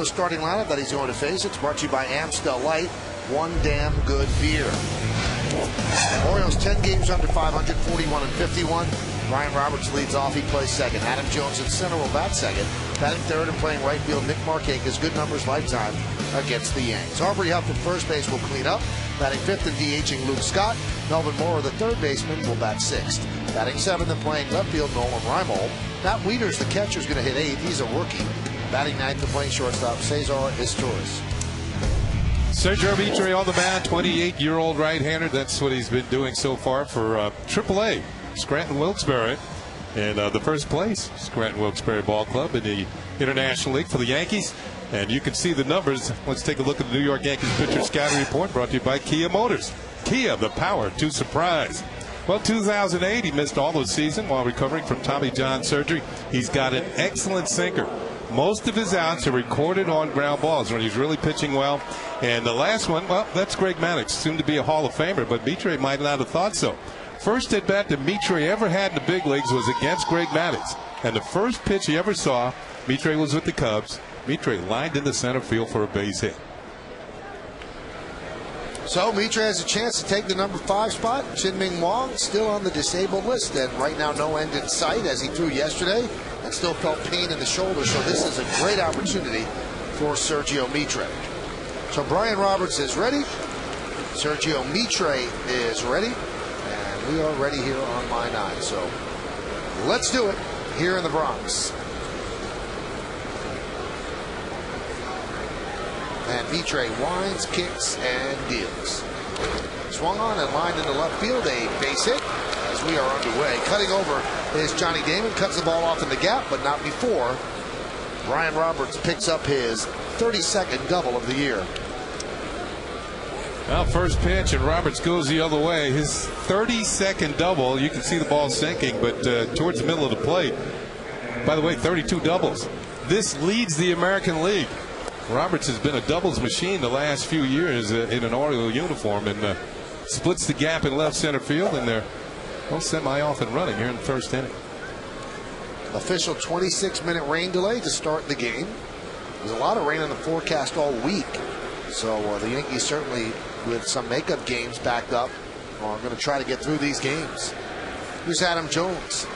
The starting lineup that he's going to face, it's brought to you by Amstel Light, one damn good beer. Orioles 10 games under 500, 41 and 51. Ryan Roberts leads off, he plays second. Adam Jones in center will bat second. Batting third and playing right field, Nick Markakis, good numbers lifetime against the Yanks. Aubrey Huff at first base will clean up. Batting fifth and DHing Luke Scott. Melvin Moore, the third baseman, will bat sixth. Batting seventh and playing left field, Nolan Reimold. Matt Wieters, the catcher, is going to hit eighth. He's a rookie. Batting ninth and playing shortstop, Cesar Izturis. Sergio Mitre on the mound, 28-year-old right-hander. That's what he's been doing so far for AAA, Scranton Wilkes-Barre. And the first place, Scranton Wilkes-Barre Ball Club in the International League for the Yankees. And you can see the numbers. Let's take a look at the New York Yankees pitcher scouting report brought to you by Kia Motors. Kia, the power to surprise. Well, 2008, he missed all of the season while recovering from Tommy John surgery. He's got an excellent sinker. Most of his outs are recorded on ground balls when he's really pitching well. And the last one, well, that's Greg Maddox, soon to be a Hall of Famer, but Mitre might not have thought so. First at bat that Mitre ever had in the big leagues was against Greg Maddox. And the first pitch he ever saw, Mitre was with the Cubs. Mitre lined into center field for a base hit. So Mitre has a chance to take the number 5 spot. Chien-Ming Wang still on the disabled list, and right now no end in sight as he threw yesterday and still felt pain in the shoulder. So this is a great opportunity for Sergio Mitre. So Brian Roberts is ready. Sergio Mitre is ready. And we are ready here on Line 9. So let's do it here in the Bronx. And Mitre winds, kicks, and deals. Swung on and lined into left field, a base hit as we are underway. Cutting over is Johnny Damon, cuts the ball off in the gap, but not before Brian Roberts picks up his 32nd double of the year. Well, first pitch, and Roberts goes the other way. His 32nd double, you can see the ball sinking, but towards the middle of the plate. By the way, 32 doubles. This leads the American League. Roberts has been a doubles machine the last few years in an Orioles uniform, and splits the gap in left center field, and they're semi-off and running here in the first inning. Official 26-minute rain delay to start the game. There's a lot of rain in the forecast all week, so the Yankees certainly, with some makeup games backed up, are going to try to get through these games. Here's Adam Jones.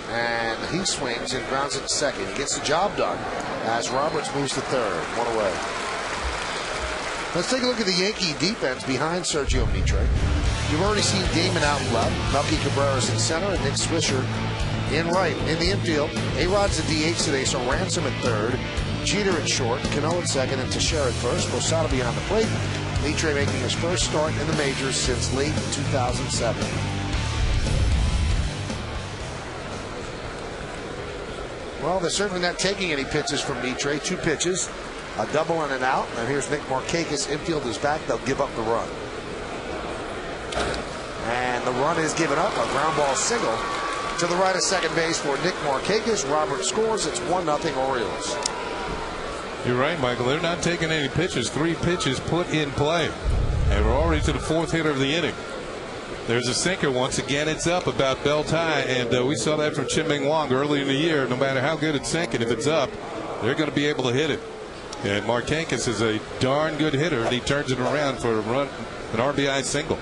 And he swings and grounds it to second. He gets the job done as Roberts moves to third. One away. Let's take a look at the Yankee defense behind Sergio Mitre. You've already seen Damon out left, Melky Cabrera's in center, and Nick Swisher in right. In the infield, A-Rod's the DH today, so Ransom at third, Jeter at short, Cano at second, and Teixeira at first. Posada behind the plate. Mitre making his first start in the majors since late 2007. Well, they're certainly not taking any pitches from Mitre. 2 pitches, a double and an out. And here's Nick Markakis. Infield is back. They'll give up the run. And the run is given up. A ground ball single to the right of second base for Nick Markakis. Roberts scores. It's 1-0 Orioles. You're right, Michael. They're not taking any pitches. 3 pitches put in play. And we're already to the 4th hitter of the inning. There's a sinker. Once again, it's up about belt high, and we saw that from Chien-Ming Wang early in the year. No matter how good it's sinking, if it's up, they're going to be able to hit it. And Markakis is a darn good hitter, and he turns it around for a run, an RBI single.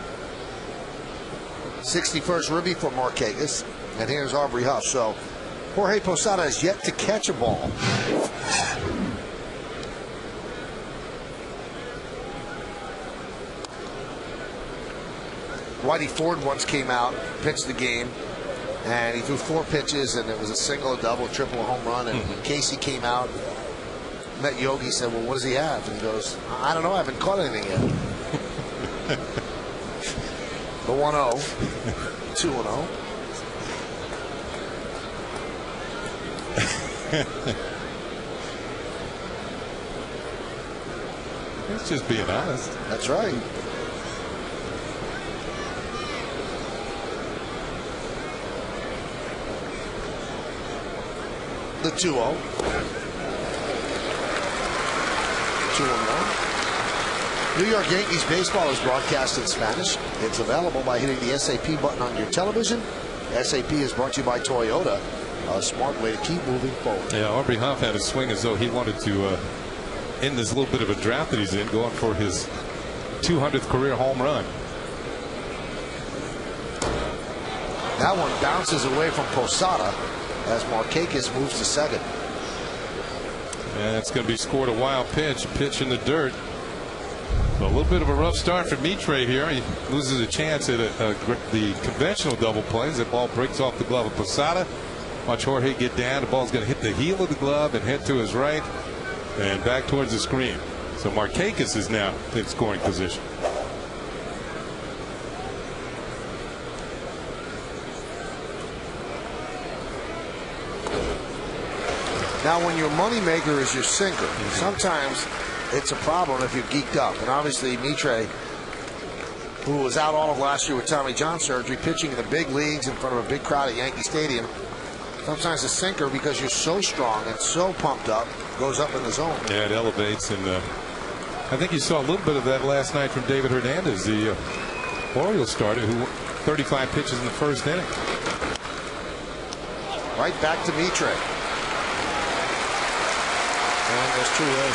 61st ribby for Markakis, and here's Aubrey Huff. So Jorge Posada has yet to catch a ball. Whitey Ford once came out, pitched the game, and he threw 4 pitches, and it was a single, a double, a triple, a home run. And when Casey came out, met Yogi, said, well, what does he have? And he goes, I don't know, I haven't caught anything yet. The 1-0, 2-0. It's just being honest. That's right. The 2-0. 2-1. New York Yankees baseball is broadcast in Spanish. It's available by hitting the SAP button on your television. SAP is brought to you by Toyota. a smart way to keep moving forward. Yeah, Aubrey Huff had a swing as though he wanted to end this little bit of a drought that he's in, going for his 200th career home run. That one bounces away from Posada as Markakis moves to second. And it's going to be scored a wild pitch in the dirt. So a little bit of a rough start for Mitre here. He loses a chance at the conventional double play as the ball breaks off the glove of Posada. Watch Jorge get down. The ball's going to hit the heel of the glove and head to his right and back towards the screen. So Markakis is now in scoring position. Now, when your moneymaker is your sinker, sometimes it's a problem if you're geeked up. And obviously, Mitre, who was out all of last year with Tommy John surgery, pitching in the big leagues in front of a big crowd at Yankee Stadium, sometimes a sinker, because you're so strong and so pumped up, goes up in the zone. Yeah, it elevates. And I think you saw a little bit of that last night from David Hernandez, the Orioles starter, who 35 pitches in the first inning. Right back to Mitre. And there's 2-away.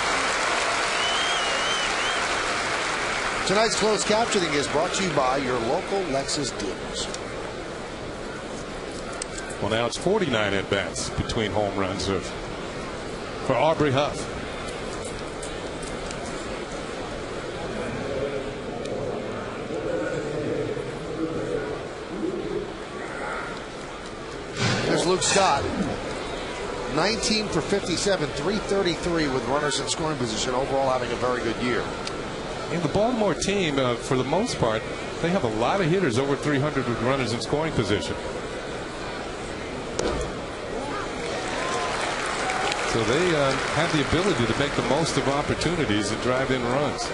Tonight's closed captioning is brought to you by your local Lexus dealers. Well, now it's 49 at-bats between home runs for Aubrey Huff. There's Luke Scott. 19 for 57, 333 with runners in scoring position. Overall, having a very good year. And the Baltimore team, for the most part, they have a lot of hitters over 300 with runners in scoring position. So they have the ability to make the most of opportunities and drive in runs.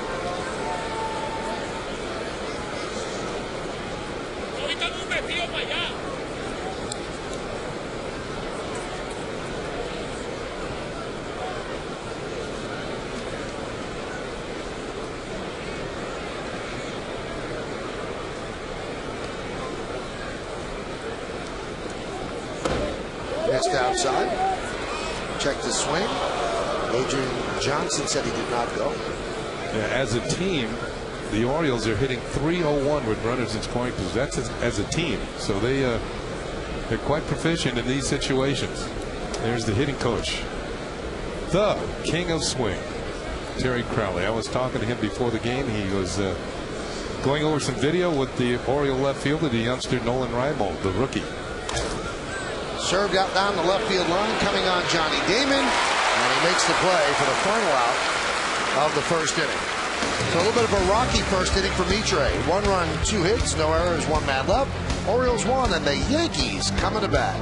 Next outside. Checked his swing. Adrian Johnson said he did not go. Yeah, as a team, the Orioles are hitting .301 with runners in scoring position. That's as a team. So they're quite proficient in these situations. There's the hitting coach, the king of swing, Terry Crowley. I was talking to him before the game. He was going over some video with the Oriole left fielder, the youngster Nolan Reimold, the rookie. Served out down the left field line, coming on Johnny Damon, and he makes the play for the final out of the first inning. So a little bit of a rocky first inning for Mitre. 1 run, 2 hits, no errors, 1 man left. Orioles won, and the Yankees coming to bat.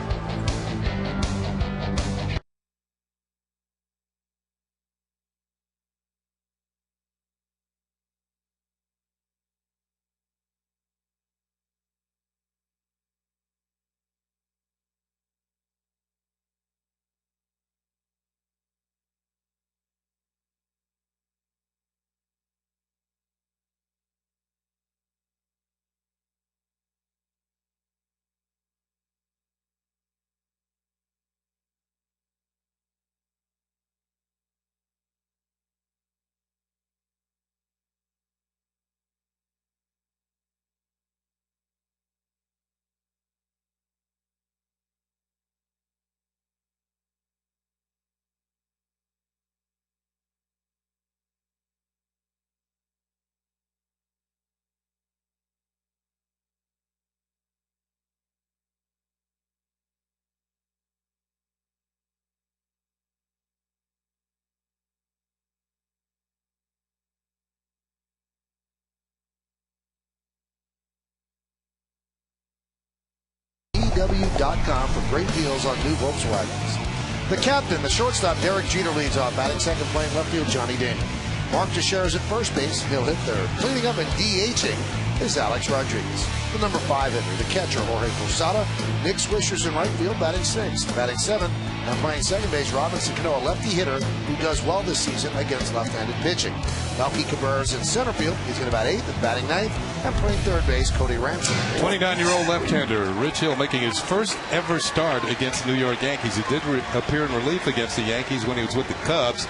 EW.com for great deals on new Volkswagens. The captain, the shortstop, Derek Jeter, leads off. Batting second, playing left field, Johnny Damon. Mark Teixeira's at first base. He'll hit third. Cleaning up and DHing is Alex Rodriguez. The number 5 hitter, the catcher, Jorge Posada. Nick Swisher's in right field, batting 6th. Batting 7th, And playing second base, Robinson Cano, a lefty hitter who does well this season against left-handed pitching. Melky Cabrera's in center field. He's going to bat 8th and batting 9th. And playing third base, Cody Ransom. 29-year-old left-hander Rich Hill making his first ever start against the New York Yankees. He did appear in relief against the Yankees when he was with the Cubs.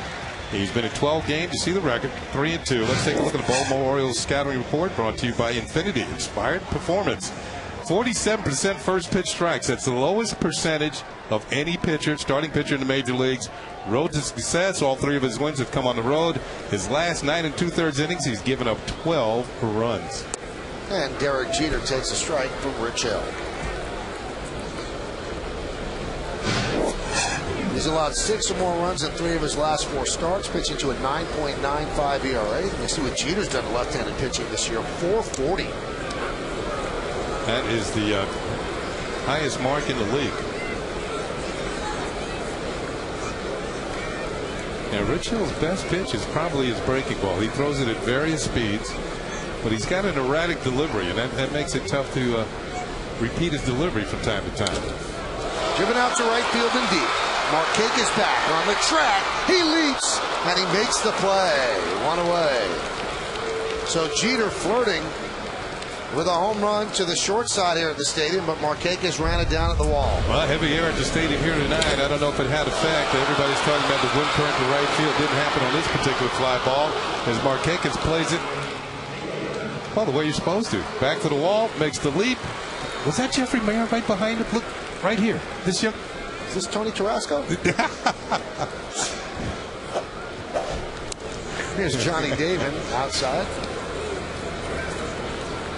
He's been in 12 games. You see the record, 3-2. Let's take a look at the Baltimore Orioles scouting report brought to you by Infinity Inspired Performance. 47% first pitch strikes. That's the lowest percentage of any pitcher, starting pitcher in the major leagues. Road to success. All 3 of his wins have come on the road. His last 9 2/3 innings, he's given up 12 runs. And Derek Jeter takes a strike from Rich Hill. He's allowed 6 or more runs in 3 of his last 4 starts, pitching to a 9.95 ERA. You see what Jeter's done to left-handed pitching this year, 440. That is the highest mark in the league. Now, Rich Hill's best pitch is probably his breaking ball. He throws it at various speeds, but he's got an erratic delivery, and that makes it tough to repeat his delivery from time to time. Driven out to right field and deep. Markakis back on the track. He leaps, and he makes the play. 1 away. So Jeter flirting with a home run to the short side here at the stadium, but Markakis ran it down at the wall. Well, heavy air at the stadium here tonight. I don't know if it had effect. Everybody's talking about the wind current to right field. Didn't happen on this particular fly ball as Markakis plays it, well, the way you're supposed to. Back to the wall, makes the leap. Was that Jeffrey Mayer right behind him? Look, right here. This young... Is this Tony Tarasco? Here's Johnny David outside.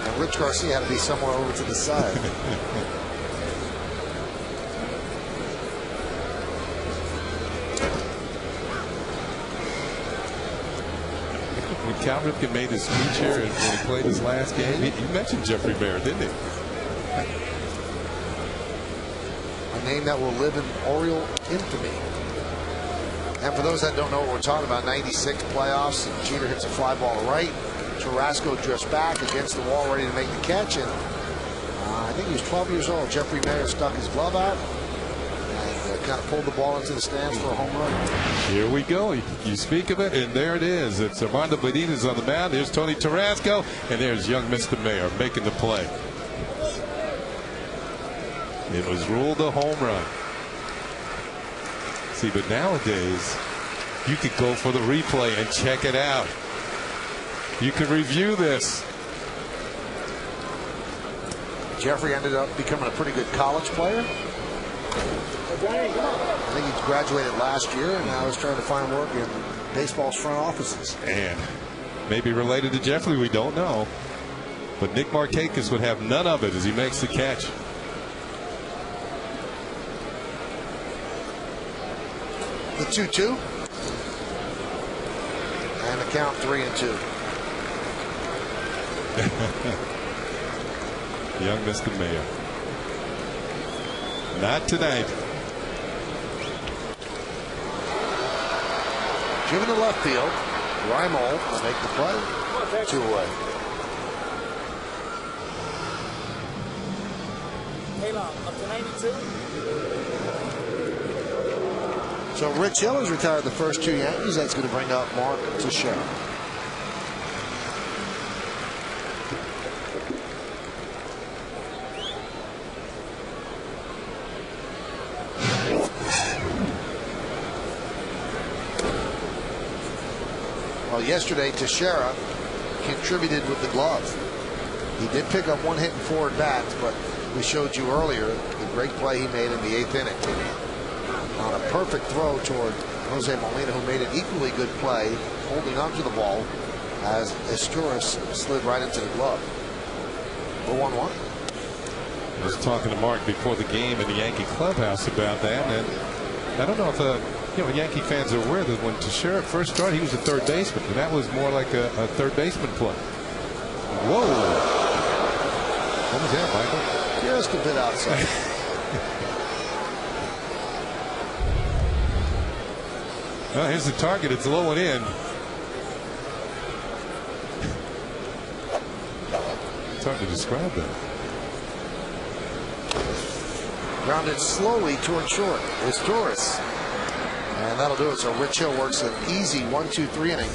And Rich Garcia had to be somewhere over to the side. When Cal Ripken made his speech here and when he played his last game, he mentioned Jeffrey Mayer, didn't he? A name that will live in Oriole infamy. And for those that don't know what we're talking about, 96 playoffs, and Jeter hits a fly ball right. Tarasco drifts back against the wall, ready to make the catch, and I think he was 12 years old. Jeffrey Mayer stuck his glove out and kind of pulled the ball into the stands for a home run. Here we go. You speak of it, and there it is. It's Armando Medina's on the mound. There's Tony Tarasco, and there's young Mr. Mayer making the play. It was ruled a home run. See, but nowadays, you could go for the replay and check it out. You could review this. Jeffrey ended up becoming a pretty good college player. I think he graduated last year, and now he's trying to find work in baseball's front offices. And maybe related to Jeffrey, we don't know. But Nick Markakis would have none of it as he makes the catch. The 2-2. And the count 3-2. Young Mr. Mayer. Not tonight. Driven to left field. Reimold will make the play. 2 away. Up to 92. So Rich Hill has retired the first 2 Yankees. That's going to bring up Mark Teixeira. Well, yesterday Teixeira contributed with the glove. He did pick up 1 hit and 4 at bats, but we showed you earlier the great play he made in the 8th inning on a perfect throw toward Jose Molina, who made an equally good play holding onto the ball as Esturas slid right into the glove. For 1-1. I was talking to Mark before the game in the Yankee clubhouse about that, and I don't know if Yankee fans are aware that when Teixeira first started, he was a third baseman, and that was more like a third baseman play. Whoa! What was that, Michael? Just a bit outside. Well, here's the target. It's low and in. It's hard to describe that. Grounded slowly toward short. It's Torres. And that'll do it. So Rich Hill works an easy 1-2-3 inning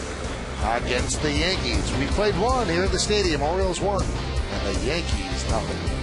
against the Yankees. We played one here at the stadium. Orioles won. And the Yankees nothing.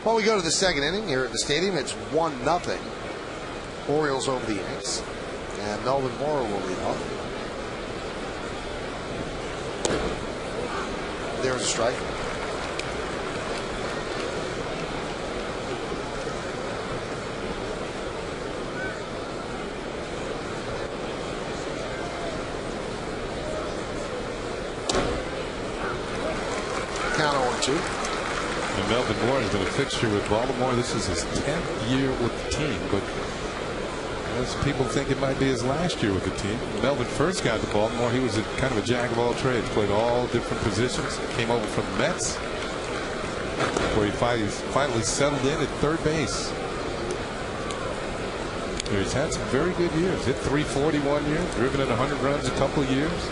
Well, we go to the second inning here at the stadium. It's 1-0. Orioles over the Yanks. And Melvin Mora will lead off. There's a strike. Count 0-2. And Melvin Moore has been a fixture with Baltimore. This is his 10th year with the team, but as people think it might be his last year with the team. When Melvin first got to Baltimore, he was kind of a jack of all trades, played all different positions, came over from the Mets, where he finally settled in at third base. He's had some very good years. Hit 340 1 year, driven in 100 runs a couple of years.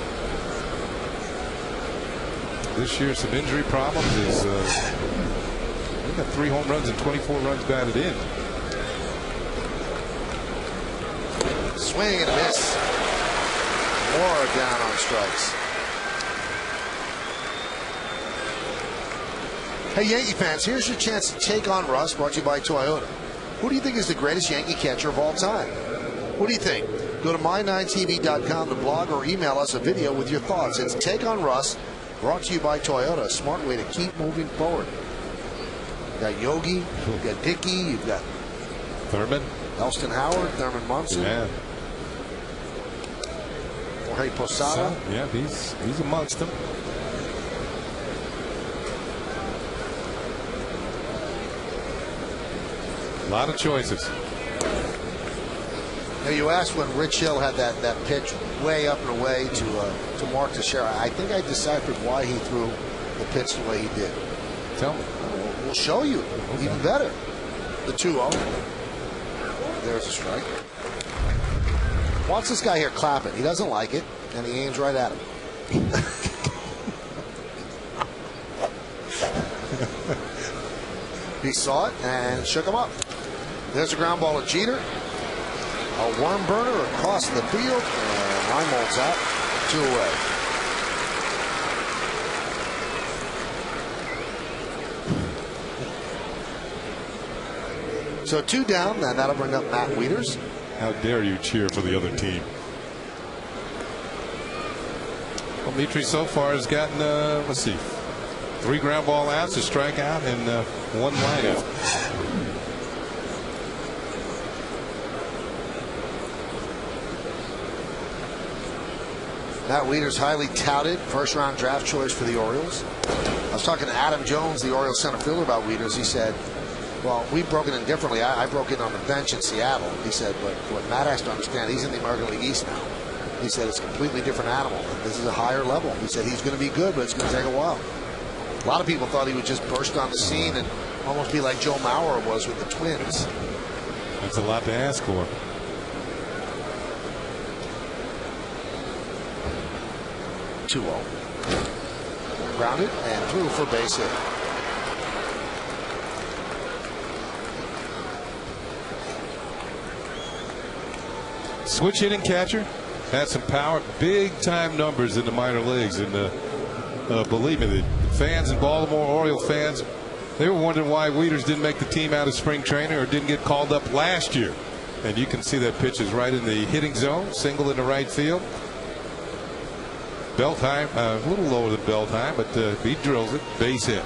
This year, some injury problems. He got 3 home runs and 24 runs batted in. Swing and a miss. More down on strikes. Hey, Yankee fans, here's your chance to take on Russ, brought to you by Toyota. Who do you think is the greatest Yankee catcher of all time? What do you think? Go to my9tv.com to blog or email us a video with your thoughts. It's Take on Russ, brought to you by Toyota, a smart way to keep moving forward. You've got Yogi, you've got Dickey, you've got Thurman, Elston Howard, Thurman Munson. Yeah. Jorge Posada. Yeah, he's amongst them. A lot of choices. Now you asked when Rich Hill had that pitch way up and away to Mark Teixeira. I think I deciphered why he threw the pitch the way he did. Tell me. We'll show you. Okay. Even better. The 2-0. There's a strike. Watch this guy here clapping. He doesn't like it, and he aims right at him. He saw it and shook him up. There's a ground ball to Jeter. A worm burner across the field, and Reimolds out. 2 away. So 2 down, and that'll bring up Matt Wieters. How dare you cheer for the other team? Well, Mitri so far has gotten, let's see, 3 ground ball outs, a strikeout, and 1 lineout. Matt Wieters, highly touted first-round draft choice for the Orioles. I was talking to Adam Jones, the Orioles center fielder, about Wieters. He said, well, we've broken in differently. I broke in on the bench in Seattle. He said, but what Matt has to understand, he's in the American League East now. He said it's a completely different animal. This is a higher level. He said he's going to be good, but it's going to take a while. A lot of people thought he would just burst on the scene and almost be like Joe Mauer was with the Twins. That's a lot to ask for. Two-0. Grounded and threw for base hit. Switch hitting catcher. Had some power, big time numbers in the minor leagues, and believe me, the fans in Baltimore, Oriole fans, they were wondering why Wieters didn't make the team out of spring training or didn't get called up last year. And you can see that pitch is right in the hitting zone, single in the right field. Beltheim, a little lower than Beltheim, but he drills it, base hit.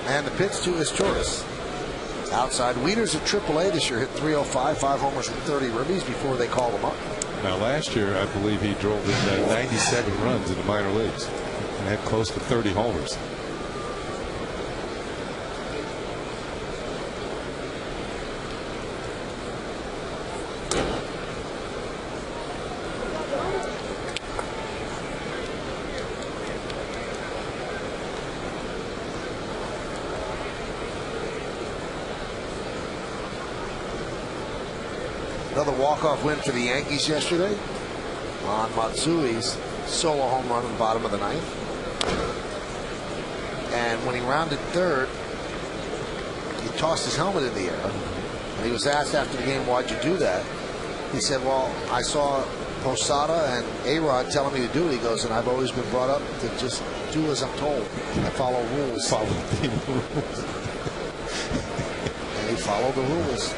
And the pitch to his Torres. Outside. Wieters at AAA this year hit .305, 5 homers and 30 ribbies before they called him up. Now last year, I believe he drove in 97 runs in the minor leagues and had close to 30 homers. Another walk-off win for the Yankees yesterday on Matsui's solo home run in the bottom of the ninth. And when he rounded third, he tossed his helmet in the air. And he was asked after the game, why'd you do that? He said, well, I saw Posada and A-Rod telling me to do it. He goes, and I've always been brought up to just do as I'm told. I follow rules. Follow the rules. And he followed the rules.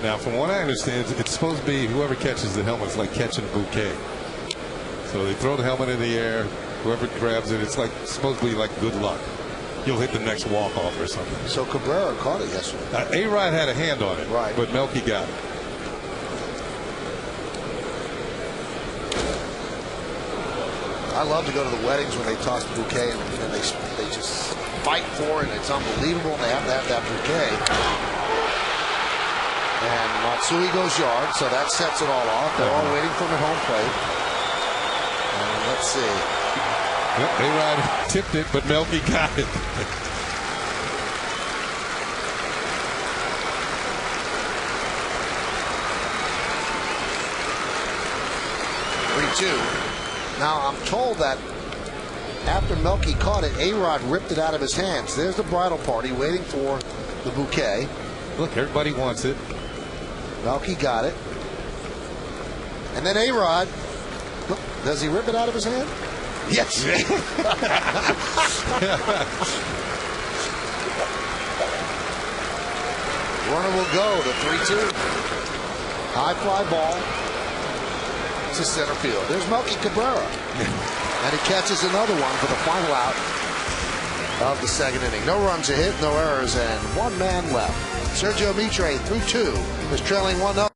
Now, from what I understand, it's supposed to be whoever catches the helmet is like catching a bouquet. So they throw the helmet in the air. Whoever grabs it, it's like supposed to be like good luck. You'll hit the next walk-off or something. So Cabrera caught it yesterday. A-Rod had a hand on it, right, but Melky got it. I love to go to the weddings when they toss the bouquet and they just fight for it, and it's unbelievable. And they have to have that bouquet. And Matsui goes yard, so that sets it all off. They're all waiting for him at home plate. And let's see. Yep, A-Rod tipped it, but Melky got it. Now, I'm told that after Melky caught it, A-Rod ripped it out of his hands. There's the bridal party waiting for the bouquet. Look, everybody wants it. Melky got it. And then A-Rod, look, does he rip it out of his hand? Yes. Runner will go to 3-2. High fly ball to center field. There's Melky Cabrera. And he catches another one for the final out of the second inning. No runs a hit, no errors, and one man left. Sergio Mitre through 2 is trailing 1-0.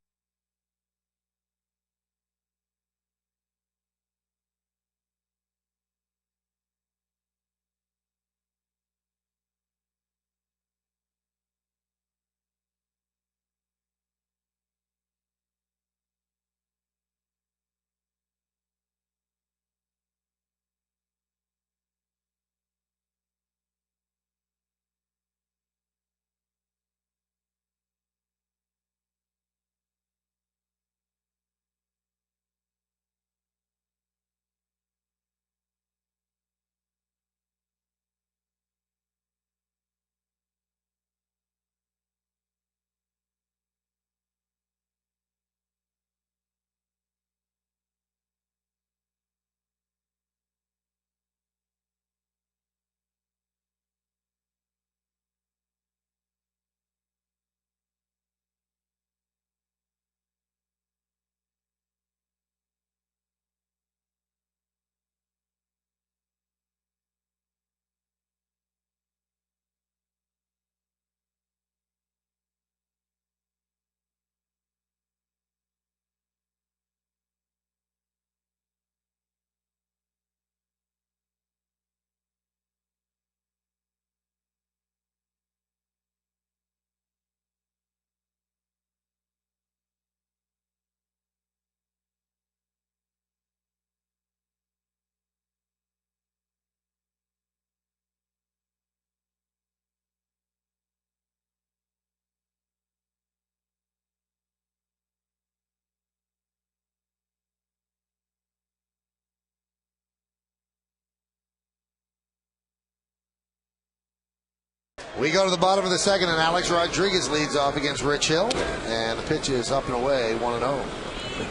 We go to the bottom of the second, and Alex Rodriguez leads off against Rich Hill. And the pitch is up and away, 1-0.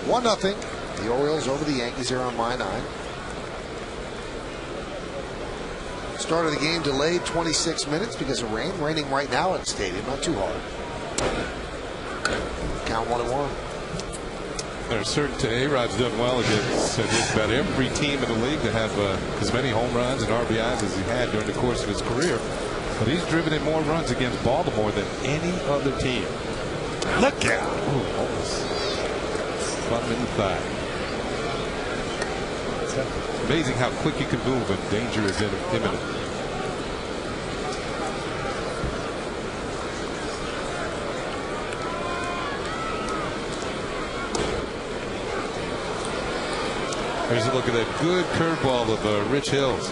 1-0. The Orioles over the Yankees here on My 9. Start of the game delayed 26 minutes because of rain. Raining right now at the stadium, not too hard. Count 1-1. There's certain A-Rod's done well against just about every team in the league to have as many home runs and RBIs as he had during the course of his career. But he's driven in more runs against Baltimore than any other team. Look out! Ooh, almost bump in the thigh. It's amazing how quick you can move when danger is imminent. Here's a look at that good curveball of Rich Hill's.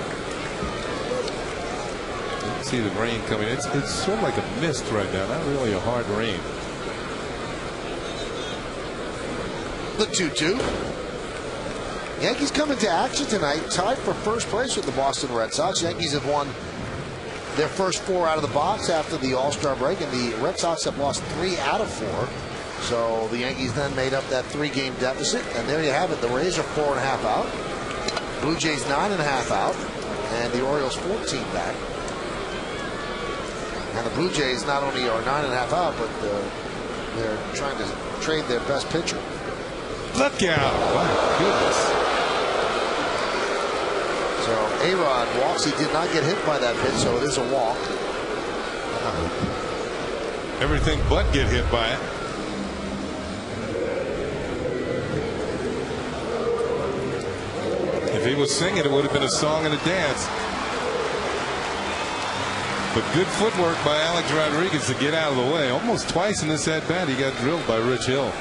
You can see the rain coming. It's sort of like a mist right now, not really a hard rain. The 2-2. Yankees come into action tonight, tied for first place with the Boston Red Sox. Yankees have won their first 4 out of the box after the All-Star break, and the Red Sox have lost 3 out of 4. So the Yankees then made up that 3-game deficit, and there you have it. The Rays are 4.5 out, Blue Jays 9.5 out, and the Orioles 14 back. And the Blue Jays not only are 9.5 out, but they're trying to trade their best pitcher. Look out! My goodness. So A-Rod walks. He did not get hit by that pitch, so it is a walk. Everything but get hit by it. If he was singing, it would have been a song and a dance. But good footwork by Alex Rodriguez to get out of the way. Almost twice in this at-bat, he got drilled by Rich Hill.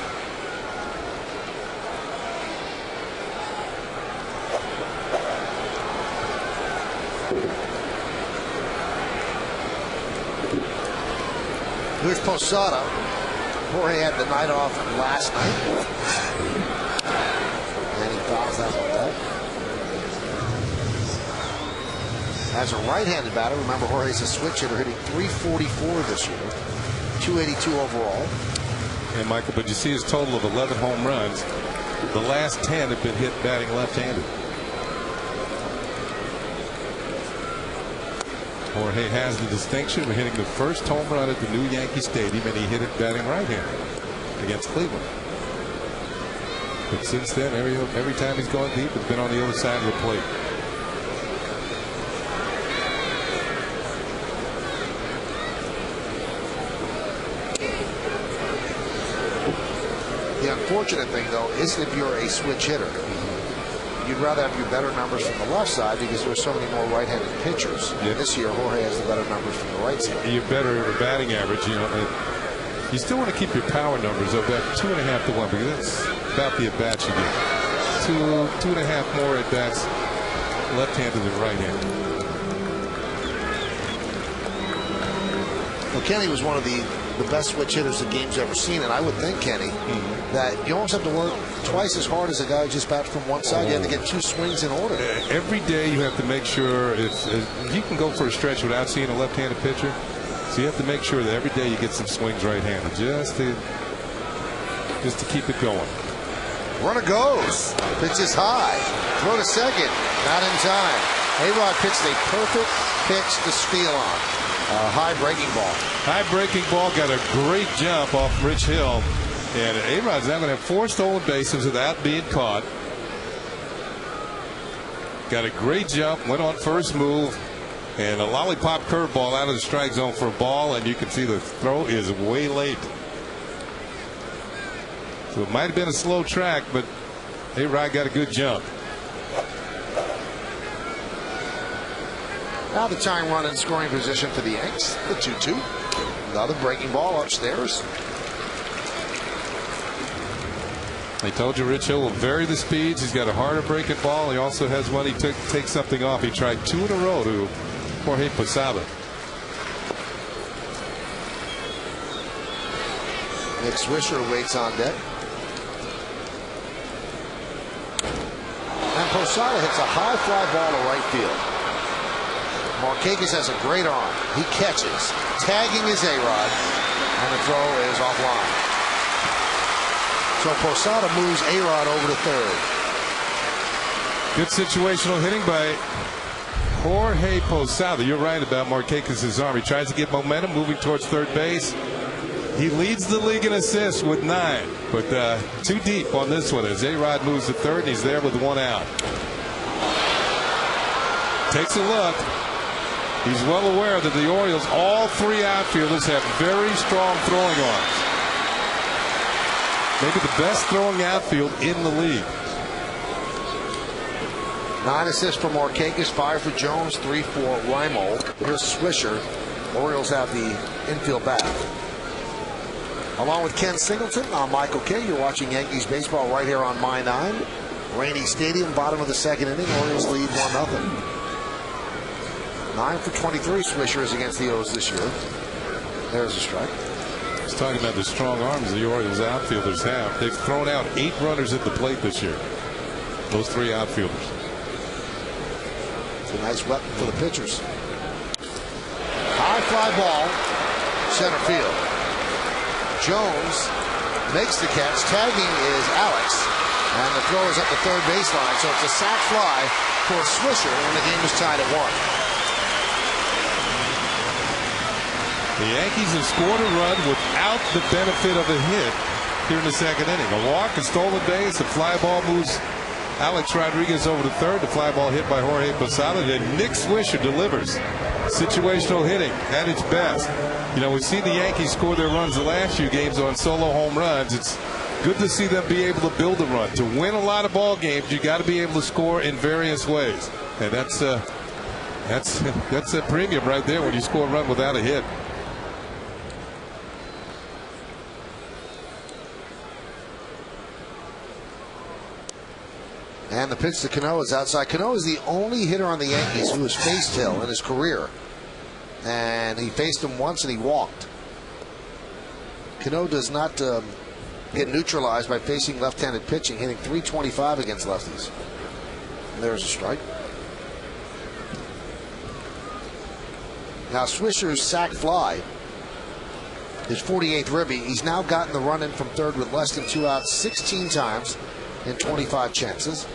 Here's Posada. Jorge had the night off last night. And he fouls out with that. As a right-handed batter, remember Jorge's a switch hitter, hitting .344 this year, .282 overall. And Michael, but you see his total of 11 home runs. The last 10 have been hit batting left-handed. Jorge has the distinction of hitting the first home run at the new Yankee Stadium, and he hit it batting right-handed against Cleveland. But since then, every time he's gone deep, it's been on the other side of the plate. The unfortunate thing, though, is if you're a switch hitter, you'd rather have your better numbers from the left side because there's so many more right-handed pitchers. Yeah. This year, Jorge has the better numbers from the right side. You're better batting average, you know. You still want to keep your power numbers of that 2.5 to 1 because that's about the at-bats you get. 2.5 more at-bats left-handed than right-handed. Well, Kenny was one of the best switch hitters the game's ever seen, and I would think, Kenny, that you almost have to work twice as hard as a guy who just bats from one side. You have to get 2 swings in order. Every day you have to make sure if you can go for a stretch without seeing a left-handed pitcher. So you have to make sure that every day you get some swings right-handed just to keep it going. Runner goes. Pitch is high. Throw to second. Not in time. A-Rod pitched a perfect pitch to steal on. High breaking ball. High breaking ball, got a great jump off Rich Hill. And A-Rod's now going to have 4 stolen bases without being caught. Got a great jump, went on first move, and a lollipop curveball out of the strike zone for a ball, and you can see the throw is way late. So it might have been a slow track, but A-Rod got a good jump. Now the tying run in scoring position for the Yanks. The 2-2. Another breaking ball upstairs. I told you Rich Hill will vary the speeds. He's got a harder breaking ball. He also has one he takes something off. He tried 2 in a row to Jorge Posada. Nick Swisher waits on deck. And Posada hits a high fly ball to right field. Markakis has a great arm. He catches, tagging his A-Rod, and the throw is offline. So Posada moves A-Rod over to third. Good situational hitting by Jorge Posada. You're right about Markakis' arm. He tries to get momentum moving towards third base. He leads the league in assists with 9, but too deep on this one as A-Rod moves to third, and he's there with 1 out. Takes a look. He's well aware that the Orioles, all 3 outfielders, have very strong throwing arms. Maybe the best throwing outfield in the league. 9 assists for Markakis, 5 for Jones, 3 for Reimold. Here's Swisher. Orioles have the infield back. Along with Ken Singleton, I'm Michael Kay. You're watching Yankees baseball right here on My 9. Rainy Stadium, bottom of the 2nd inning. Orioles lead 1-0. 9 for 23 Swisher is against the O's this year. There's a strike. He's talking about the strong arms the Orioles outfielders have. They've thrown out 8 runners at the plate this year. Those 3 outfielders. It's a nice weapon for the pitchers. High fly ball, center field. Jones makes the catch. Tagging is Alex. And the throw is up the third baseline. So it's a sac fly for Swisher, and the game is tied at 1. The Yankees have scored a run without the benefit of a hit here in the 2nd inning. A walk, a stolen base, a fly ball moves Alex Rodriguez over to third. The fly ball hit by Jorge Posada. Then Nick Swisher delivers. Situational hitting at its best. You know, we've seen the Yankees score their runs the last few games on solo home runs. It's good to see them be able to build a run. To win a lot of ball games, you got to be able to score in various ways. And that's a premium right there when you score a run without a hit. And the pitch to Cano is outside. Cano is the only hitter on the Yankees who has faced Hill in his career. And he faced him once and he walked. Cano does not get neutralized by facing left-handed pitching, hitting .325 against lefties. And there's a strike. Now Swisher's sac fly, his 48th ribby. He's now gotten the run in from third with less than 2 outs 16 times in 25 chances.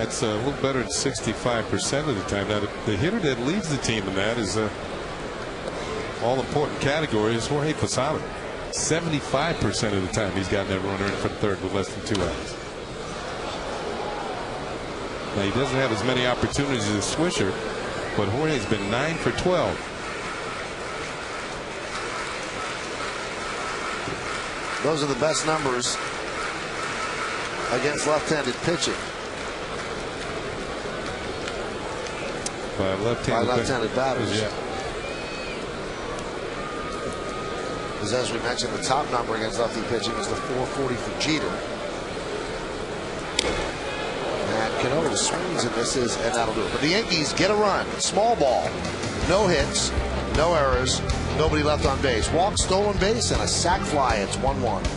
It's a little better than 65% of the time. Now, the hitter that leads the team in that is all-important category is Jorge Posada. 75% of the time he's gotten that runner in from third with less than 2 outs. Now, he doesn't have as many opportunities as Swisher, but Jorge's been 9 for 12. Those are the best numbers against left-handed pitching. By left-handed batters. Yeah. As we mentioned, the top number against lefty pitching is the 440 for Jeter. And Cano swings and misses, and that'll do it. But the Yankees get a run. Small ball. No hits, no errors, nobody left on base. Walk, stolen base, and a sac fly. It's 1-1.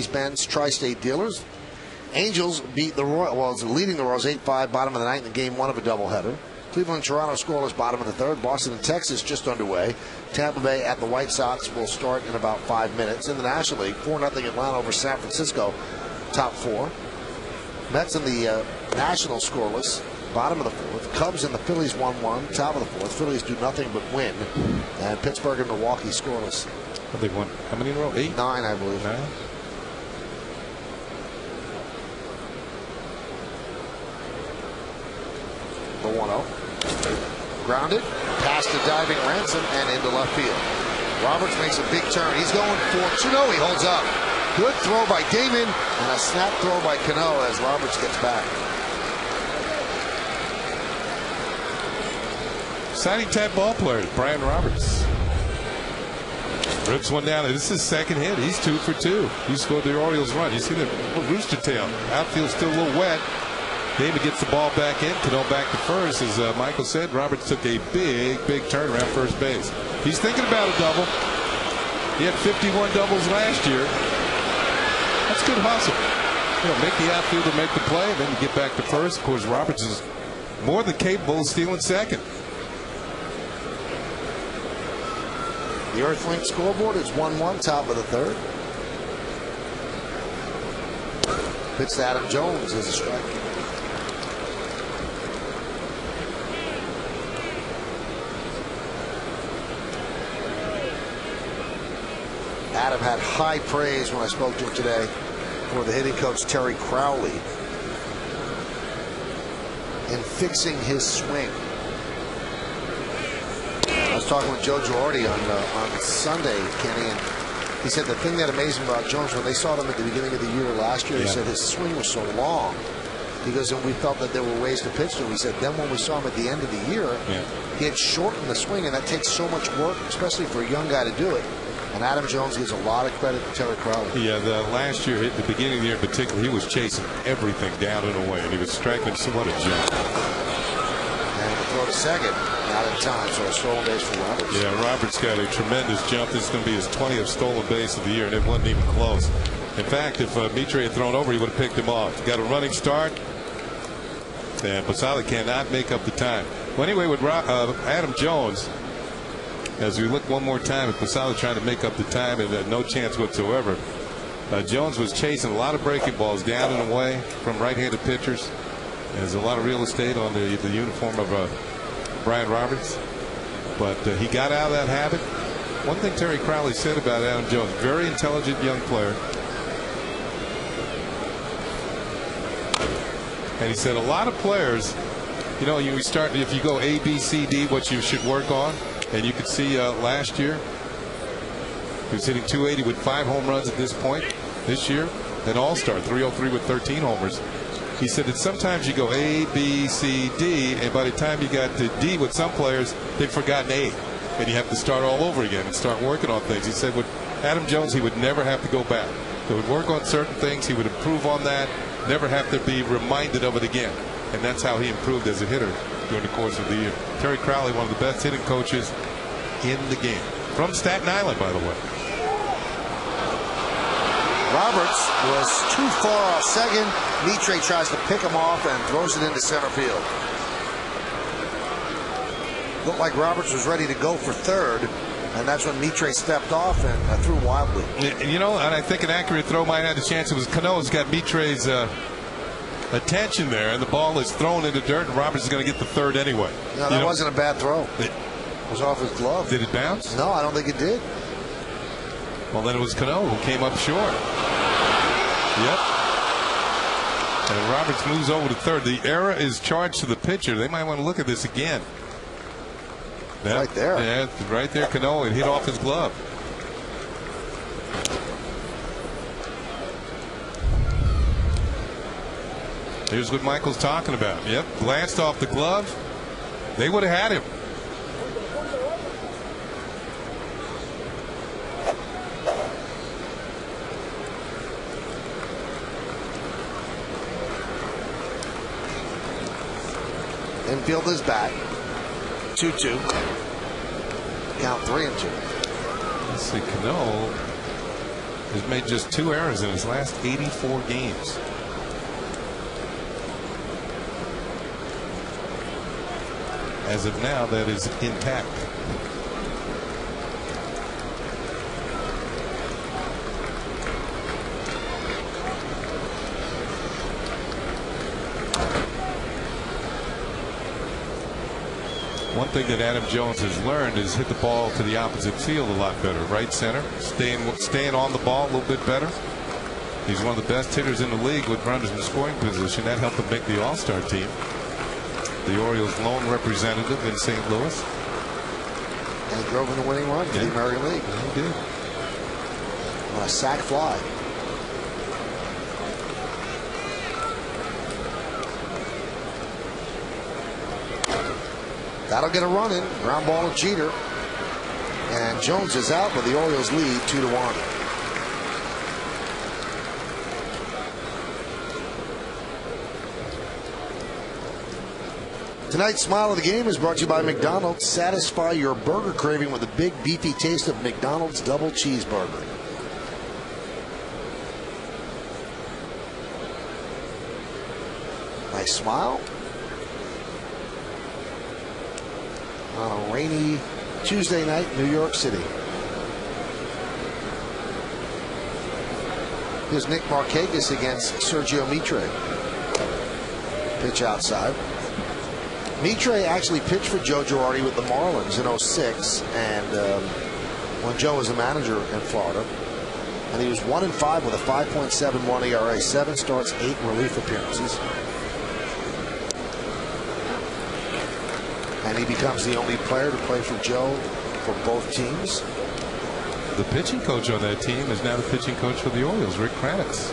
Ben's Tri-State Dealers. Angels beat the Royals, leading the Royals 8-5, bottom of the ninth in game one of a doubleheader. Cleveland and Toronto scoreless, bottom of the third. Boston and Texas just underway. Tampa Bay at the White Sox will start in about 5 minutes. In the National League, 4-0 Atlanta over San Francisco, top four. Mets in the National scoreless, bottom of the fourth. Cubs and the Phillies 1-1, top of the fourth. Phillies do nothing but win. And Pittsburgh and Milwaukee scoreless. They won how many in a row? 8? 9, I believe. 9? The 1-0. Grounded, past the diving Ransom, and into left field. Roberts makes a big turn. He's going for 2-0. He holds up. Good throw by Damon, and a snap throw by Cano as Roberts gets back. Exciting type ball player, Brian Roberts. Rips one down. This is his second hit. He's 2 for 2. He scored the Orioles run. You see the rooster tail. Outfield's still a little wet. David gets the ball back in. Cano back to first. As Michael said, Roberts took a big turn around first base. He's thinking about a double. He had 51 doubles last year. That's good hustle. You know, make the outfielder make the play, and then you get back to first. Of course, Roberts is more than capable of stealing second. The Earthlink scoreboard is 1-1, top of the third. Pitch to Adam Jones as a strike. Adam had high praise when I spoke to him today for the hitting coach Terry Crowley in fixing his swing. I was talking with Joe Girardi on Sunday, Kenny, and he said the thing that amazed him about Jones, when they saw him at the beginning of the year last year, he said his swing was so long. He goes, and we felt that there were ways to pitch to him. He said, then when we saw him at the end of the year, he had shortened the swing, and that takes so much work, especially for a young guy to do it. And Adam Jones gives a lot of credit to Terry Crowley. Yeah, the last year, at the beginning of the year in particular, he was chasing everything down and away, and he was striking somewhat a jump. And the throw to second, not in time, so a stolen base for Roberts. Yeah, Roberts got a tremendous jump. This is going to be his 20th stolen base of the year, and it wasn't even close. In fact, if Mitre had thrown over, he would have picked him off. Got a running start, and Posada cannot make up the time. Well, anyway, with Adam Jones, as we look one more time at Posada trying to make up the time, and no chance whatsoever. Jones was chasing a lot of breaking balls down and away from right-handed pitchers. There's a lot of real estate on the uniform of Brian Roberts, but he got out of that habit. One thing Terry Crowley said about Adam Jones, very intelligent young player. And he said a lot of players, you know, you start, if you go A, B, C, D, what you should work on. And you could see last year he was hitting 280 with 5 home runs at this point. This year, an all-star, 303 with 13 homers. He said that sometimes you go A, B, C, D, and by the time you got to D with some players, they've forgotten A. And you have to start all over again and start working on things. He said with Adam Jones, he would never have to go back. He would work on certain things. He would improve on that, never have to be reminded of it again. And that's how he improved as a hitter during the course of the year. Terry Crowley, one of the best hitting coaches in the game. From Staten Island, by the way. Roberts was too far off second. Mitre tries to pick him off and throws it into center field. Looked like Roberts was ready to go for third, and that's when Mitre stepped off and threw wildly. You know, and I think an accurate throw might have had a chance. It was Cano's got Mitre's attention there, and the ball is thrown into dirt, and Roberts is going to get the third anyway. No, that wasn't a bad throw. It was off his glove. Did it bounce? No, I don't think it did. Well, then it was Cano who came up short. Yep. And Roberts moves over to third. The error is charged to the pitcher. They might want to look at this again. Right there. Yeah, right there, Cano, and hit off his glove. Here's what Michael's talking about. Yep, glanced off the glove. They would have had him. Infield is back. 2-2. Count 3-2. Let's see, Cano. has made just 2 errors in his last 84 games. As of now, that is intact. One thing that Adam Jones has learned is hit the ball to the opposite field a lot better. Right center, staying on the ball a little bit better. He's one of the best hitters in the league with runners in scoring position. That helped him make the All-Star team. The Orioles' lone representative in St. Louis. And he drove in the winning run for the American League. Yeah, he did. On a sac fly. That'll get a run in. Ground ball to Jeter. And Jones is out, but the Orioles lead 2-1. Tonight's Smile of the Game is brought to you by McDonald's. Satisfy your burger craving with a big beefy taste of McDonald's double cheeseburger. Nice smile. On a rainy Tuesday night in New York City. Here's Nick Markakis against Sergio Mitre. Pitch outside. Mitre actually pitched for Joe Girardi with the Marlins in '06, and when Joe was a manager in Florida. And he was 1-5 with a 5.71 ERA, 7 starts, 8 relief appearances. And he becomes the only player to play for Joe for both teams. The pitching coach on that team is now the pitching coach for the Orioles, Rick Kranitz.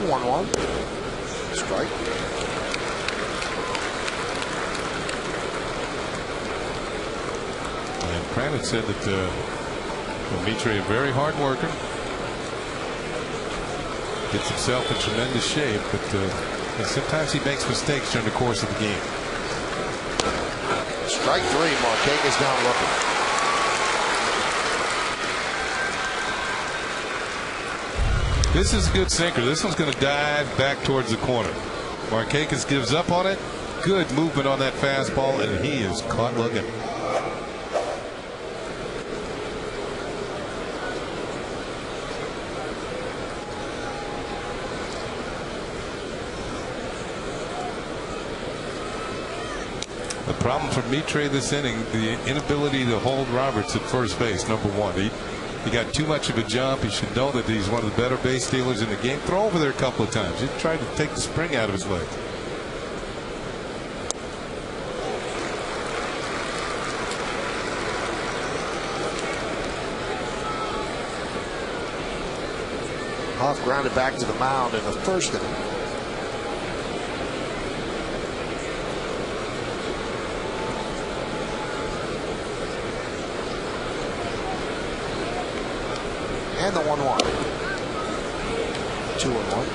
One strike. And Kranitz said that Mitre, a very hard worker, gets himself in tremendous shape, but sometimes he makes mistakes during the course of the game. Strike 3. Markakis down looking. This is a good sinker. This one's going to dive back towards the corner. Markakis gives up on it. Good movement on that fastball, and he is caught looking. The problem for Mitre this inning, the inability to hold Roberts at first base, number one. He got too much of a jump. He should know that he's one of the better base stealers in the game. Throw over there a couple of times. He tried to take the spring out of his leg. Huff grounded back to the mound in the first inning. And the 1-1. 2-1.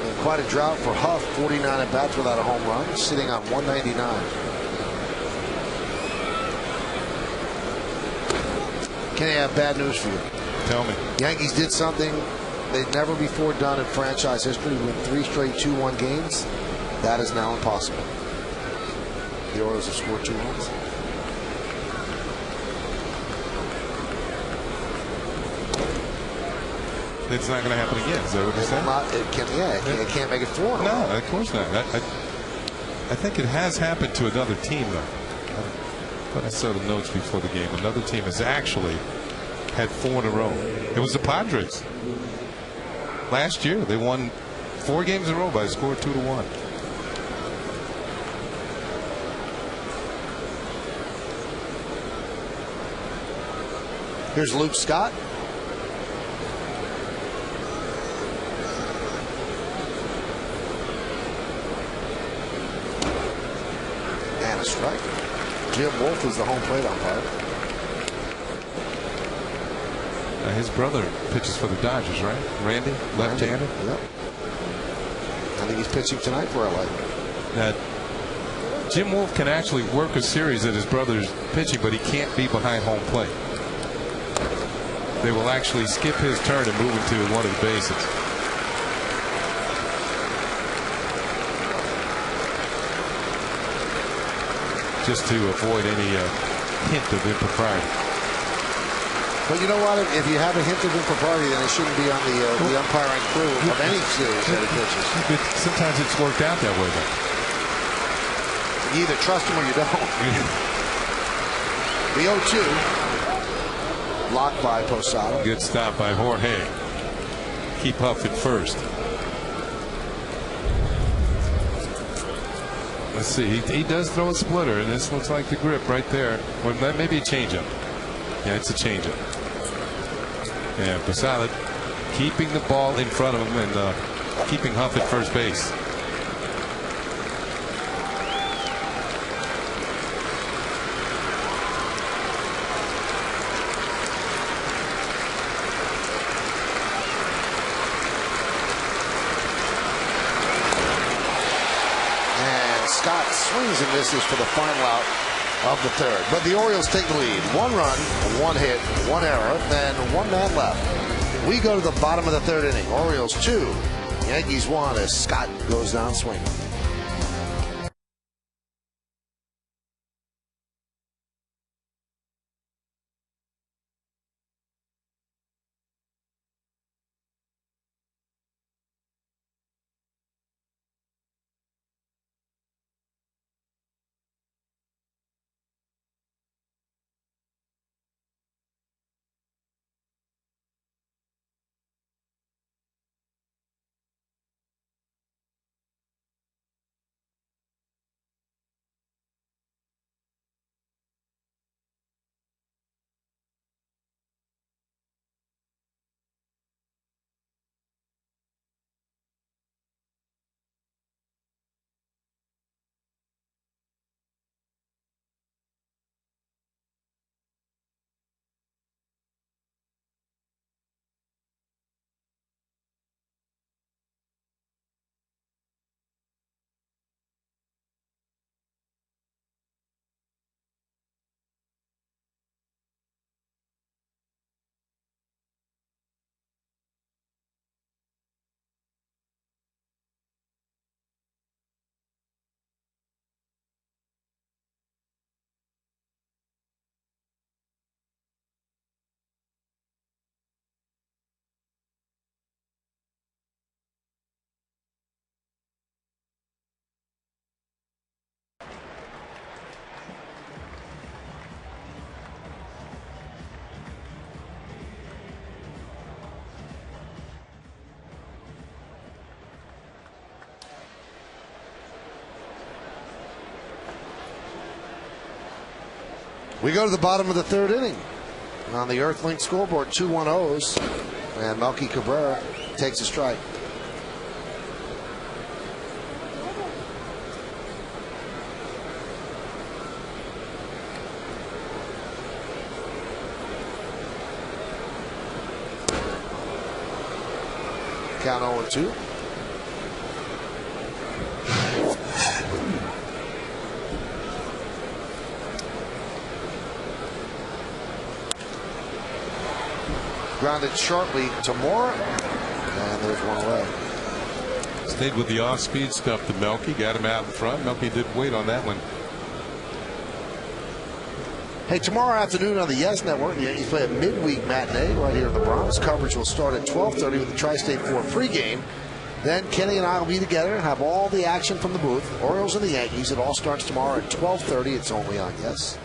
And quite a drought for Huff. 49 at bats without a home run, sitting on 199. Kenny, I have bad news for you. Tell me. Yankees did something they've never before done in franchise history. Win 3 straight 2-1 games. That is now impossible. The Orioles have scored 2 runs. It's not going to happen again. Is that what you're saying? It can't make it 4. No, of course not. I think it has happened to another team, though. But I saw the notes before the game. Another team has actually had 4 in a row. It was the Padres. Last year, they won 4 games in a row by a score of 2-1. Here's Luke Scott. And a strike. Jim Wolf is the home plate umpire. His brother pitches for the Dodgers, right? Randy, left-handed. Yep. I think he's pitching tonight for LA. Jim Wolf can actually work a series at his brother's pitching, but he can't be behind home plate. They will actually skip his turn and move him to one of the bases. Just to avoid any hint of impropriety. But you know what? If you have a hint of impropriety, then it shouldn't be on the umpiring crew of any series that he pitches. Sometimes it's worked out that way, though. You either trust him or you don't. The 0-2. Blocked by Posada. Good stop by Jorge. Keep Huff at first. Let's see. He does throw a splitter, and this looks like the grip right there. Well, that may be a changeup. Yeah, it's a changeup. And Posada keeping the ball in front of him and keeping Huff at first base. Swings and misses for the final out of the third. But the Orioles take the lead. 1 run, 1 hit, 1 error, then 1 man left. We go to the bottom of the third inning. Orioles 2, Yankees 1 as Scott goes down swinging. We go to the bottom of the third inning. On the Earthlink scoreboard, 2-1-0s. And Melky Cabrera takes a strike. Count 0-2. Grounded sharply to Moore, and there's one away. Stayed with the off-speed stuff to Melky, got him out in front. Melky did wait on that one. Hey, tomorrow afternoon on the Yes Network, the Yankees play a midweek matinee right here in the Bronx. Coverage will start at 12:30 with the Tri-State 4 pregame. Then Kenny and I will be together and have all the action from the booth. Orioles and the Yankees. It all starts tomorrow at 12:30. It's only on Yes.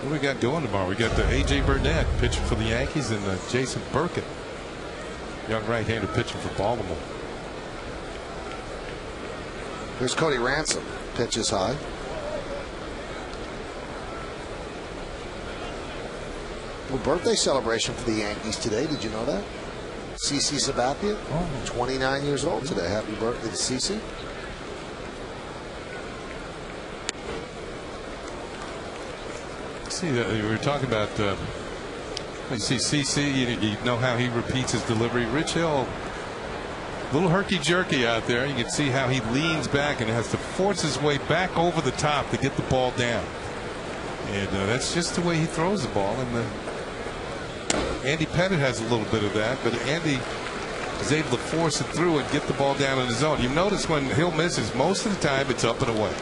What do we got going tomorrow? We got the A.J. Burnett pitching for the Yankees and Jason Birkin, young right-hander pitching for Baltimore. Here's Cody Ransom. Pitches high. Well, birthday celebration for the Yankees today. Did you know that? CC Sabathia, 29 years old today. Happy birthday to CC. See, we were talking about You see CC, you know how he repeats his delivery. Rich Hill, a little herky-jerky out there. You can see how he leans back and has to force his way back over the top to get the ball down. And that's just the way he throws the ball. And Andy Pettit has a little bit of that, but Andy is able to force it through and get the ball down in the zone. You notice when Hill misses, most of the time it's up and away,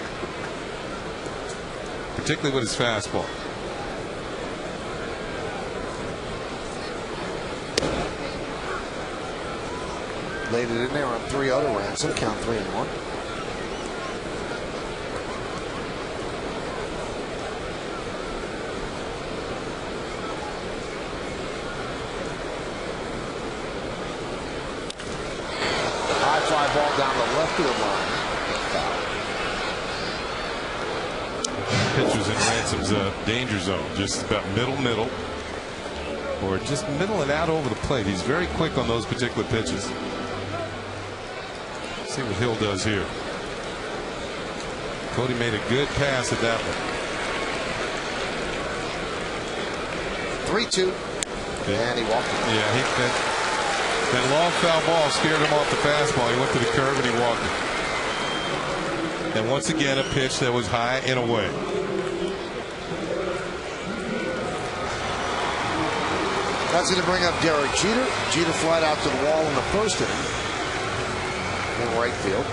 particularly with his fastball. Laid it in there on 3-0 to Ransom. Count 3-1. High fly ball down the left field line. Pitcher's in Ransom's danger zone, just about middle, or just middle and out over the plate. He's very quick on those particular pitches. See what Hill does here. Cody made a good pass at that one. 3-2. And he walked it. Yeah, that long foul ball scared him off the fastball. He went to the curve and he walked it. And once again, a pitch that was high and away. That's going to bring up Derek Jeter. Jeter flied out to the wall in the first inning. In right field.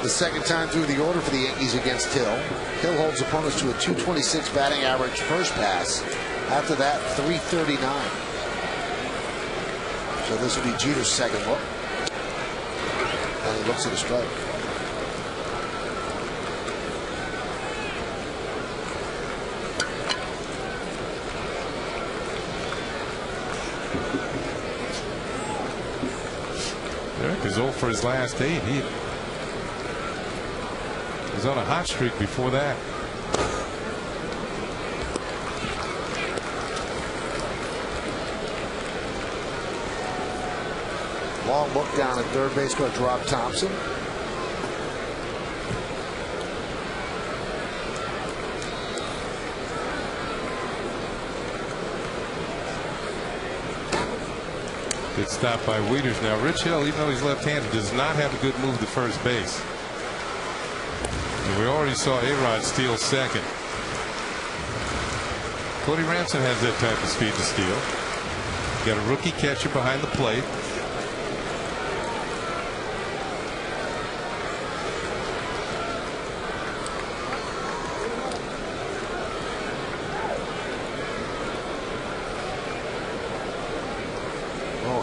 The second time through the order for the Yankees against Hill. Hill holds opponents to a .226 batting average first pass. After that, .339. So this will be Jeter's second look. And he looks at a strike. Derek is 0 for his last 8. He was on a hot streak before that. Long look down at third base coach Rob Thompson. Good stop by Wieters. Now Rich Hill, even though he's left-handed, does not have a good move to first base. And we already saw A-Rod steal second. Cody Ransom has that type of speed to steal. Got a rookie catcher behind the plate.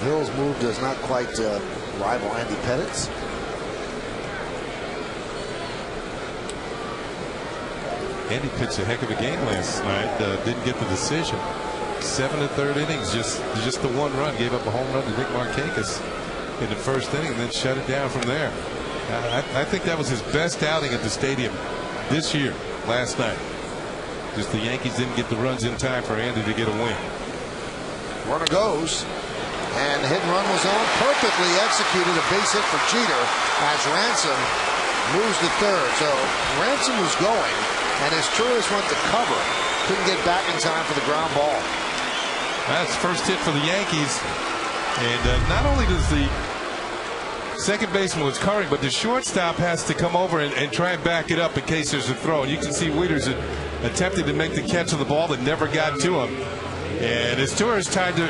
Hill's move does not quite rival Andy Pettit's. Andy pitched a heck of a game last night. Didn't get the decision. 7 1/3 innings, just the 1 run. Gave up a home run to Nick Markakis in the first inning, and then shut it down from there. I think that was his best outing at the stadium this year. Last night, just the Yankees didn't get the runs in time for Andy to get a win. Runner goes. And the hit and run was on. Perfectly executed, a base hit for Jeter as Ransom moves to third. So Ransom was going, and as Torres went to cover, couldn't get back in time for the ground ball. That's first hit for the Yankees. And not only does the second baseman was covering, but the shortstop has to come over and try and back it up in case there's a throw. And you can see Wieters attempted to make the catch of the ball that never got to him. And as Torres tried to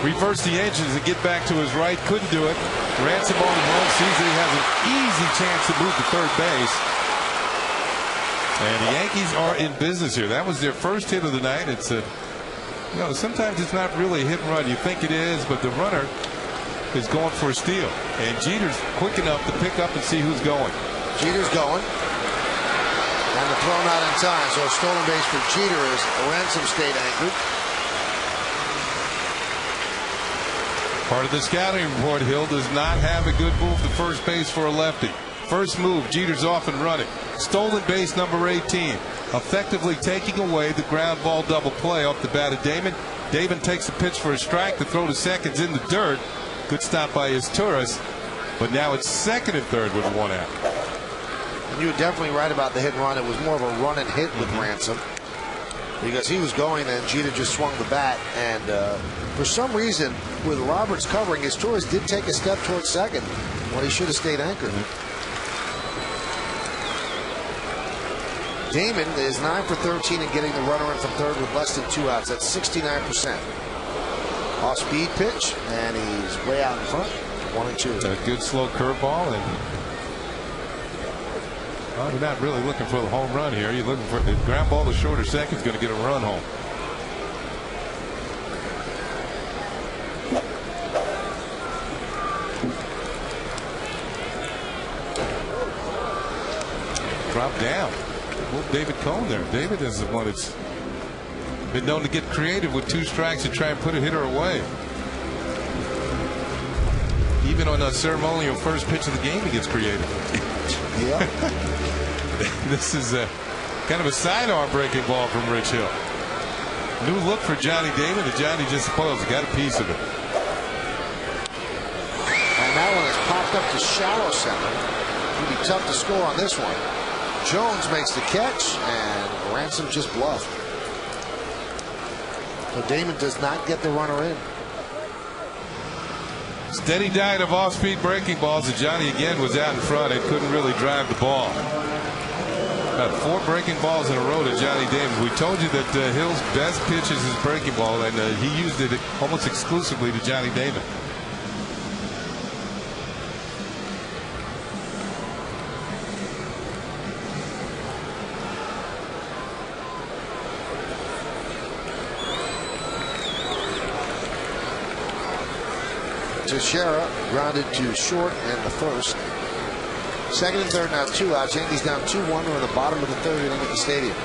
reverse the edges and get back to his right, couldn't do it. Ransom on home, sees that he has an easy chance to move to third base. And the Yankees are in business here. That was their first hit of the night. It's sometimes it's not really a hit and run. You think it is, but the runner is going for a steal. And Jeter's quick enough to pick up and see who's going. Jeter's going. And the throw not in time. So a stolen base for Jeter as Ransom stayed anchored. Part of the scouting report, Hill does not have a good move to first base for a lefty. First move, Jeter's off and running. Stolen base number 18. Effectively taking away the ground ball double play off the bat of Damon. Damon takes a pitch for a strike to throw to seconds in the dirt. Good stop by his Torres. But now it's second and third with 1 out. And you were definitely right about the hit and run. It was more of a run and hit with Ransom, because he was going and Jeter just swung the bat. And for some reason, with Roberts covering, his Torres did take a step towards second when he should have stayed anchored. Damon is 9 for 13 and getting the runner in from third with less than 2 outs. That's 69%. Off-speed pitch, and he's way out in front. 1-2. A good slow curveball, and you're not really looking for the home run here. You're looking for the ground ball to shorter second is going to get a run home. Drop down. Well, David Cone there. David is the one that's been known to get creative with 2 strikes and try and put a hitter away. Even on a ceremonial first pitch of the game, he gets creative. Yeah. This is kind of a sidearm breaking ball from Rich Hill. New look for Johnny Damon, and Johnny just supposed got a piece of it. And that one is popped up to shallow center. It'll be tough to score on this one. Jones makes the catch, and Ransom just bluffed. So Damon does not get the runner in. Steady diet of off-speed breaking balls, and Johnny again was out in front and couldn't really drive the ball. About 4 breaking balls in a row to Johnny Damon. We told you that Hill's best pitch is his breaking ball, and he used it almost exclusively to Johnny Damon. Teixeira grounded to short in the first. Second and third now 2 outs. Yankees down 2-1. We're in the bottom of the third inning at the stadium.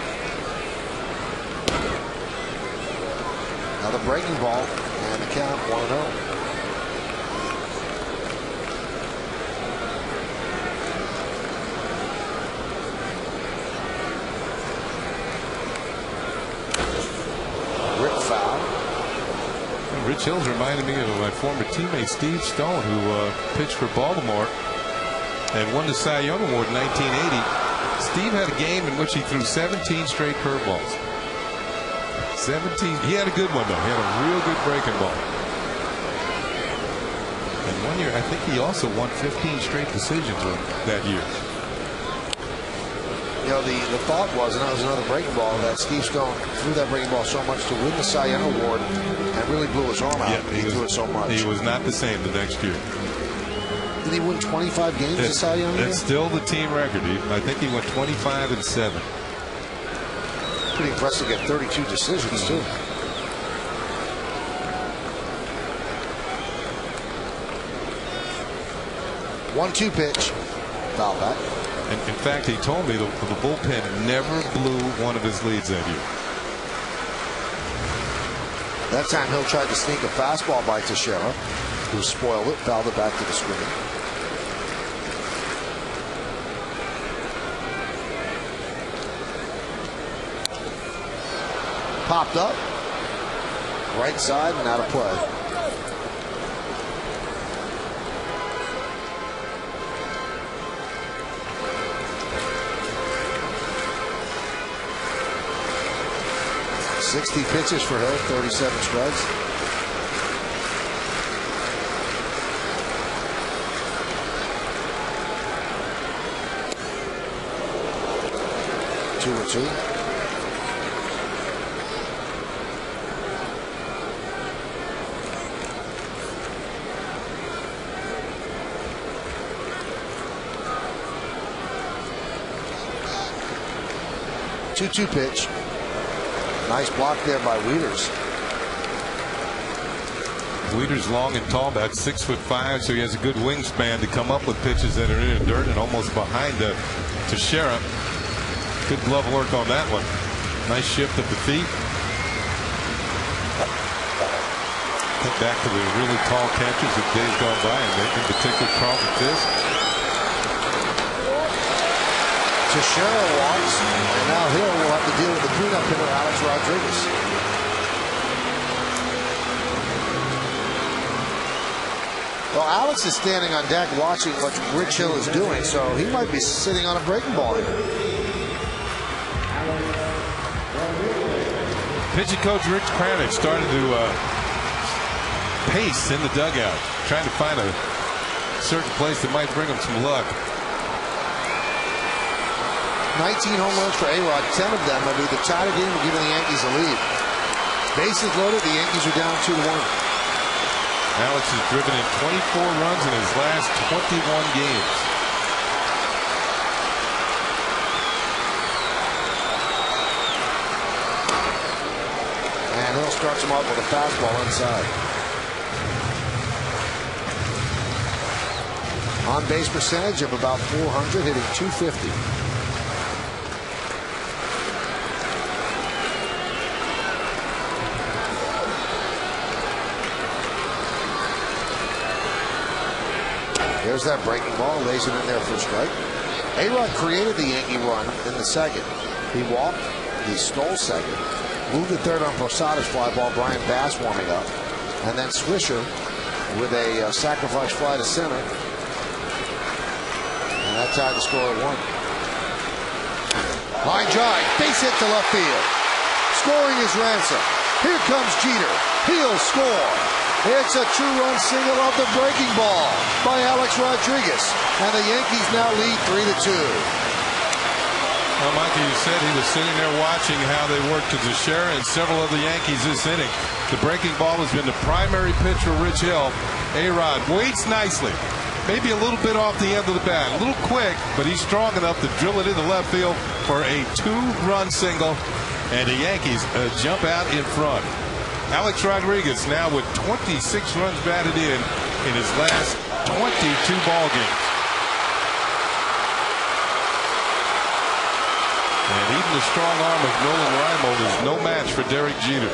Now the breaking ball, and the count 1-0. Rip foul. Rich Hill's reminded me of my former teammate Steve Stone, who pitched for Baltimore and won the Cy Young Award in 1980. Steve had a game in which he threw 17 straight curveballs. 17. He had a good one, though. He had a real good breaking ball. And one year, I think he also won 15 straight decisions that year. You know, the thought was, and that was another breaking ball, that Steve Stone threw that breaking ball so much to win the Cy Young Award and really blew his arm out. Yeah, he threw it so much. He was not the same the next year. Did he win 25 games in Cy Young? That's still the team record. I think he went 25-7. Pretty impressive to get 32 decisions, too. One-two pitch. Foul back. And in fact, he told me the bullpen never blew one of his leads that year. That time Hill tried to sneak a fastball by Teixeira, who spoiled it, fouled it back to the screen. Popped up. Right side and out of play. .60 pitches for Hill, 37 strikes. Two and two. Two-two pitch. Nice block there by Wieters. Wieters long and tall, about 6'5", so he has a good wingspan to come up with pitches that are in the dirt and almost behind Teixeira. Good glove work on that one. Nice shift at the feet. Think back to the really tall catchers of days gone by, and in particular Carlton Fisk. Teixeira walks, and now Hill will have to deal with the cleanup hitter, Alex Rodriguez. Well, Alex is standing on deck watching what Rich Hill is doing, so he might be sitting on a breaking ball here. Pitching coach Rick Kranick started to pace in the dugout, trying to find a certain place that might bring him some luck. 19 home runs for A-Rod. 10 of them will be the tie game and giving the Yankees a lead. Bases loaded, the Yankees are down 2-1. Alex has driven in 24 runs in his last 21 games. And Hill starts him off with a fastball inside. On base percentage of about 400, hitting .250. There's that breaking ball, lays it in there for a strike. A-Rod created the Yankee run in the second. He walked, he stole second, moved to third on Posada's fly ball, Brian Bass warming up, and then Swisher with a sacrifice fly to center. And that tied the score at 1. Line drive, base hit to left field. Scoring is Ransom. Here comes Jeter. He'll score. It's a 2-run single off the breaking ball by Alex Rodriguez. And the Yankees now lead 3-2. Well, Mikey, you said he was sitting there watching how they worked to Teixeira and several of the Yankees this inning. The breaking ball has been the primary pitch for Rich Hill. A-Rod waits nicely. Maybe a little bit off the end of the bat. A little quick, but he's strong enough to drill it into left field for a 2-run single. And the Yankees jump out in front. Alex Rodriguez now with 26 runs batted in his last 22 ball games. And even the strong arm of Nolan Reimold is no match for Derek Jeter.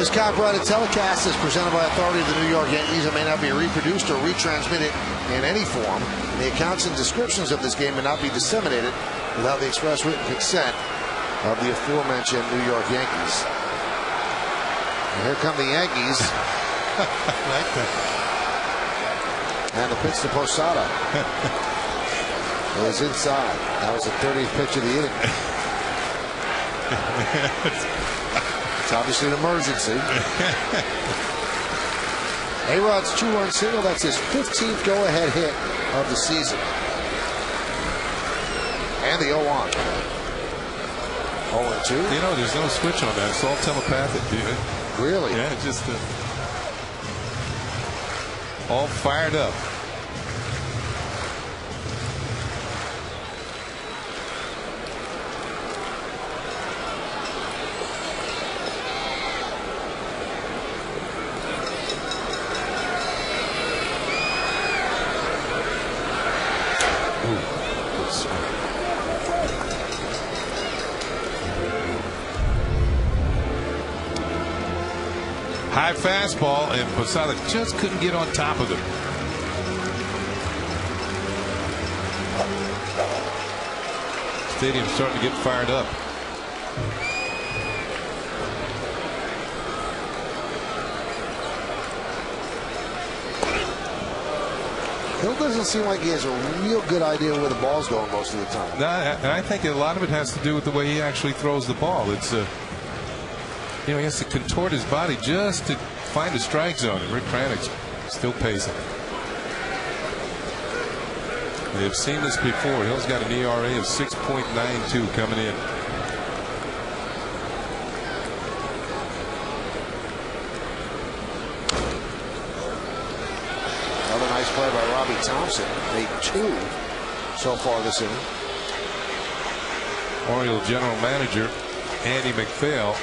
This copyrighted telecast is presented by authority of the New York Yankees and may not be reproduced or retransmitted in any form. The accounts and descriptions of this game may not be disseminated without the express written consent of the aforementioned New York Yankees. And here come the Yankees. I like that. And the pitch to Posada. It was inside. That was the 30th pitch of the inning. It's obviously an emergency. A-Rod's 2-run single. That's his 15th go-ahead hit of the season. And the 0-1. 0-2. You know, there's no switch on that. It's all telepathic. Really? Yeah, just all fired up. High fastball, and Posada just couldn't get on top of it. Stadium's starting to get fired up. Hill doesn't seem like he has a real good idea where the ball's going most of the time. No, I think a lot of it has to do with the way he actually throws the ball. It's you know, he has to contort his body just to find a strike zone, and Rick Kranick's still pacing. They have seen this before. Hill's got an ERA of 6.92 coming in. Another nice play by Robbie Thompson. Made 2 so far this inning. Orioles general manager Andy McPhail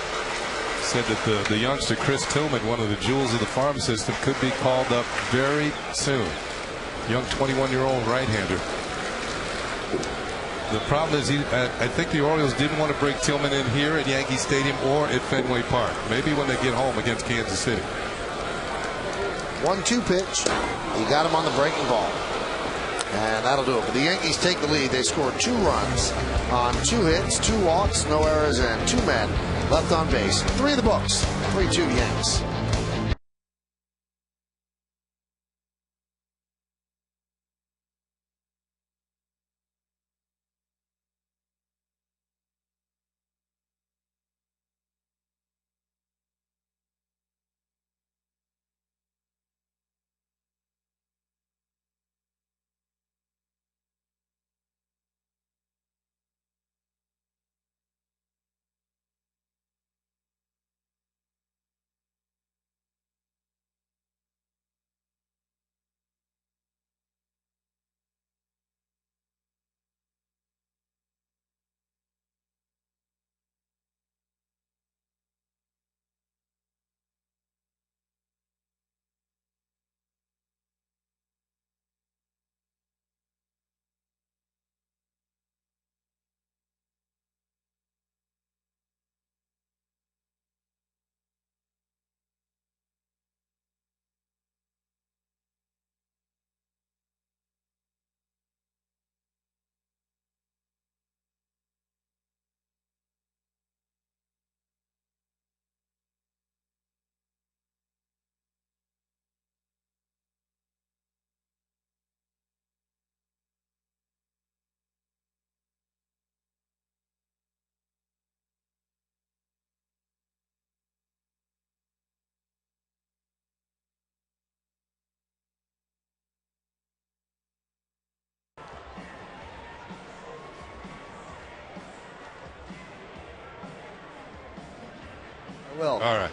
said that the youngster Chris Tillman, one of the jewels of the farm system, could be called up very soon. Young 21-year-old right-hander. The problem is I think the Orioles didn't want to bring Tillman in here at Yankee Stadium or at Fenway Park. Maybe when they get home against Kansas City. 1-2 pitch. He got him on the breaking ball. And that'll do it. But the Yankees take the lead. They scored 2 runs on 2 hits, 2 walks, no errors, and 2 men left on base. 3 of the books. 3-2 Yanks. will. All right.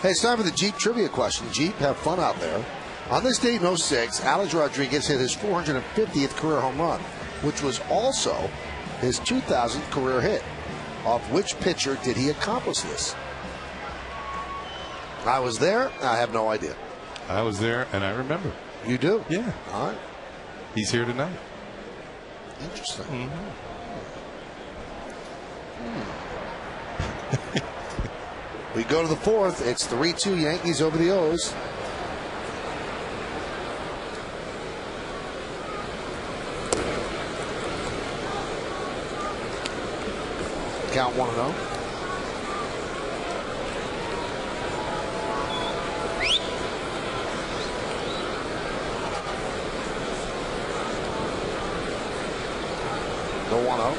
Hey, it's time for the Jeep trivia question. Jeep, have fun out there. On this date in 06, Alex Rodriguez hit his 450th career home run, which was also his 2000th career hit. Off which pitcher did he accomplish this? I was there. I have no idea. I was there, and I remember. You do? Yeah. All right. He's here tonight. Interesting. Mm-hmm. We go to the fourth. It's 3-2 Yankees over the O's. Count 1-0. Go 1-0.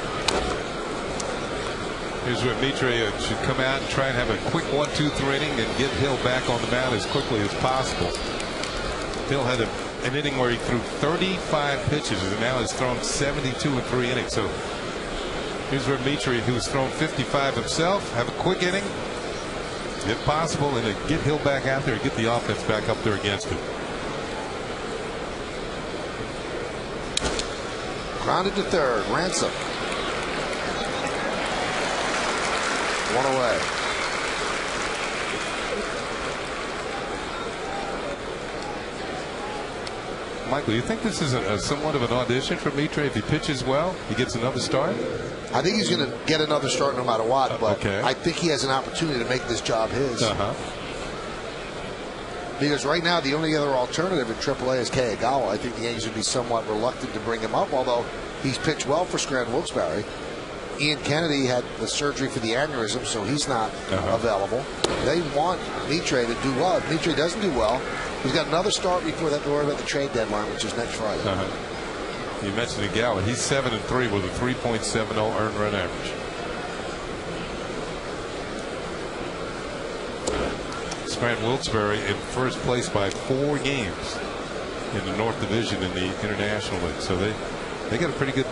Here's where Mitre should come out and try and have a quick 1-2-3 inning and get Hill back on the mound as quickly as possible. Hill had an inning where he threw 35 pitches and now has thrown 72 in 3 innings. So here's where Mitre, who's thrown 55 himself, have a quick inning, if possible, and then get Hill back out there and get the offense back up there against him. Grounded to third. Ransom. 1 away. Michael, you think this is somewhat of an audition for Mitre? If he pitches well, he gets another start? I think he's going to get another start no matter what, but okay. I think he has an opportunity to make this job his. Because right now, the only other alternative in AAA is Kagawa. I think the Yankees would be somewhat reluctant to bring him up, although he's pitched well for Scranton Wilkes-Barre. Ian Kennedy had the surgery for the aneurysm, so he's not available. They want Mitre to do well. If Mitre doesn't do well, he's got another start before they have to worry about the trade deadline, which is next Friday. You mentioned Kagawa. He's 7-3 with a 3.70 earned run average. Scranton Wilkes-Barre in first place by 4 games in the North Division in the International League. So they got a pretty good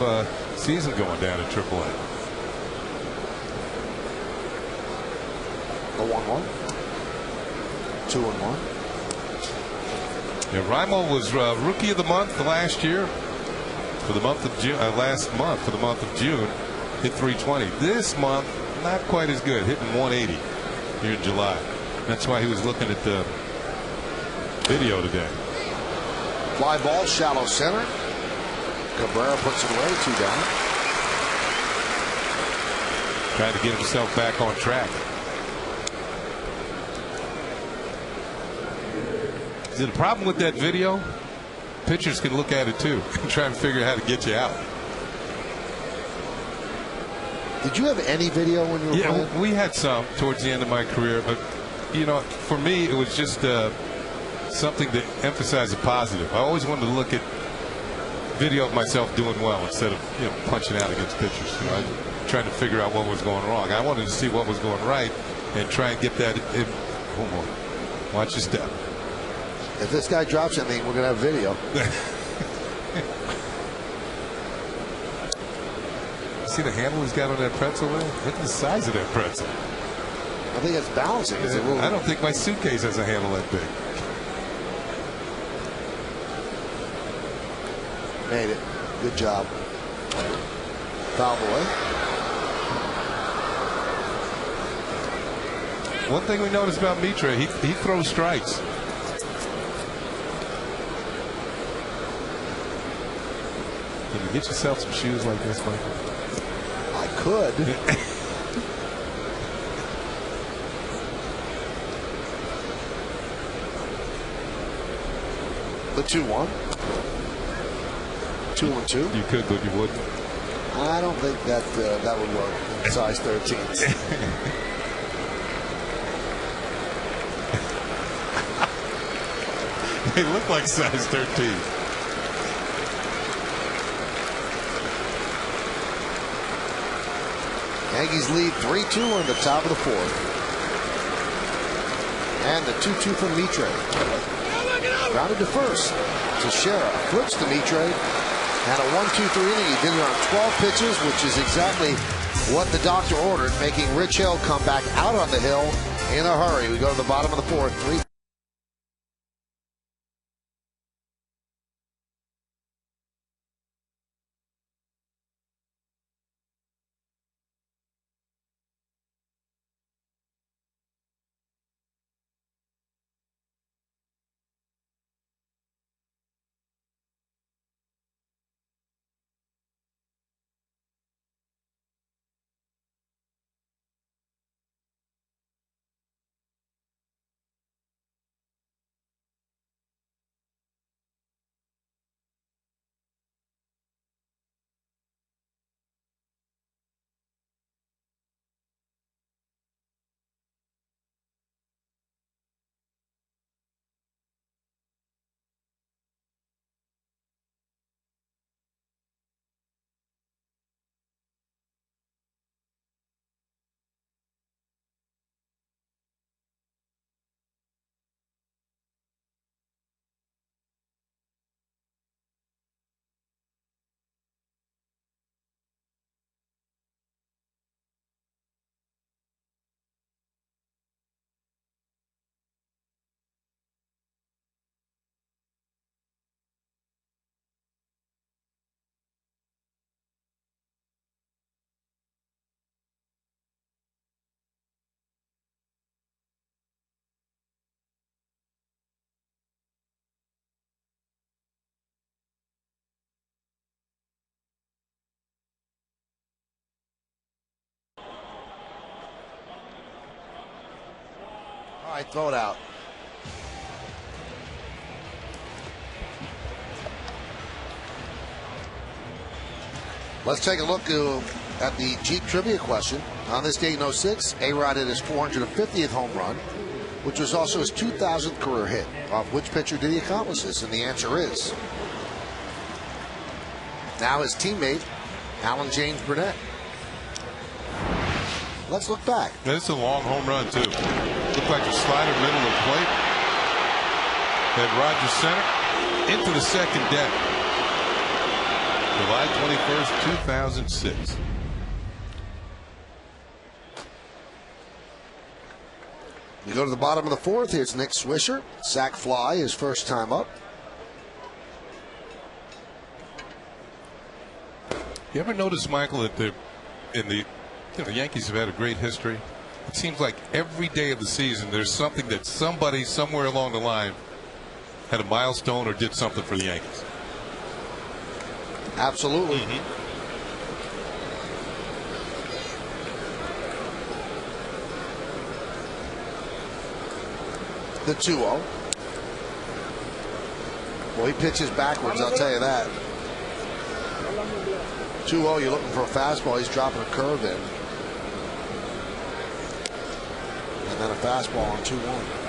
season going down in AAA. A 1-1. 2-1. Yeah, Raimel was Rookie of the Month last year for the month of June. Last month for the month of June, hit 320. This month, not quite as good, hitting 180 here in July. That's why he was looking at the video today. Fly ball, shallow center. Cabrera puts it away, 2 down. Trying to get himself back on track. The problem with that video, pitchers can look at it too and try and figure out how to get you out. Did you have any video when you were playing? Yeah, we had some towards the end of my career, but you know, for me, it was just something to emphasize the positive. I always wanted to look at video of myself doing well instead of punching out against pitchers. You know, trying to figure out what was going wrong. I wanted to see what was going right and try and get that in. Hold on. Watch your step. If this guy drops anything, we're going to have video. See the handle he's got on that pretzel there? Look at the size of that pretzel. I think it's balancing. It's I don't think my suitcase has a handle that big. Made it. Good job. Foul boy. One thing we noticed about Mitre, he throws strikes. Can you get yourself some shoes like this, Michael? I could. The 2-1. 2-1-2. You could, but you wouldn't. I don't think that that would work in size 13. They look like size 13. Yankees lead 3-2 in the top of the 4th. And the 2-2 from Mitre. Grounded to first. Teixeira flips to Mitre. And a 1-2-3 inning. He did it on 12 pitches, which is exactly what the doctor ordered, making Rich Hill come back out on the hill in a hurry. We go to the bottom of the fourth. 3. All right, throw it out. Let's take a look at the Jeep trivia question. On this day in 06, A-Rod hit his 450th home run, which was also his 2,000th career hit. Off which pitcher did he accomplish this? And the answer is now his teammate, Alan James Burnett. Let's look back. That's a long home run, too. Looked like a slider middle of the plate. Had Rogers center into the second deck. July 21st, 2006. We go to the bottom of the fourth. Here's Nick Swisher. Sac fly, his first time up. You ever notice, Michael, that the Yankees have had a great history? It seems like every day of the season there's something that somebody somewhere along the line had a milestone or did something for the Yankees. Absolutely. The 2-0. Well, he pitches backwards, I'll tell you that. 2-0, you're looking for a fastball. He's dropping a curve in. And then a fastball on 2-1.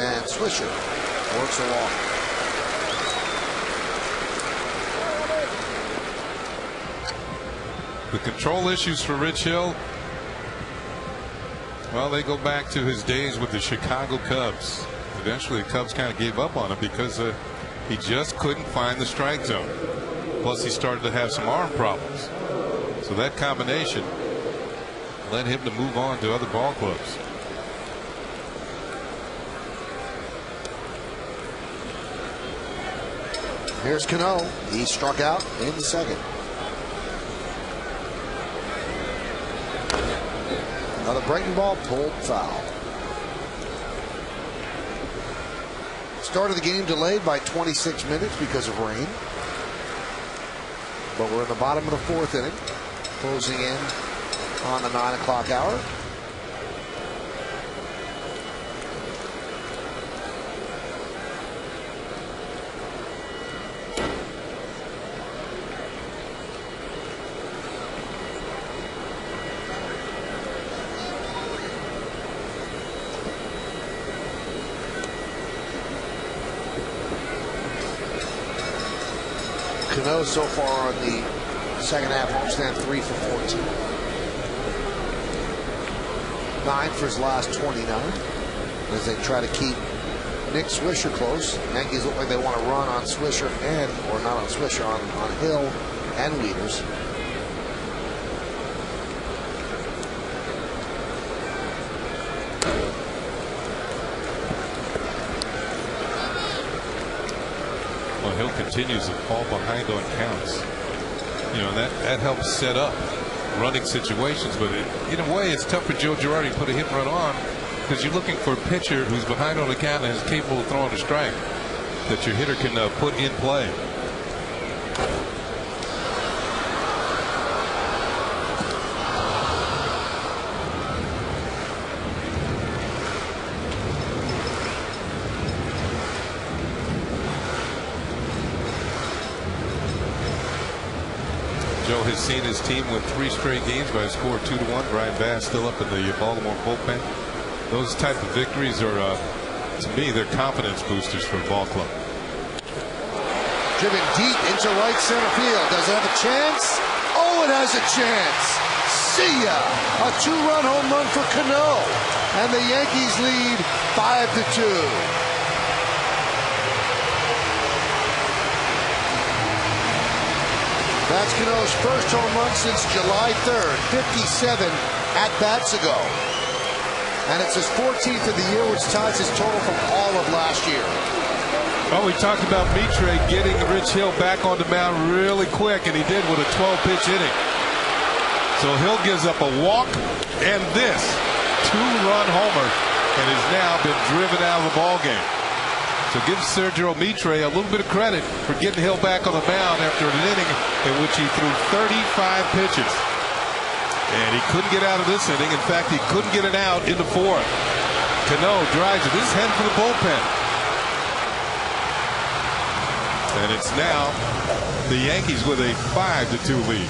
And Swisher works a walk. The control issues for Rich Hill, well, they go back to his days with the Chicago Cubs. Eventually, the Cubs kind of gave up on him because he just couldn't find the strike zone. Plus, he started to have some arm problems. So that combination led him to move on to other ball clubs. Here's Cano. He struck out in the second. Another breaking ball pulled foul. Start of the game delayed by 26 minutes because of rain. But we're in the bottom of the fourth inning, closing in on the 9 o'clock hour. Cano so far on the second half homestand 3 for 14. 9 for his last 29 as they try to keep Nick Swisher close. Yankees look like they want to run on Swisher or not on Swisher, on Hill and Wieters. Well, Hill continues to fall behind on counts. You know, that helps set up running situations, but in a way it's tough for Joe Girardi to put a hit and run on, because you're looking for a pitcher who's behind on the count and is capable of throwing a strike that your hitter can put in play. Joe has seen his team win 3 straight games by a score of 2-1. Brian Bass still up in the Baltimore bullpen. Those type of victories are, to me, they're confidence boosters for a ball club. Driven deep into right center field. Does it have a chance? Oh, it has a chance. See ya! A 2-run home run for Cano, and the Yankees lead 5-2. That's Cano's first home run since July 3rd, 57 at-bats ago. And it's his 14th of the year, which ties his total from all of last year. Oh, we talked about Mitre getting Rich Hill back on the mound really quick, and he did with a 12-pitch inning. So Hill gives up a walk and this 2-run homer, and has now been driven out of the ballgame. So give Sergio Mitre a little bit of credit for getting Hill back on the mound after an inning in which he threw 35 pitches. And he couldn't get out of this inning. In fact, he couldn't get it out in the 4th. Cano drives it. This is heading for the bullpen. And it's now the Yankees with a 5-2 lead.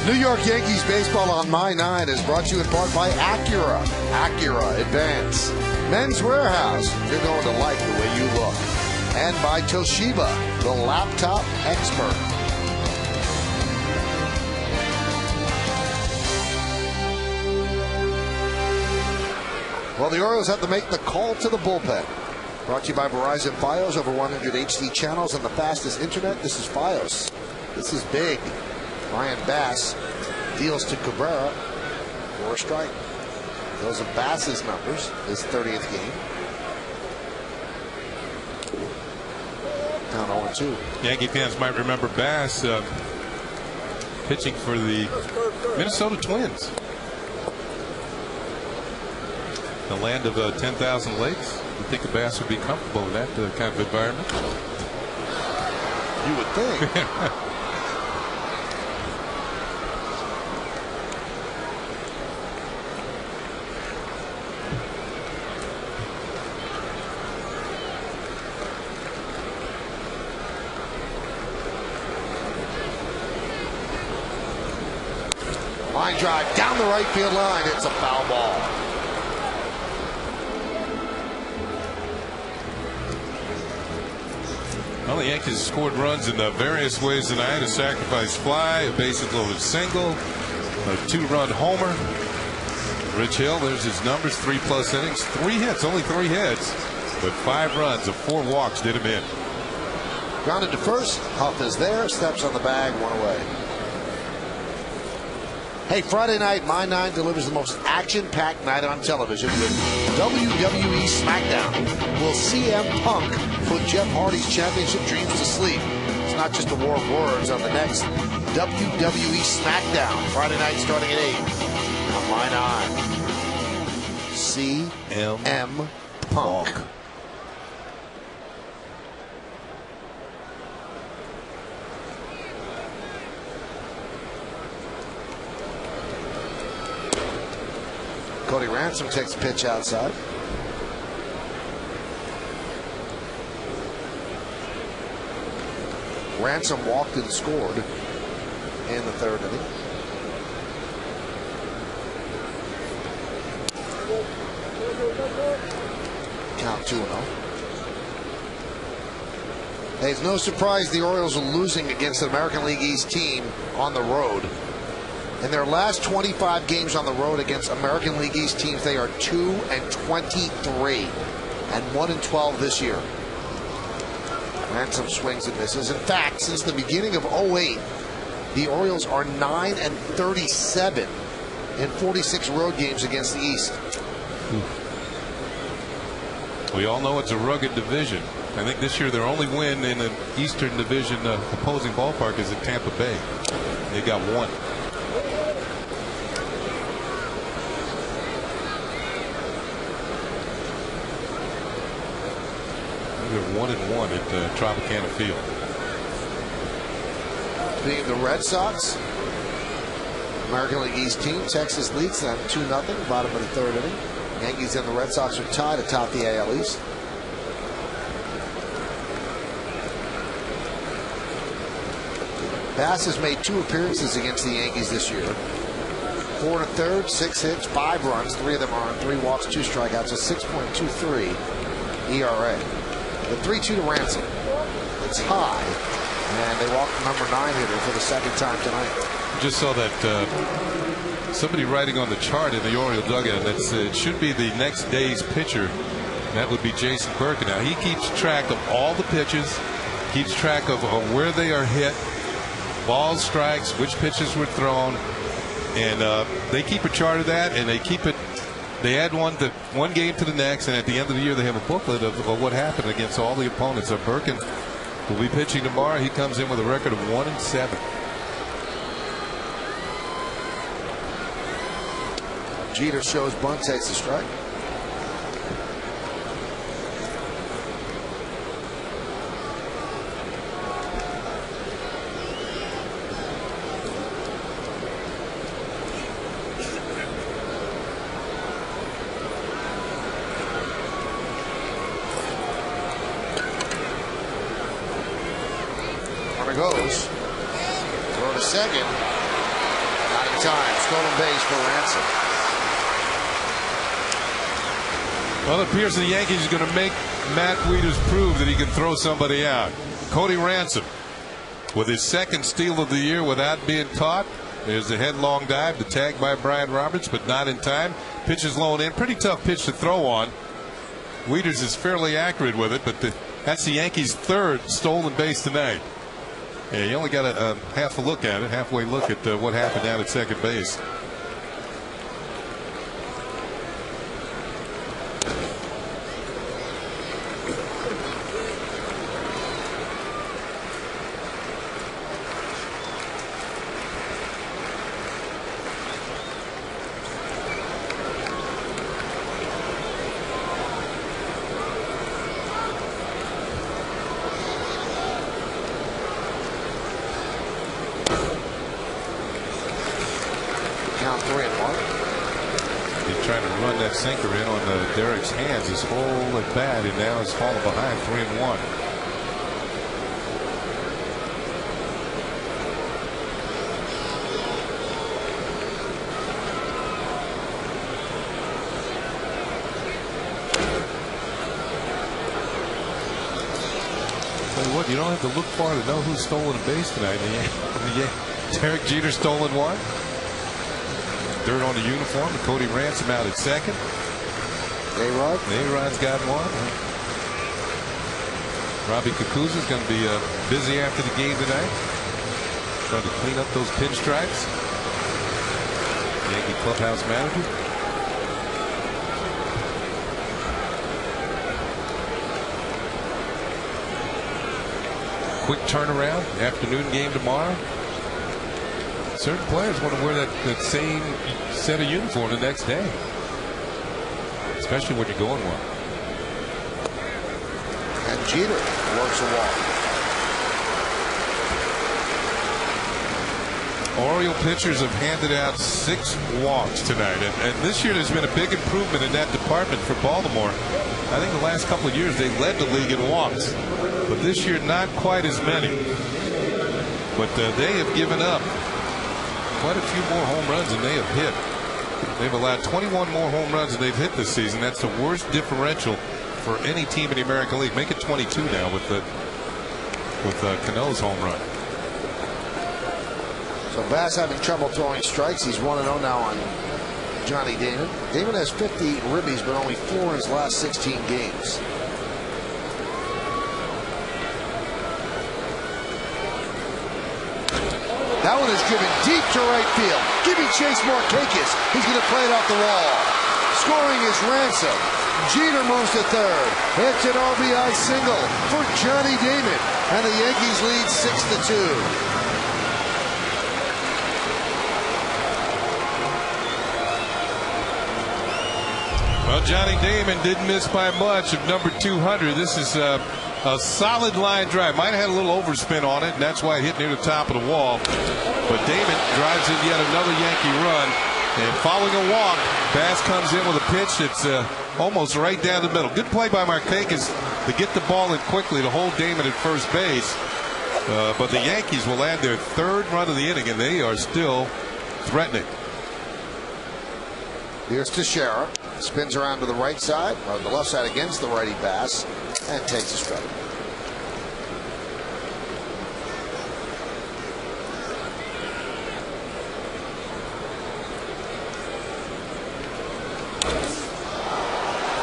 New York Yankees baseball on My 9 is brought to you in part by Acura. Acura Advance. Men's Warehouse. You're going to like the way you look. And by Toshiba, the laptop expert. Well, the Orioles have to make the call to the bullpen. Brought to you by Verizon Fios, over 100 HD channels and the fastest internet. This is Fios. This is big. Brian Bass deals to Cabrera for a strike. Those are Bass's numbers, his 30th game. Down 0-2. Yankee fans might remember Bass pitching for the Minnesota Twins. The land of 10,000 lakes. You think a Bass would be comfortable in that kind of environment? You would think. Line drive down the right field line. It's a foul ball. Well, the Yankees scored runs in various ways tonight. A sacrifice fly, a bases-loaded single, a 2-run homer. Rich Hill, there's his numbers, 3+ innings, 3 hits, only 3 hits, but 5 runs of 4 walks did him in. Grounded to first. Huff is there. Steps on the bag. 1 away. Hey, Friday night, My 9 delivers the most action-packed night on television with WWE SmackDown. Will CM Punk put Jeff Hardy's championship dreams to sleep? It's not just a war of words on the next WWE SmackDown. Friday night starting at 8 on My 9. CM Punk. Cody Ransom takes a pitch outside. Ransom walked and scored in the 3rd inning. Count 2-0. Hey, it's no surprise the Orioles are losing against an American League East team on the road. In their last 25 games on the road against American League East teams, they are 2-23 and 1-12 this year. Ransom swings and misses. In fact, since the beginning of 08, the Orioles are 9-37 in 46 road games against the East. We all know it's a rugged division. I think this year their only win in an Eastern Division opposing ballpark is at Tampa Bay. They got 1. They're 1-1 at Tropicana Field. Speaking of the Red Sox, American League East team, Texas leads them 2-0, bottom of the 3rd inning. Yankees and the Red Sox are tied atop the AL East. Bass has made 2 appearances against the Yankees this year. 4 1/3, 6 hits, 5 runs, 3 of them are on 3 walks, 2 strikeouts, a 6.23 ERA. The 3-2 to Ransom. It's high, and they walk the number 9 hitter for the 2nd time tonight. Just saw that somebody writing on the chart in the Oriole dugout that it should be the next day's pitcher. That would be Jason Burke. Now he keeps track of all the pitches, keeps track of where they are hit, balls, strikes, which pitches were thrown, and they keep a chart of that, and they keep it. They add one game to the next, and at the end of the year they have a booklet of what happened against all the opponents. So Birkin will be pitching tomorrow. He comes in with a record of 1-7. Jeter shows bunt, takes the strike. Goes. Throw to second. Not in time. Stolen base for Ransom. Well, it appears the Yankees are going to make Matt Wieters prove that he can throw somebody out. Cody Ransom with his 2nd steal of the year without being caught. There's a headlong dive, the tag by Brian Roberts, but not in time. Pitch is low and in. Pretty tough pitch to throw on. Wieters is fairly accurate with it, but that's the Yankees' 3rd stolen base tonight. Yeah, you only got a halfway look at what happened down at second base. Count 3-1. He's trying to run that sinker in on Derek's hands his whole at bat, and now he's falling behind 3-1. Tell you what, you don't have to look far to know who's stolen a base tonight. Derek Jeter stolen one. Dirt on the uniform. Cody Ransom out at second. A-Rod? A-Rod's got one. Robbie Kakuza's going to be busy after the game tonight. Trying to clean up those pinstripes. Yankee clubhouse manager. Quick turnaround. Afternoon game tomorrow. Certain players want to wear that same set of uniform the next day. Especially when you're going well. And Jeter works a walk. Oriole pitchers have handed out 6 walks tonight. And this year there's been a big improvement in that department for Baltimore. I think the last couple of years they led the league in walks. But this year not quite as many. But they have given up quite a few more home runs than they have hit. They've allowed 21 more home runs than they've hit this season. That's the worst differential for any team in the American League. Make it 22 now with Cano's home run. So Bass having trouble throwing strikes. He's 1-0 now on Johnny Damon. Damon has 50 ribbies, but only 4 in his last 16 games. That one is driven deep to right field. Giving Chase Markakis. He's going to play it off the wall. Scoring is Ransom. Jeter moves to third. It's an RBI single for Johnny Damon. And the Yankees lead 6-2. Well, Johnny Damon didn't miss by much of number 200. This is a solid line drive. Might have had a little overspin on it, and that's why it hit near the top of the wall. But Damon drives in yet another Yankee run. And following a walk, Bass comes in with a pitch that's almost right down the middle. Good play by Markakis to get the ball in quickly to hold Damon at first base. But the Yankees will add their 3rd run of the inning, and they are still threatening. Here's Teixeira. Spins around to the right side, or the left side against the righty Bass, and takes a strike.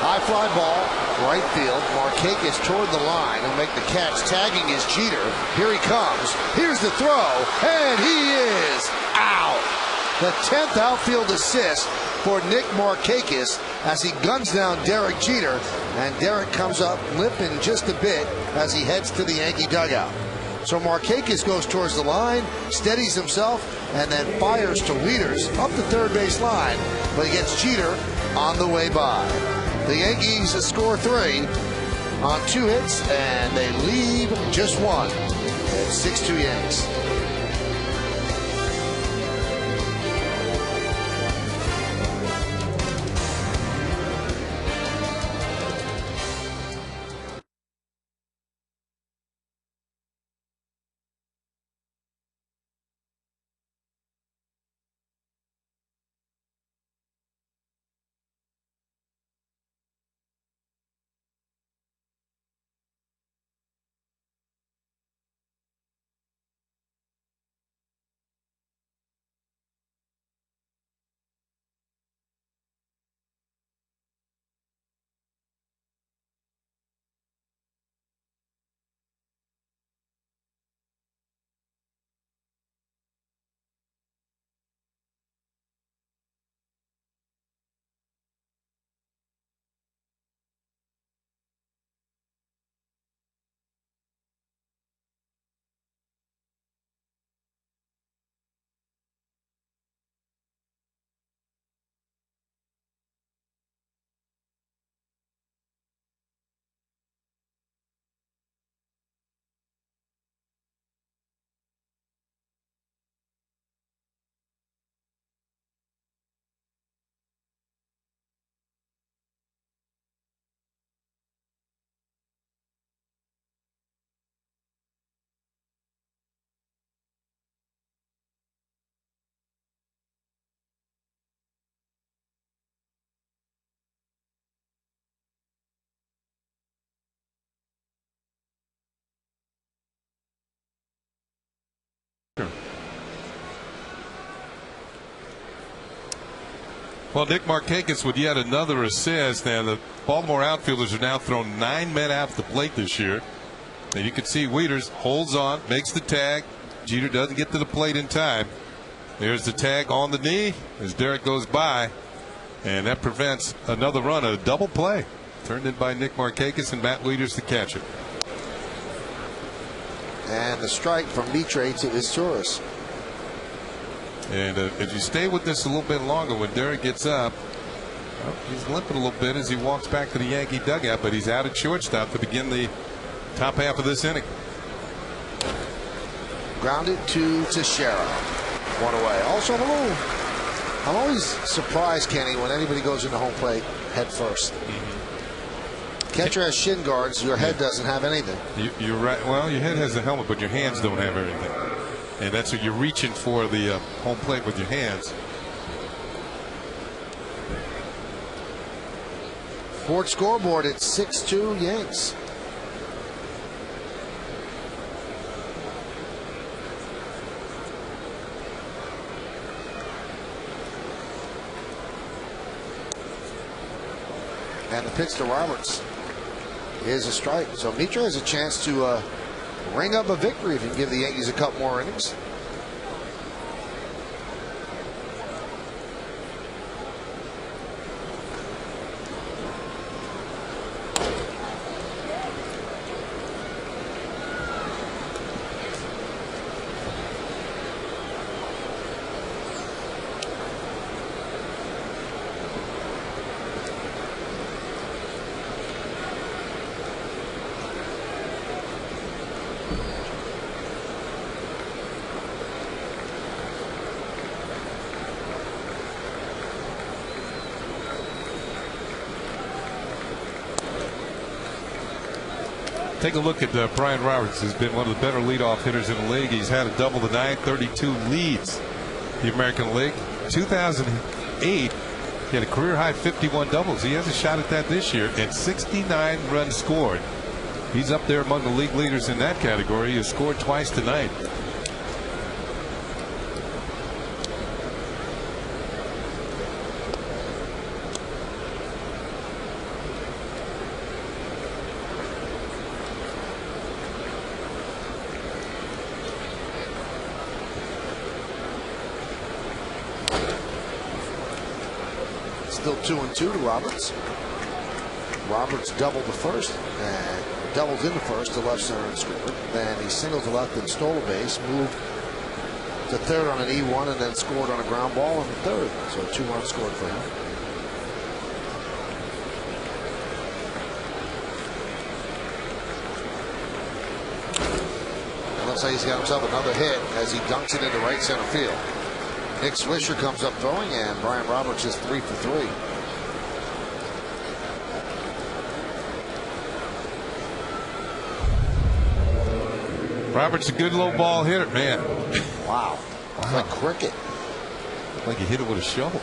High fly ball, right field. Markakis toward the line. He'll make the catch. Tagging is Jeter. Here he comes. Here's the throw, and he is out. The 10th outfield assist for Nick Markakis as he guns down Derek Jeter, and Derek comes up limping just a bit as he heads to the Yankee dugout. So Markakis goes towards the line, steadies himself, and then fires to leaders up the third base line, but he gets Jeter on the way by. The Yankees score 3 on 2 hits, and they leave just 1. It's 6-2 Yanks. Well, Nick Markakis with yet another assist, and the Baltimore outfielders are now thrown 9 men out the plate this year. And you can see Wieters holds on, makes the tag. Jeter doesn't get to the plate in time. There's the tag on the knee as Derek goes by, and that prevents another run, a double play. Turned in by Nick Markakis and Matt Wieters, the catcher. And the strike from Mitre to Izturis. And if you stay with this a little bit longer, when Derek gets up, well, he's limping a little bit as he walks back to the Yankee dugout, but he's out at shortstop to begin the top half of this inning. Grounded to Teixeira. One away. Also, I'm always surprised, Kenny, when anybody goes into home plate head first. Catcher has shin guards. Your head doesn't have anything. You're right. Well, your head has a helmet, but your hands don't have everything. And that's what you're reaching for, the home plate with your hands. Ford scoreboard at 6-2 Yanks. And the pitch to Roberts is a strike. So Mitre has a chance to ring up a victory if he can give the Yankees a couple more innings. Take a look at Brian Roberts, who's been one of the better leadoff hitters in the league. He's had a double tonight, 32 leads the American League. 2008, he had a career high 51 doubles. He has a shot at that this year, and 69 runs scored. He's up there among the league leaders in that category. He has scored twice tonight. Still 2-2 to Roberts. Roberts doubled the first and doubled in the first to left center and scored. Then he singled to left and stole a base, moved to third on an E1, and then scored on a ground ball in the third. So 2 runs scored for him. And looks like he's got himself another hit as he dunks it into right center field. Nick Swisher comes up throwing, and Brian Roberts is 3 for 3. Roberts a good low ball hitter, man. Wow. It's like cricket. Like he hit it with a shovel.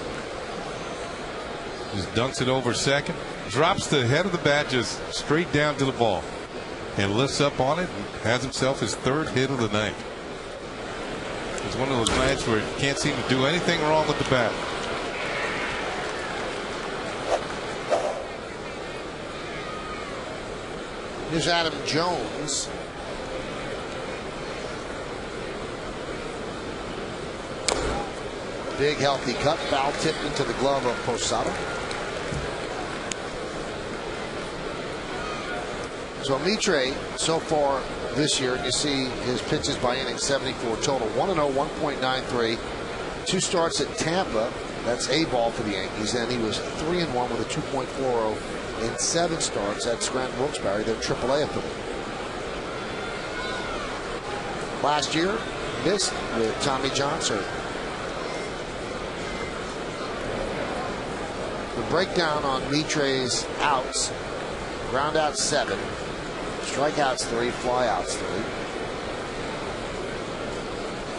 Just dunks it over second. Drops the head of the bat just straight down to the ball. And lifts up on it and has himself his 3rd hit of the night. It's one of those nights where you can't seem to do anything wrong with the bat. Here's Adam Jones. Big healthy cut, foul tipped into the glove of Posada. So Mitre so far this year, you see his pitches by inning 74 total, 1-0, 1.93. 2 starts at Tampa, that's A ball for the Yankees, and he was 3-1 with a 2.40 in 7 starts at Scranton Wilkes-Barre, their AAA affiliate. Last year, missed with Tommy John surgery. The breakdown on Mitre's outs: ground out 7, strikeouts 3, flyouts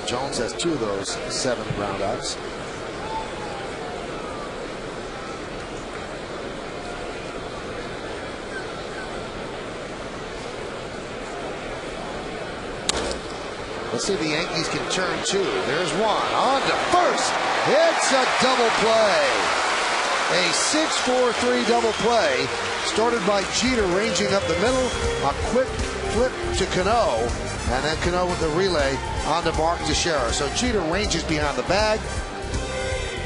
3. Jones has 2 of those 7 ground outs. Let's see if the Yankees can turn 2. There's one on to first. It's a double play. A 6-4-3 double play started by Jeter ranging up the middle. A quick flip to Cano, and then Cano with the relay on to Mark Teixeira. So Jeter ranges behind the bag,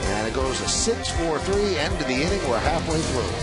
and it goes a 6-4-3 end to the inning. We're halfway through.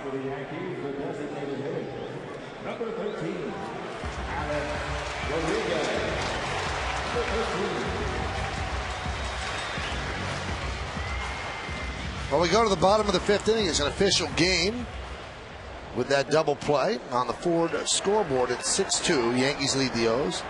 For the Yankees, the designated hitter, number 13, Alex Rodriguez. Number 13. Well, we go to the bottom of the fifth inning. It's an official game with that double play on the Ford scoreboard at 6-2. Yankees lead the O's.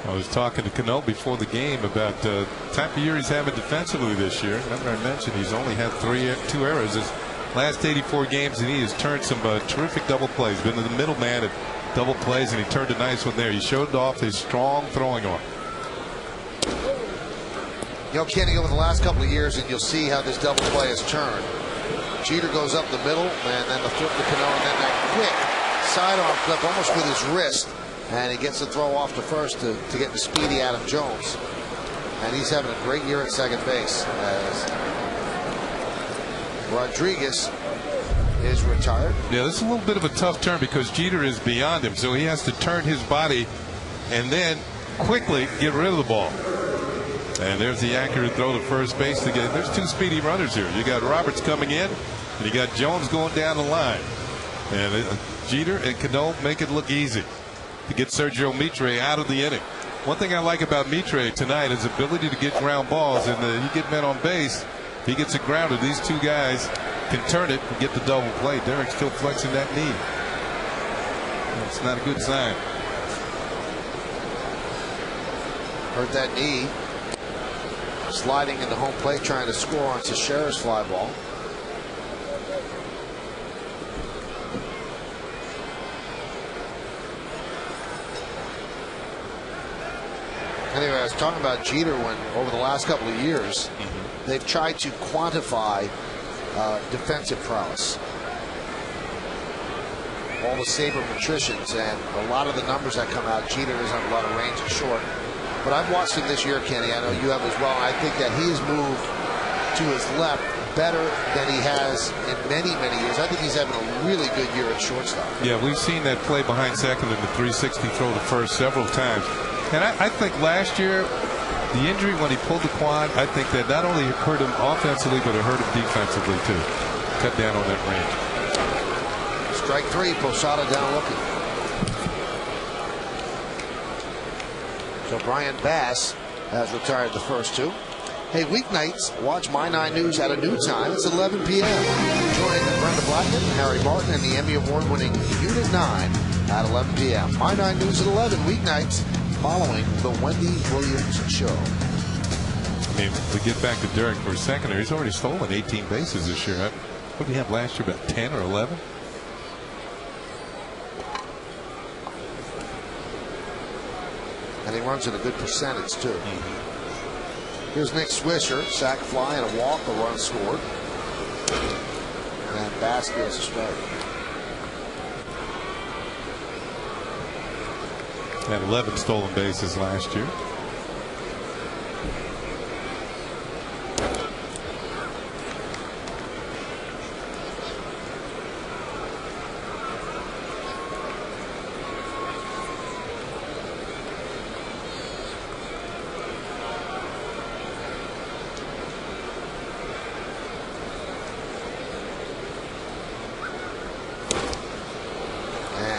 I was talking to Cano before the game about the type of year he's having defensively this year. Remember I mentioned he's only had 2 errors. His last 84 games, and he has turned some terrific double plays. Been the middleman at double plays, and he turned a nice one there. He showed off his strong throwing arm. You know, Kenny, over the last couple of years, and you'll see how this double play has turned. Jeter goes up the middle, and then the flip to Cano, and then that quick sidearm flip almost with his wrist. And he gets the throw off to first to get the speedy Adam Jones. And he's having a great year at second base as Rodriguez is retired. Yeah, this is a little bit of a tough turn because Jeter is beyond him. So he has to turn his body and then quickly get rid of the ball. And there's the accurate throw to first base to get. There's 2 speedy runners here. You got Roberts coming in, and you got Jones going down the line. And Jeter and Cano make it look easy to get Sergio Mitre out of the inning. One thing I like about Mitre tonight is ability to get ground balls, and you get men on base, he gets it grounded. These 2 guys can turn it and get the double play. Derek's still flexing that knee. It's not a good sign. Hurt that knee. Sliding into home plate, trying to score on Teixeira's fly ball. Anyway, I was talking about Jeter when over the last couple of years, they've tried to quantify defensive prowess. All the sabermetricians and a lot of the numbers that come out, Jeter doesn't have a lot of range and short. But I've watched him this year, Kenny. I know you have as well. And I think that he has moved to his left better than he has in many, many years. I think he's having a really good year at shortstop. Yeah, we've seen that play behind second in the 360 throw to first several times. And I think last year, the injury when he pulled the quad, I think that not only hurt him offensively, but it hurt him defensively too. Cut down on that range. Strike 3, Posada down looking. So Brian Bass has retired the first 2. Hey, weeknights, watch My 9 News at a new time. It's 11 p.m. Join Brenda Blackman, Harry Martin, and the Emmy Award-winning Unit 9 at 11 p.m. My 9 News at 11 weeknights following the Wendy Williams Show. I mean, we get back to Derek for a second here. He's already stolen 18 bases this year. What did he have last year? About 10 or 11? And he runs at a good percentage, too. Here's Nick Swisher, sac fly and a walk, a run scored. And Bass gets a strike. Had 11 stolen bases last year.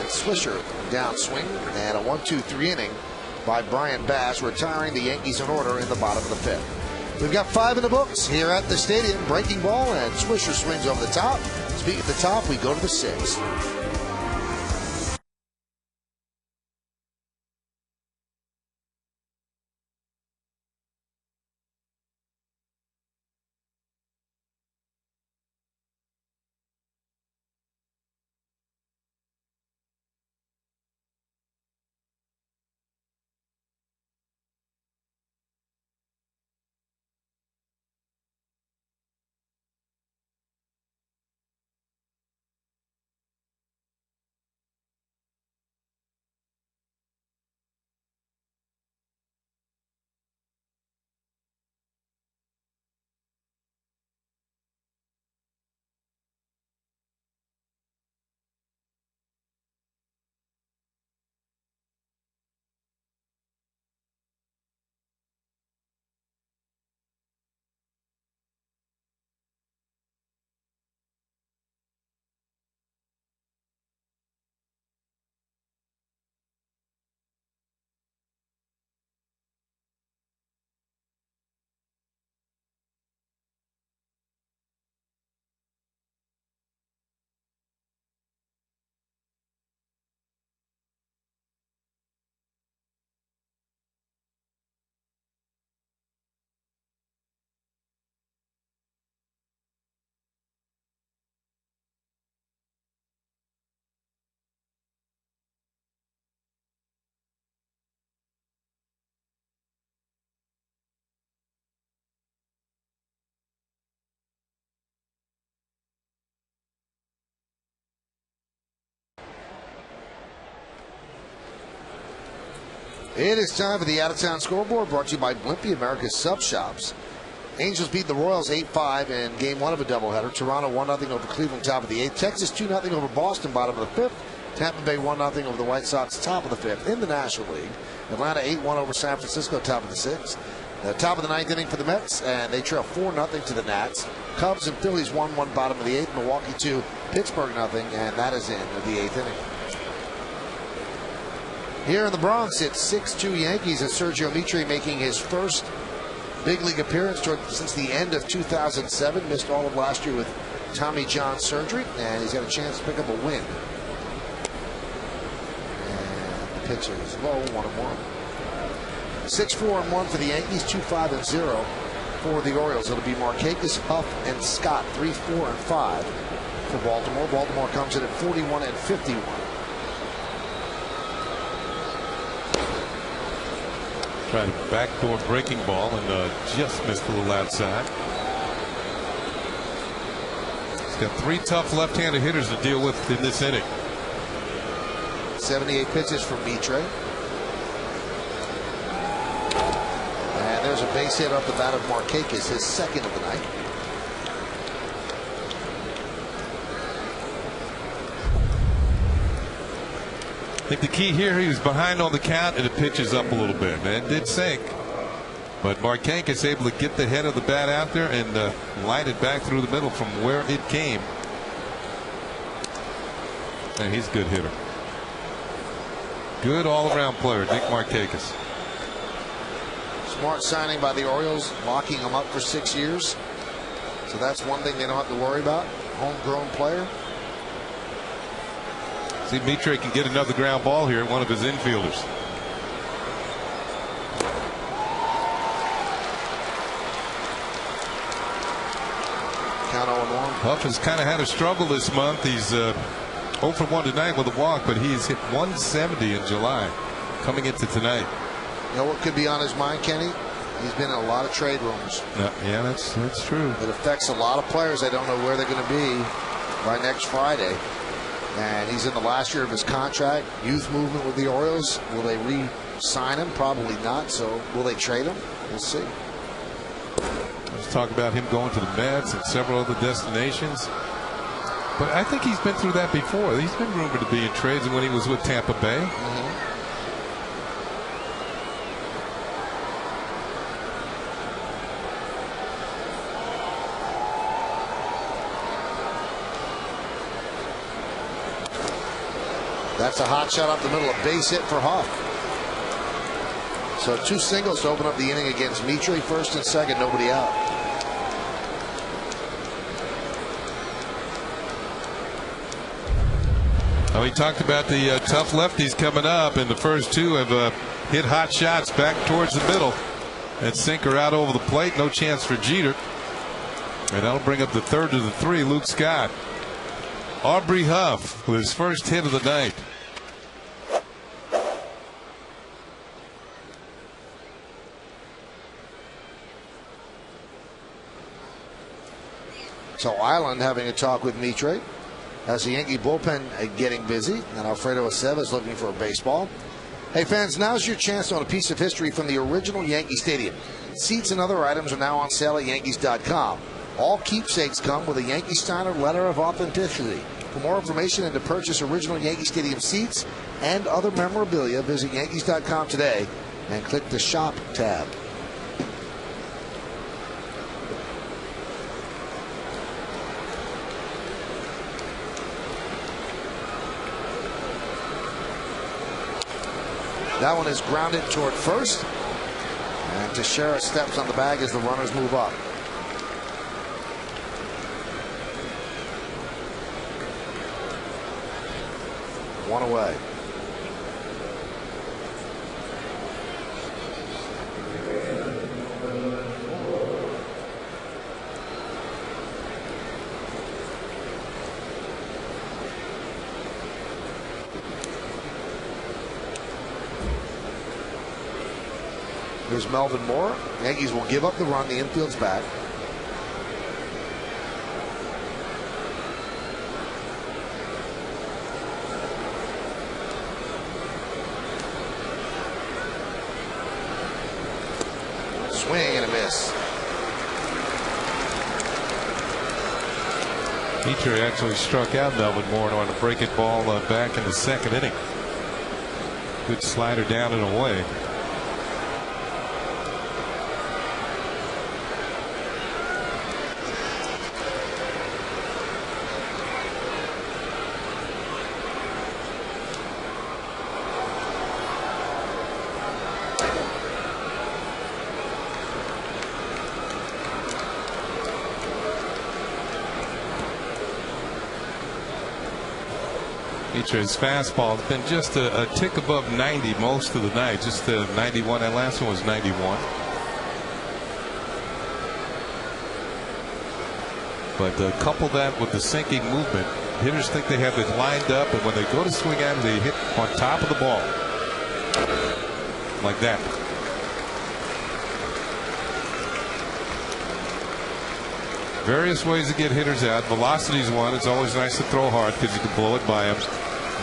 Swisher downswing and a 1-2-3 inning by Brian Bass, retiring the Yankees in order in the bottom of the fifth. We've got 5 in the books here at the stadium. Breaking ball, and Swisher swings over the top. Speaking at the top, we go to the 6th. It is time for the out-of-town scoreboard, brought to you by Blimpie, America's Sub Shops. Angels beat the Royals 8-5 in game 1 of a doubleheader. Toronto 1-0 over Cleveland, top of the 8th. Texas 2-0 over Boston, bottom of the 5th. Tampa Bay 1-0 over the White Sox, top of the 5th in the National League. Atlanta 8-1 over San Francisco, top of the 6th. The top of the 9th inning for the Mets, and they trail 4-0 to the Nats. Cubs and Phillies 1-1, bottom of the 8th. Milwaukee 2, Pittsburgh 0, and that is in the 8th inning. Here in the Bronx, it's 6-2 Yankees, and Sergio Mitre making his first big league appearance since the end of 2007. Missed all of last year with Tommy John surgery, and he's got a chance to pick up a win. And the pitch is low, 1-1. 6-4-1 for the Yankees, 2-5-0 for the Orioles. It'll be Markakis, Huff, and Scott, 3-4-5 for Baltimore. Baltimore comes in at 41-51. Tried a backdoor breaking ball and just missed a little outside. He's got 3 tough left-handed hitters to deal with in this inning. 78 pitches from Mitre. And there's a base hit off the bat of Markakis, his second of the night. I think the key here, he was behind on the count and the pitch is up a little bit. And it did sink. But Markakis able to get the head of the bat out there and line it back through the middle from where it came. And he's a good hitter. Good all-around player, Nick Markakis. Smart signing by the Orioles, locking him up for 6 years. So that's one thing they don't have to worry about. Homegrown player. See, Mitre can get another ground ball here, one of his infielders. Count 0-1. Huff has kind of had a struggle this month. He's 0 for 1 tonight with a walk, but he's hit 170 in July coming into tonight. You know what could be on his mind, Kenny? He's been in a lot of trade rooms. Yeah, that's true. It affects a lot of players. They don't know where they're going to be by next Friday. And he's in the last year of his contract. Youth movement with the Orioles. Will they re-sign him? Probably not. So will they trade him? We'll see. Let's talk about him going to the Mets and several other destinations. But I think he's been through that before. He's been rumored to be in trades when he was with Tampa Bay. That's a hot shot up the middle, a base hit for Huff. So 2 singles to open up the inning against Mitre. First and second, nobody out. Well, we talked about the tough lefties coming up, and the first 2 have hit hot shots back towards the middle. That sinker out over the plate, no chance for Jeter. And that'll bring up the third to the 3, Luke Scott. Aubrey Huff with his first hit of the night. So Island having a talk with Mitre as the Yankee bullpen getting busy, and Alfredo Aceves looking for a baseball. Hey fans, now's your chance to own a piece of history from the original Yankee Stadium. Seats and other items are now on sale at Yankees.com. All keepsakes come with a Yankee Steiner letter of authenticity. For more information and to purchase original Yankee Stadium seats and other memorabilia, visit Yankees.com today and click the Shop tab. That one is grounded toward first. And Teixeira steps on the bag as the runners move up. One away. Here's Melvin Moore. Yankees will give up the run. The infield's back. Swing and a miss. Mitre actually struck out Melvin Moore on a breaking ball back in the second inning. Good slider down and away. Mitre's fastball has been just a tick above 90 most of the night, just 91. That last one was 91. But couple that with the sinking movement, hitters think they have it lined up, and when they go to swing at him, they hit on top of the ball like that. Various ways to get hitters out. Velocity's one. It's always nice to throw hard because you can blow it by them.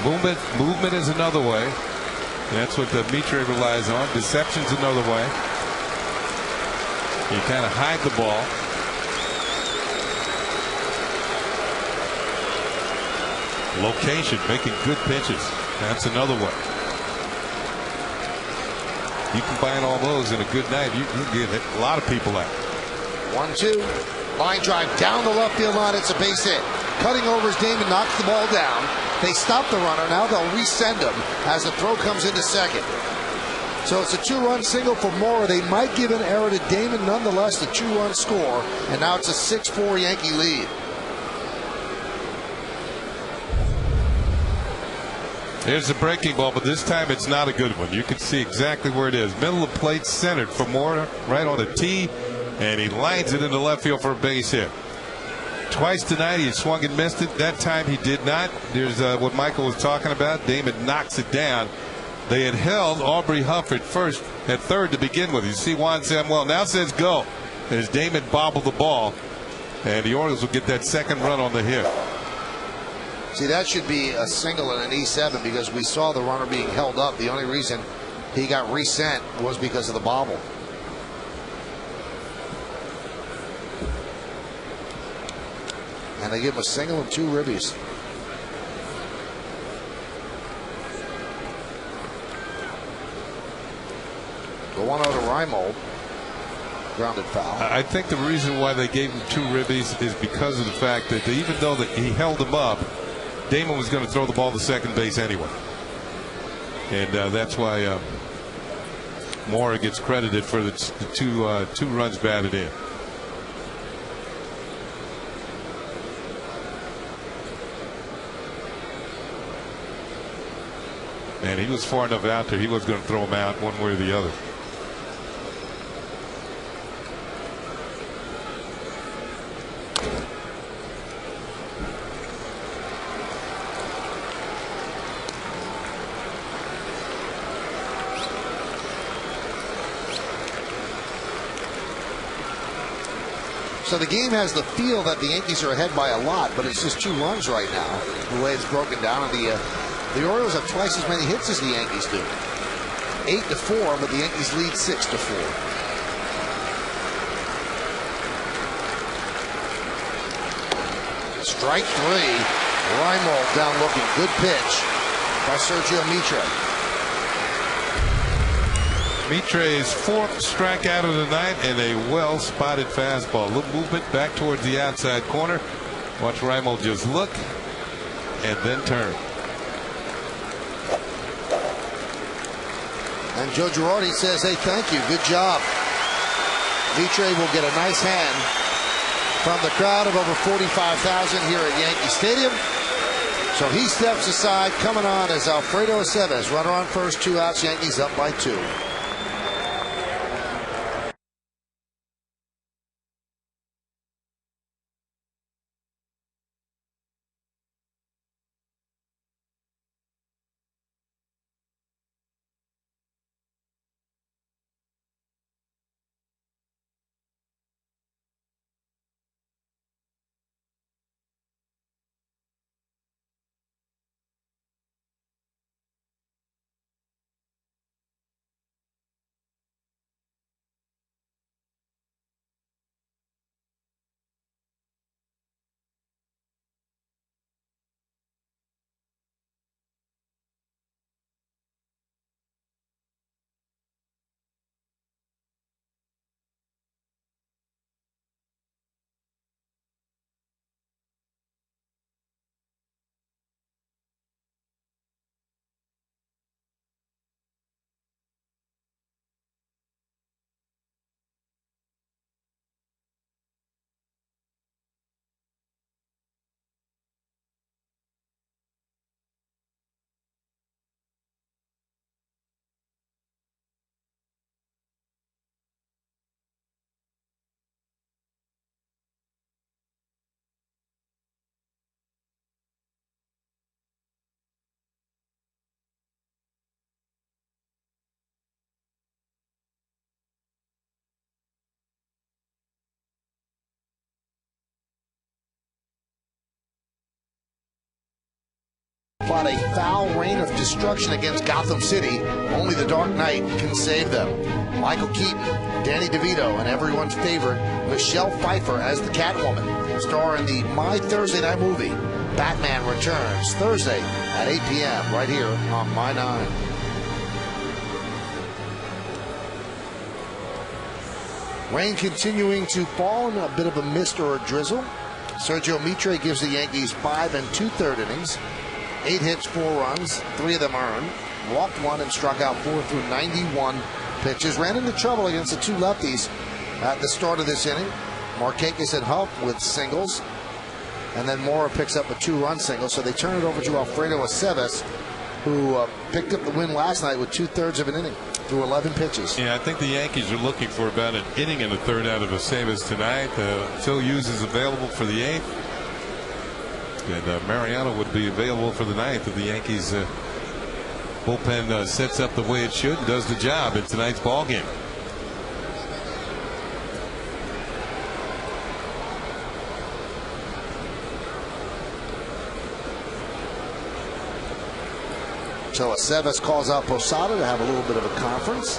Movement is another way. And that's what Mitre relies on. Deception's another way. You kind of hide the ball. Location, making good pitches. That's another way. You combine all those in a good night, you get a lot of people out. 1-2. Line drive down the left field line. It's a base hit. Cutting over is Damon, knocks the ball down. They stop the runner. Now they'll resend him as the throw comes into second. So it's a 2-run single for Mora. They might give an error to Damon. Nonetheless, the 2-run score. And now it's a 6-4 Yankee lead. There's the breaking ball, but this time it's not a good one. You can see exactly where it is. Middle of the plate, centered for Mora, right on the tee. And he lines it into left field for a base hit. Twice tonight he swung and missed it. That time he did not. There's what Michael was talking about. Damon knocks it down. They had held Aubrey Huff at third to begin with. You see Juan Samuel now says go as Damon bobbled the ball, and the Orioles will get that second run on the hit. See, that should be a single and an E7 because we saw the runner being held up. The only reason he got resent was because of the bobble. And they give him a single and 2 ribbies. The 1-0 to Reimold. Grounded foul. I think the reason why they gave him 2 ribbies is because of the fact that even though he held him up, Damon was going to throw the ball to second base anyway. And that's why Mora gets credited for the two runs batted in. And he was far enough out there, he was going to throw him out one way or the other. So the game has the feel that the Yankees are ahead by a lot, but it's just 2 runs right now, the way it's broken down. And the Orioles have twice as many hits as the Yankees do. 8-4, but the Yankees lead 6-4. Strike 3. Reimold down looking. Good pitch by Sergio Mitre. Mitre's 4th strikeout of the night and a well-spotted fastball. A little movement back towards the outside corner. Watch Reimold just look and then turn. And Joe Girardi says, hey, thank you. Good job. Mitre will get a nice hand from the crowd of over 45,000 here at Yankee Stadium. So he steps aside. Coming on is Alfredo Aceves. Runner on first, 2 outs. Yankees up by 2. Fought a foul rain of destruction against Gotham City. Only the Dark Knight can save them. Michael Keaton, Danny DeVito, and everyone's favorite Michelle Pfeiffer as the Catwoman. Star in the My Thursday Night movie. Batman Returns Thursday at 8 p.m. right here on My 9. Rain continuing to fall in a bit of a mist or a drizzle. Sergio Mitre gives the Yankees 5 2/3 innings. 8 hits, 4 runs, 3 of them earned. Walked 1 and struck out 4 through 91 pitches. Ran into trouble against the 2 lefties at the start of this inning. Marquez and Huff with singles. And then Mora picks up a 2-run single. So they turn it over to Alfredo Aceves, who picked up the win last night with 2/3 of an inning through 11 pitches. Yeah, I think the Yankees are looking for about an inning and a third out of Aceves tonight. Phil Hughes is available for the 8th. And Mariano would be available for the 9th if the Yankees Bullpen sets up the way it should and does the job in tonight's ball game. So Aceves calls out Posada to have a little bit of a conference.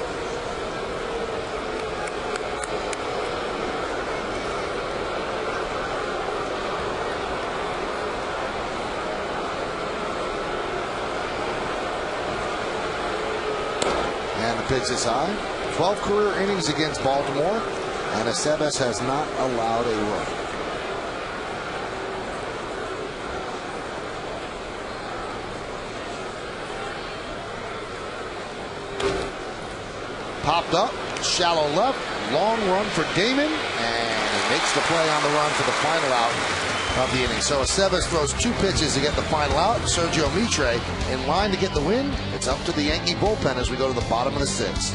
And the pitch is high. 12 career innings against Baltimore, and Aceves has not allowed a run. Popped up, shallow left, long run for Damon, and he makes the play on the run for the final out of the inning. So Aceves throws 2 pitches to get the final out. Sergio Mitre in line to get the win. It's up to the Yankee bullpen as we go to the bottom of the 6th.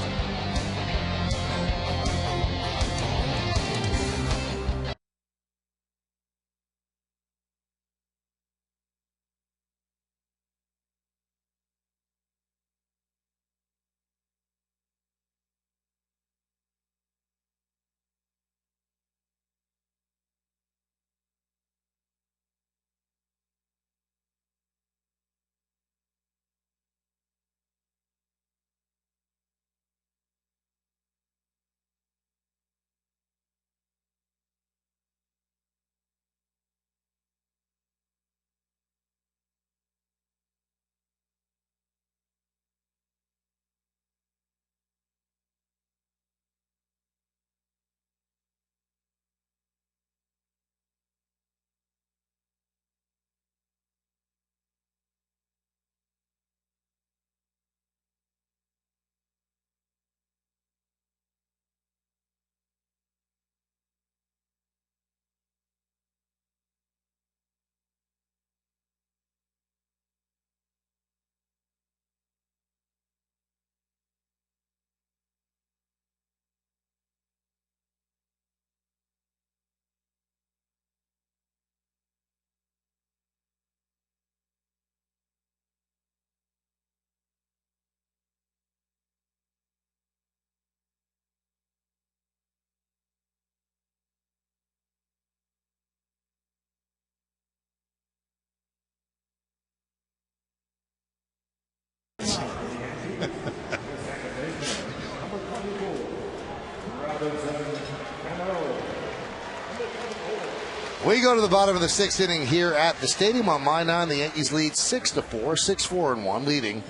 We go to the bottom of the 6th inning here at the stadium on My 9. The Yankees lead 6-4, 6-4-1, leading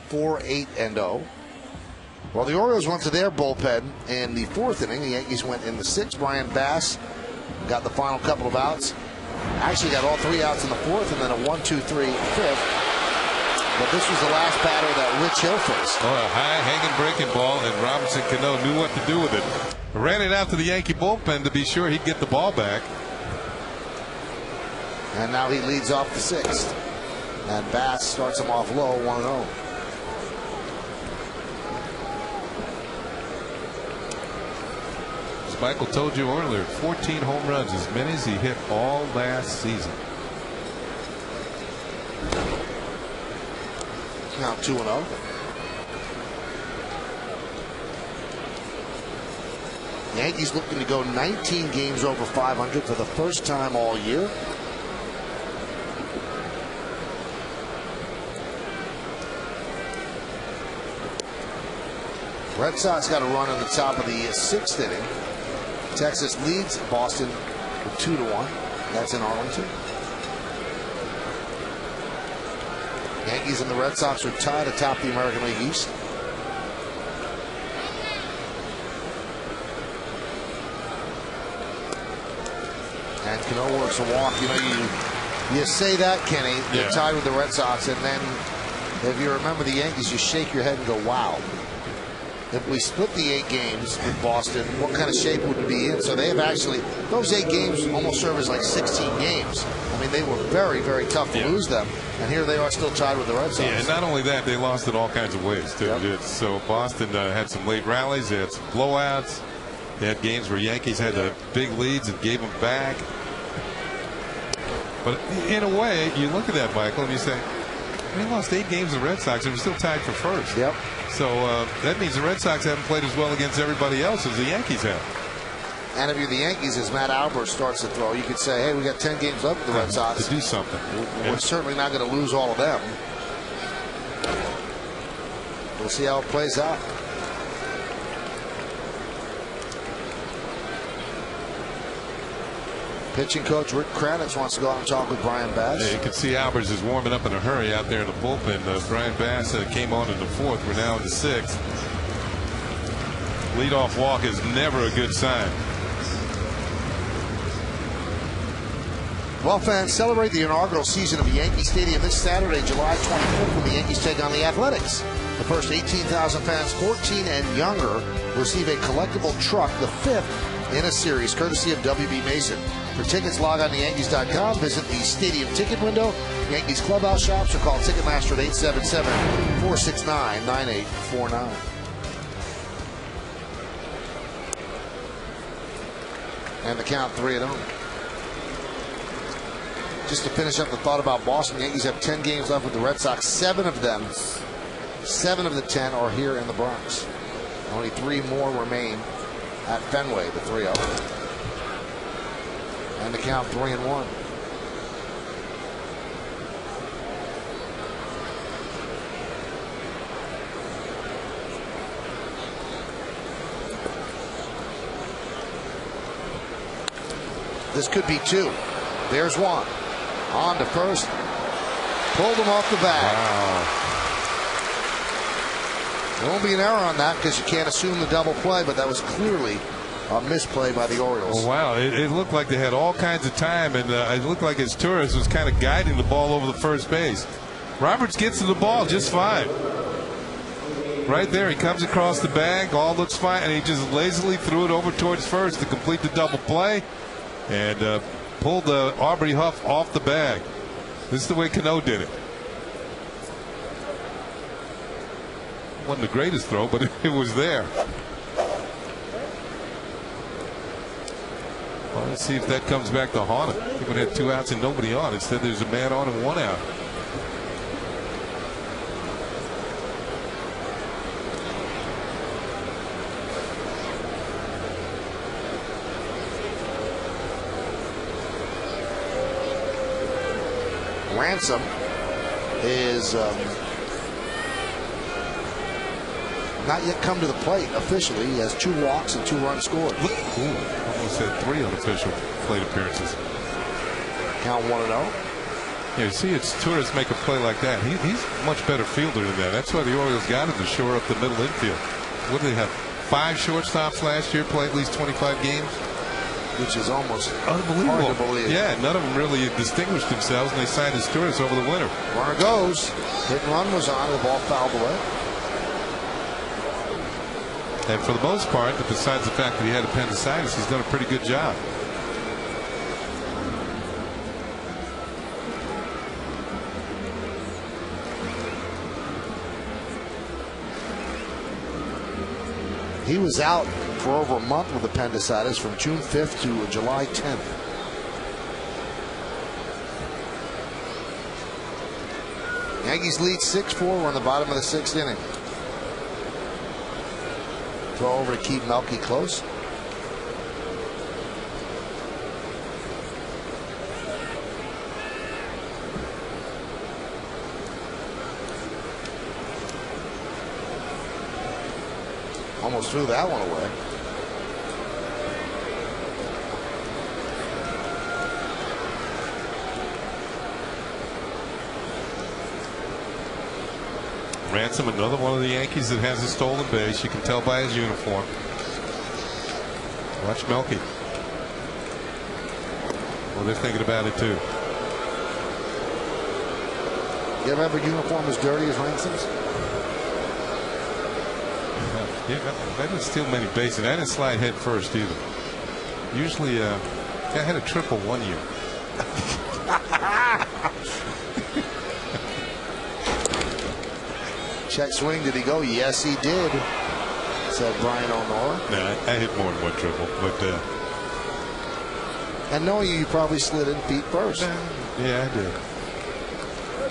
4-8-0. Well, the Orioles went to their bullpen in the 4th inning. The Yankees went in the 6th. Brian Bass got the final couple of outs. Actually got all 3 outs in the 4th, and then a 1-2-3 5th. But this was the last batter that Rich Hill faced. Oh, a high hanging breaking ball, and Robinson Cano knew what to do with it. Ran it out to the Yankee bullpen to be sure he'd get the ball back. And now he leads off the 6th. And Bass starts him off low, 1-0. As Michael told you earlier, 14 home runs, as many as he hit all last season. Now 2-0. Yankees looking to go 19 games over 500 for the first time all year. Red Sox got a run in the top of the 6th inning. Texas leads Boston with 2-1. That's in Arlington. Yankees and the Red Sox are tied atop the American League East. And Cano works a walk. You know, you say that, Kenny. They're tied with the Red Sox, and then if you remember the Yankees, you shake your head and go, wow. If we split the 8 games with Boston, what kind of shape would it be in? So they have actually, those 8 games almost serve as like 16 games. I mean, they were very, very tough to lose them. And here they are still tied with the Red Sox. Yeah, and not only that, they lost in all kinds of ways, too. Yep. So Boston had some late rallies. They had some blowouts. They had games where Yankees had the big leads and gave them back. But in a way, you look at that, Michael, and you say, They lost 8 games to the Red Sox and were still tied for first. Yep. So that means the Red Sox haven't played as well against everybody else as the Yankees have. And if you're the Yankees, as Matt Albert starts to throw, you could say, hey, we got 10 games left with the Red Sox. To do something. We're certainly not going to lose all of them. We'll see how it plays out. Pitching coach Rick Kranitz wants to go out and talk with Brian Bass. Yeah, you can see Alberts is warming up in a hurry out there in the bullpen. Brian Bass came on in the 4th. We're now in the 6th. Leadoff walk is never a good sign. Well, fans, celebrate the inaugural season of Yankee Stadium this Saturday, July 24th, when the Yankees take on the Athletics. The first 18,000 fans 14 and younger receive a collectible truck, the 5th in a series, courtesy of WB Mason. For tickets, log on to Yankees.com, visit the stadium ticket window, Yankees clubhouse shops, or call Ticketmaster at 877-469-9849. And the count 3-0. Just to finish up the thought about Boston, the Yankees have 10 games left with the Red Sox. 7 of them, 7 of the 10 are here in the Bronx. Only 3 more remain at Fenway, the 3-0. And the count 3-1. This could be 2. There's 1. On to first. Pulled him off the bag. Wow. There won't be an error on that because you can't assume the double play, but that was clearly a misplay by the Orioles. Oh, wow. It looked like they had all kinds of time, and it looked like his Torres was kind of guiding the ball over the first base. Roberts gets to the ball just fine. Right there, he comes across the bag, all looks fine, and he just lazily threw it over towards first to complete the double play and pulled Aubrey Huff off the bag. This is the way Cano did it. Wasn't the greatest throw, but it was there. Well, let's see if that comes back to haunt him. He would have 2 outs and nobody on. Instead, there's a man on and 1 out. Ransom is not yet come to the plate officially. He has 2 walks and 2 runs scored. Almost had 3 unofficial plate appearances. Count 1-0. Yeah, you see, it's Torres make a play like that. He's a much better fielder than that. That's why the Orioles got him to shore up the middle infield. What did they have? 5 shortstops last year, play at least 25 games? Which is almost unbelievable. Hard to believe. Yeah, none of them really distinguished themselves, and they signed as Torres over the winter. Runner goes. Hit and run was on. The ball fouled away. And for the most part, besides the fact that he had appendicitis, he's done a pretty good job. He was out for over a month with appendicitis from June 5th to July 10th. Yankees lead 6-4. We're on the bottom of the 6th inning. Throw over to keep Melky close. Almost threw that one away. Ransom, another one of the Yankees that has a stolen base. You can tell by his uniform. Watch Melky. Well, they're thinking about it too. You ever have a uniform as dirty as Ransom's? Yeah, I didn't steal many bases. I didn't slide head first either. Usually, I had a triple one year. Check swing. Did he go? Yes, he did, said Brian O'Nora. Nah, I hit more than one triple, but. And knowing you probably slid in feet first. Yeah, I did.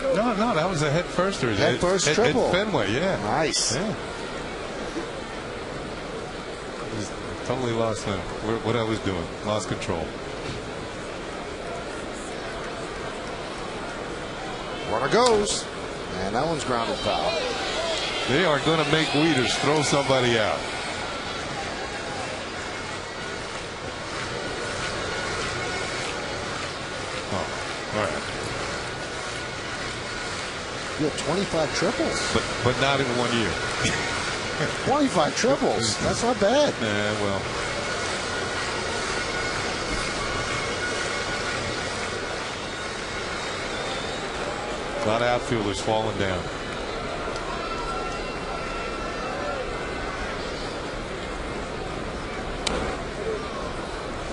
No, that was a head firster. Head first triple. At Fenway, yeah. Nice. Yeah. Just totally lost what I was doing. Lost control. Runner goes. And that one's grounded foul. They are going to make Wieters throw somebody out. Oh, all right. You have 25 triples. But not in 1 year. 25 triples. That's not bad. Yeah, well. A lot of outfielders falling down.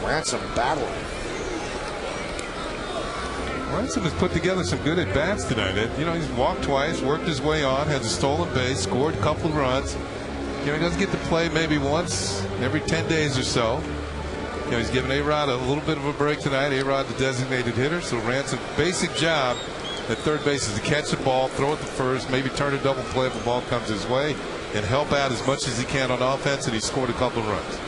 Ransom battling. Ransom has put together some good at bats tonight. He's walked twice, worked his way on, has a stolen base, scored a couple of runs. He doesn't get to play maybe once every 10 days or so. He's given A-Rod a little bit of a break tonight. A-Rod, the designated hitter, so Ransom's basic job at third base is to catch the ball, throw it to first, maybe turn a double play if the ball comes his way, and help out as much as he can on offense, and he scored a couple of runs.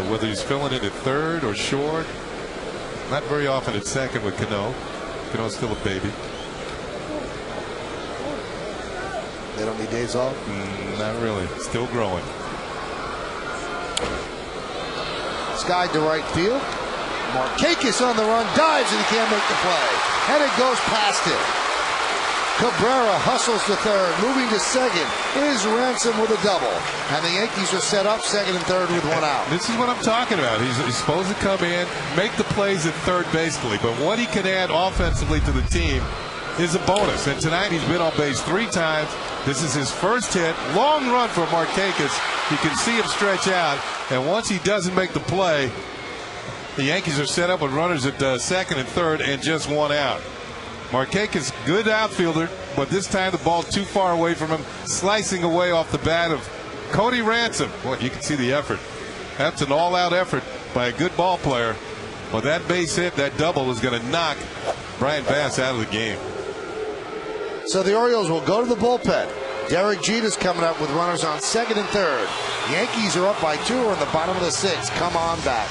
Whether he's filling it at third or short, not very often at second with Cano. Cano's still a baby. They don't need days off? Not really. Still growing. Sky to right field. Markakis on the run, dives, and he can't make the play. And it goes past him. Cabrera hustles to third, moving to second is Ransom with a double. And the Yankees are set up second and third with one out. This is what I'm talking about. He's supposed to come in, make the plays at third basically, but what he can add offensively to the team is a bonus. And tonight he's been on base 3 times. This is his first hit. Long run for Markakis. You can see him stretch out. And once he doesn't make the play, the Yankees are set up with runners at second and third and just one out. Markakis, good outfielder, but this time the ball too far away from him, slicing away off the bat of Cody Ransom. Boy, you can see the effort. That's an all-out effort by a good ball player. Well, that base hit, that double, is going to knock Brian Bass out of the game. So the Orioles will go to the bullpen. Derek Jeter's coming up with runners on second and third. Yankees are up by 2 in the bottom of the 6th. Come on back.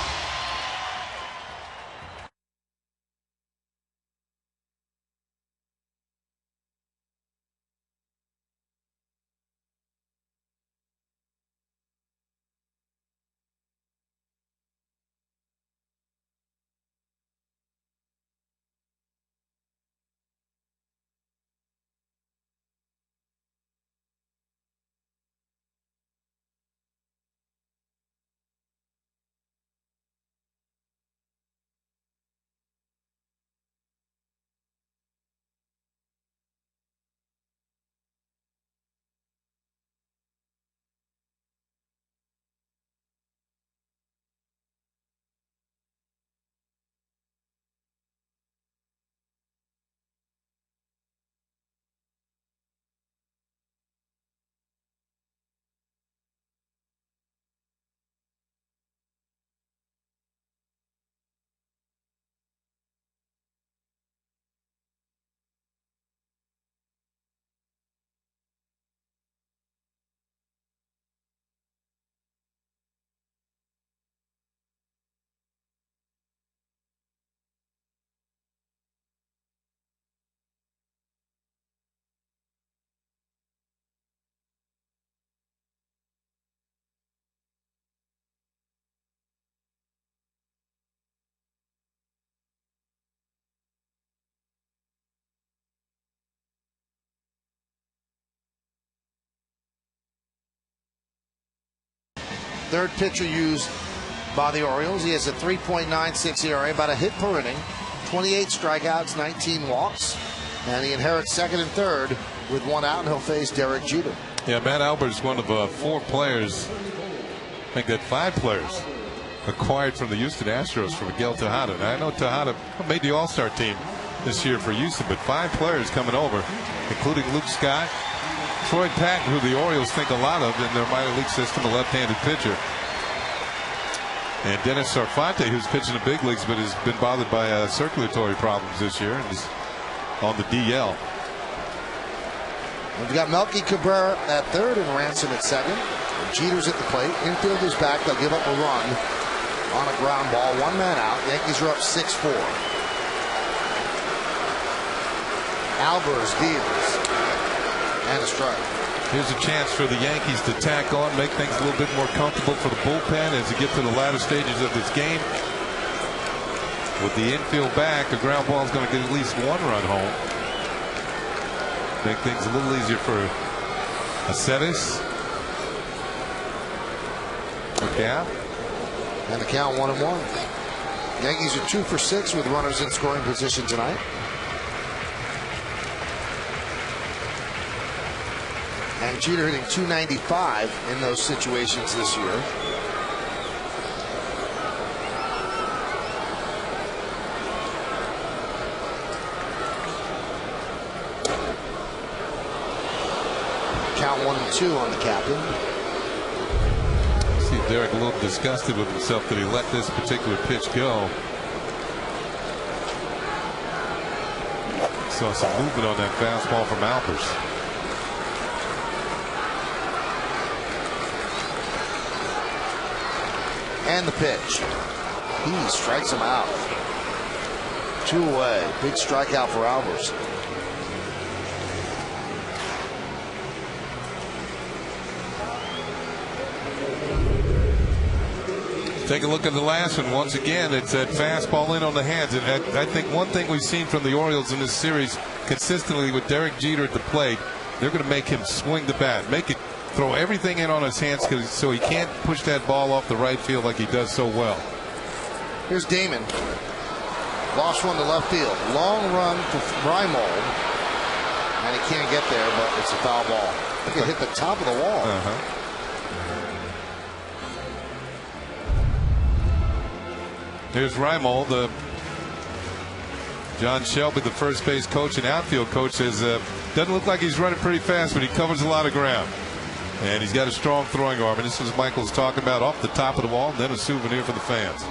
Third pitcher used by the Orioles. He has a 3.96 ERA, about a hit per inning, 28 strikeouts, 19 walks, and he inherits second and third with one out, and he'll face Derek Jeter. Yeah, Matt Albert's one of 4 players, I think that 5 players acquired from the Houston Astros for Miguel Tejada. And I know Tejada made the All-Star team this year for Houston, but 5 players coming over, including Luke Scott, Troy Patton, who the Orioles think a lot of in their minor league system, a left-handed pitcher. And Dennis Sarfante, who's pitching the big leagues but has been bothered by circulatory problems this year and is on the DL. We've got Melky Cabrera at third and Ransom at second. Jeter's at the plate. Infielders back. They'll give up a run on a ground ball. One man out. Yankees are up 6-4. Alvarez deals. And a strike. Here's a chance for the Yankees to tack on, make things a little bit more comfortable for the bullpen as they get to the latter stages of this game. With the infield back, a ground ball is going to get at least one run home. Make things a little easier for Aceves. Yeah. And the count 1-1. Yankees are 2 for 6 with runners in scoring position tonight. And Jeter hitting .295 in those situations this year. Count 1-2 on the captain. See Derek a little disgusted with himself that he let this particular pitch go. Saw some movement on that fastball from Alpers. And the pitch. He strikes him out. 2 away. Big strikeout for Alvarez. Take a look at the last one. Once again, it's that fastball in on the hands. And I think one thing we've seen from the Orioles in this series consistently with Derek Jeter at the plate, they're going to make him swing the bat, throw everything in on his hands so he can't push that ball off the right field like he does so well. Here's Damon. Lost one to left field. Long run for Reimold. And he can't get there, but it's a foul ball. I think it hit the top of the wall. Here's Reimold. John Shelby, the first base coach and outfield coach, says doesn't look like he's running pretty fast, but he covers a lot of ground. And he's got a strong throwing arm. And this is Michael's talking about off the top of the wall, and then a souvenir for the fans.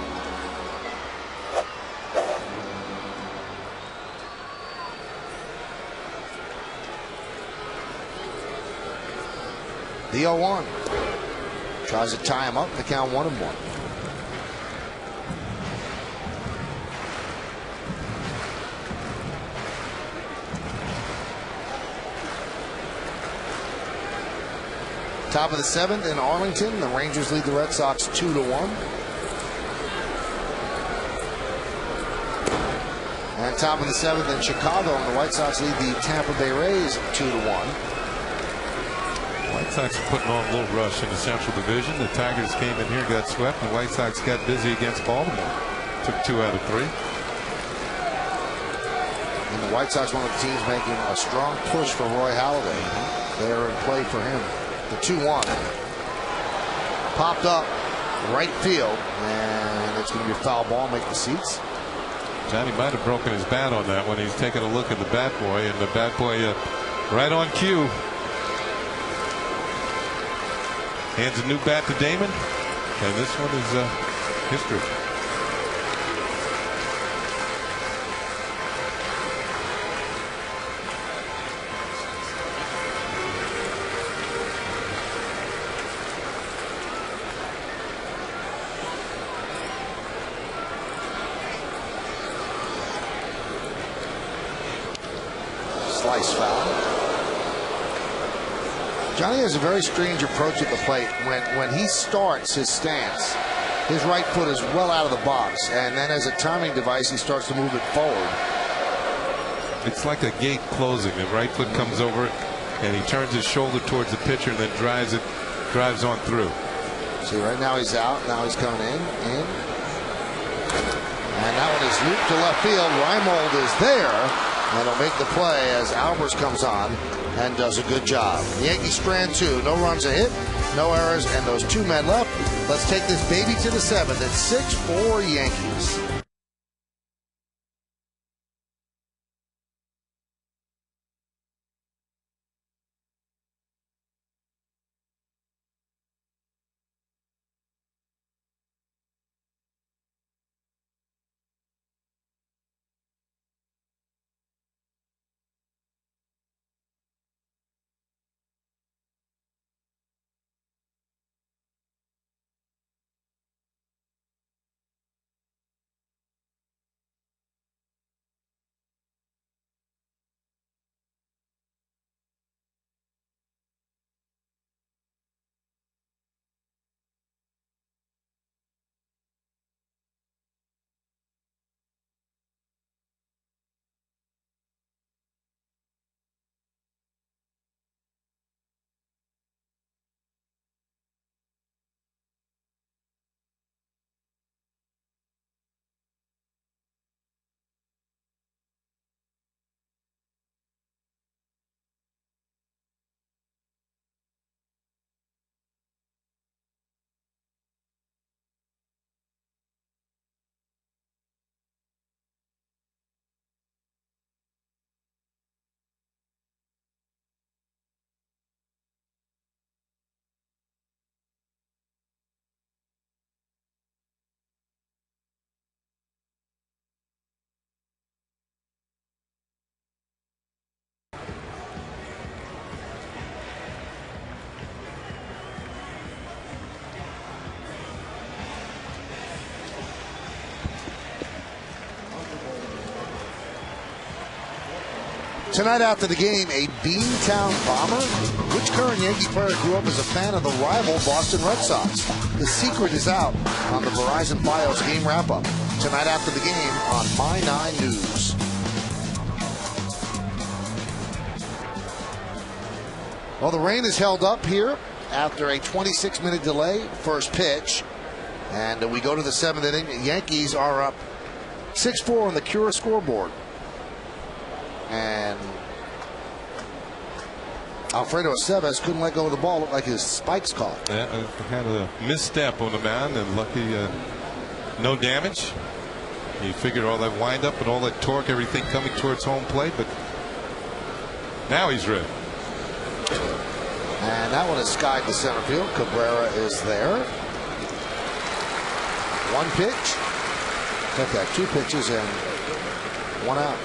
The 0-1. Tries to tie him up. The count 1-1. Top of the 7th in Arlington. The Rangers lead the Red Sox 2-1. And top of the 7th in Chicago, and the White Sox lead the Tampa Bay Rays 2-1. White Sox are putting on a little rush in the Central Division. The Tigers came in here, got swept, and the White Sox got busy against Baltimore. Took 2 out of 3. And the White Sox, one of the teams making a strong push for Roy Halladay. They're in play for him. The 2-1 popped up right field, and it's going to be a foul ball. Make the seats. Johnny might have broken his bat on that when he's taking a look at the bat boy, and the bat boy right on cue hands a new bat to Damon, and this one is history. Slice foul. Johnny has a very strange approach at the plate. When he starts his stance, his right foot is well out of the box, and then as a timing device, he starts to move it forward. It's like a gate closing. The right foot comes over it, and he turns his shoulder towards the pitcher and then drives on through. See, right now he's out. Now he's coming in. And that one is looped to left field. Reimold is there. And he'll make the play as Alvarez comes on and does a good job. The Yankees strand 2. No runs a hit, no errors, and those 2 men left. Let's take this baby to the 7th. It's 6-4 Yankees. Tonight after the game, a Beantown Bomber? Which current Yankee player grew up as a fan of the rival Boston Red Sox? The secret is out on the Verizon Fios game wrap-up. Tonight after the game on My 9 News. Well, the rain is held up here after a 26-minute delay. First pitch. And we go to the 7th inning. Yankees are up 6-4 on the Cura scoreboard. And Alfredo Aceves couldn't let go of the ball. Looked like his spikes caught. Yeah, had a misstep on the mound, and lucky no damage. He figured all that windup and all that torque, everything coming towards home plate, but now he's ready. And that one is skied to center field. Cabrera is there. One pitch. Took that 2 pitches and 1 out.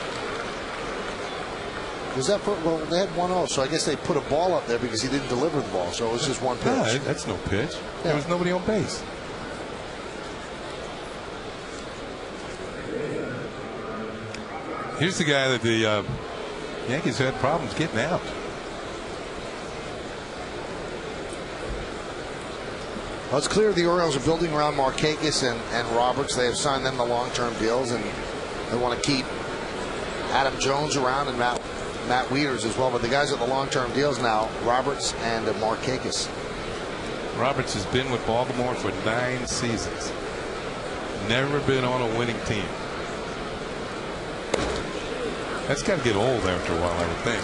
Was that well? They had 1-0, so I guess they put a ball up there because he didn't deliver the ball. So it was just 1 pitch. No, that's no pitch. Yeah. There was nobody on base. Here's the guy that the Yankees had problems getting out. Well, it's clear the Orioles are building around Markakis and Roberts. They have signed them to long-term deals, and they want to keep Adam Jones around and Matt Wieters as well. But the guys at the long-term deals now, Roberts and Markakis. Roberts has been with Baltimore for 9 seasons. Never been on a winning team. That's got to get old after a while, I would think.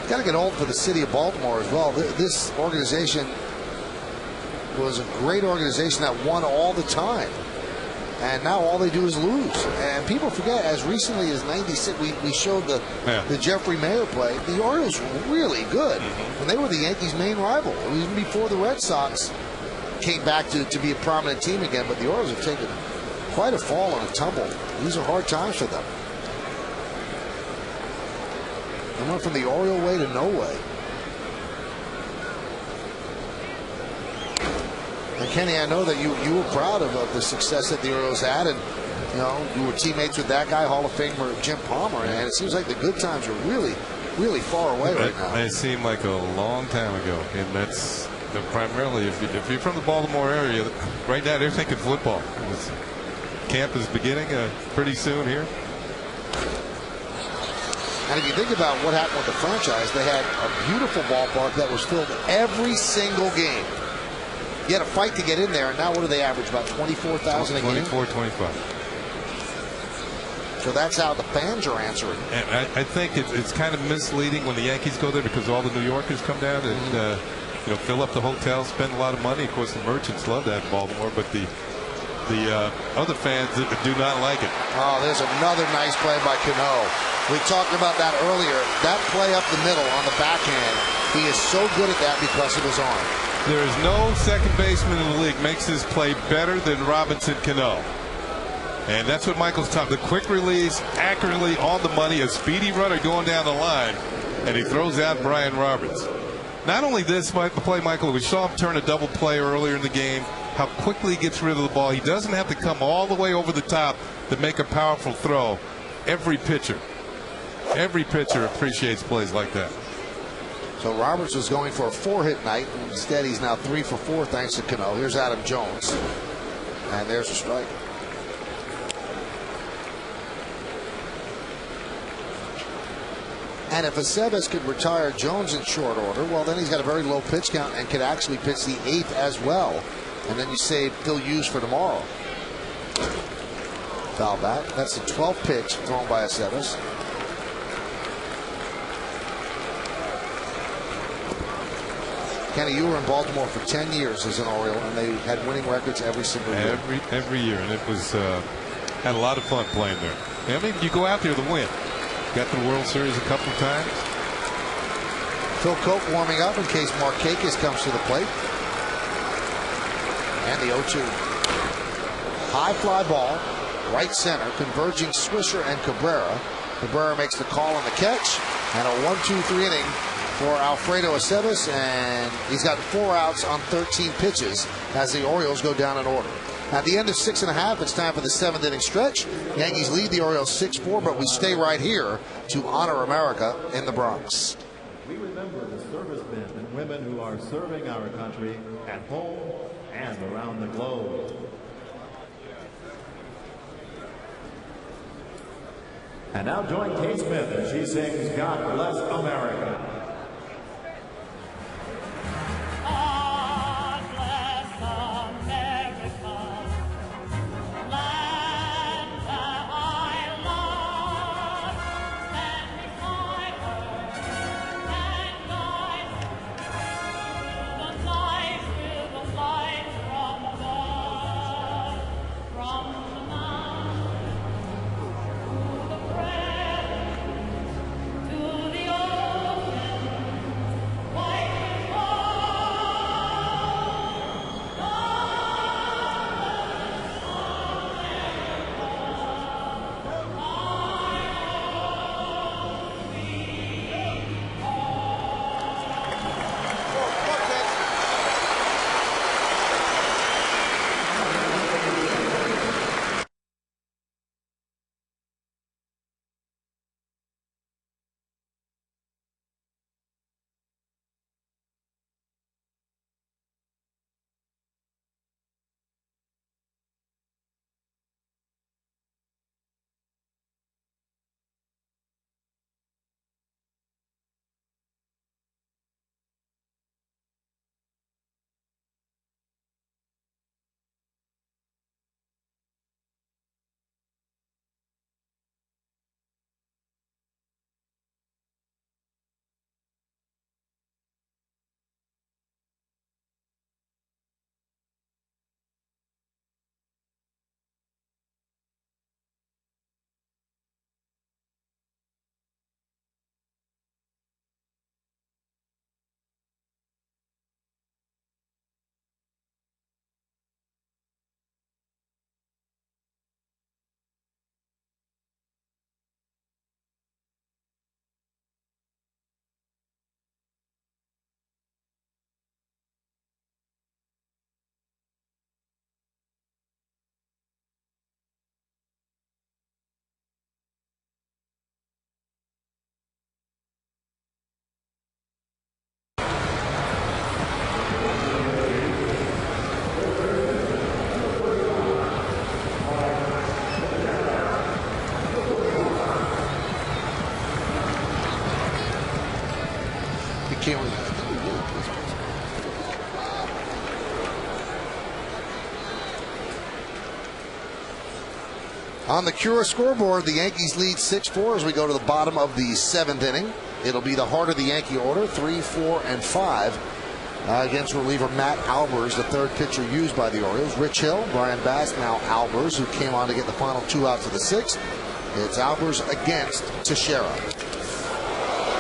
Got to get old for the city of Baltimore as well. This organization was a great organization that won all the time. And now all they do is lose. And people forget, as recently as '96, we showed the Jeffrey Mayer play. The Orioles were really good. And they were the Yankees' main rival. Even before the Red Sox came back to be a prominent team again. But the Orioles have taken quite a fall and a tumble. These are hard times for them. They went from the Oriole way to no way. And Kenny, I know that you were proud of the success that the Orioles had, and you were teammates with that guy, Hall of Famer Jim Palmer, and it seems like the good times are really, really far away right now. It seemed like a long time ago, and that's primarily if you're from the Baltimore area right now, they're thinking football. Camp is beginning pretty soon here. And if you think about what happened with the franchise, they had a beautiful ballpark that was filled every single game. You had a fight to get in there, and now what do they average? About 24,000 a game? 24, 25. So that's how the fans are answering. And I think it's kind of misleading when the Yankees go there because all the New Yorkers come down and fill up the hotel, spend a lot of money. Of course, the merchants love that in Baltimore, but the other fans do not like it. Oh, there's another nice play by Cano. We talked about that earlier. That play up the middle on the backhand, he is so good at that because of his arm. There is no second baseman in the league makes this play better than Robinson Cano. And that's what Michael's talking. The quick release, accurately on the money, a speedy runner going down the line, and he throws out Brian Roberts. Not only this play, Michael, we saw him turn a double play earlier in the game, how quickly he gets rid of the ball. He doesn't have to come all the way over the top to make a powerful throw. Every pitcher appreciates plays like that. So Roberts was going for a 4-hit night. Instead, he's now 3 for 4 thanks to Cano. Here's Adam Jones. And there's a strike. And if Aceves could retire Jones in short order, well, then he's got a very low pitch count and could actually pitch the 8th as well. And then you save Phil Hughes for tomorrow. Foul back. That's the 12th pitch thrown by Aceves. Kenny, you were in Baltimore for 10 years as an Oriole, and they had winning records every single year. Every year, and it was had a lot of fun playing there. I mean, you go out there to win. Got the World Series a couple of times. Phil Coke warming up in case Markakis comes to the plate. And the 0-2. High fly ball, right center, converging Swisher and Cabrera. Cabrera makes the call on the catch, and a 1-2-3 inning for Alfredo Aceves, and he's got 4 outs on 13 pitches as the Orioles go down in order. At the end of 6.5, it's time for the 7th inning stretch. Yankees lead the Orioles 6-4, but we stay right here to honor America in the Bronx. We remember the servicemen and women who are serving our country at home and around the globe. And now join Kate Smith as she sings God Bless America. On the Cura scoreboard, the Yankees lead 6-4 as we go to the bottom of the 7th inning. It'll be the heart of the Yankee order, 3, 4, and 5 against reliever Matt Albers, the third pitcher used by the Orioles. Rich Hill, Brian Bass, now Albers, who came on to get the final 2 outs of the 6th. It's Albers against Teixeira.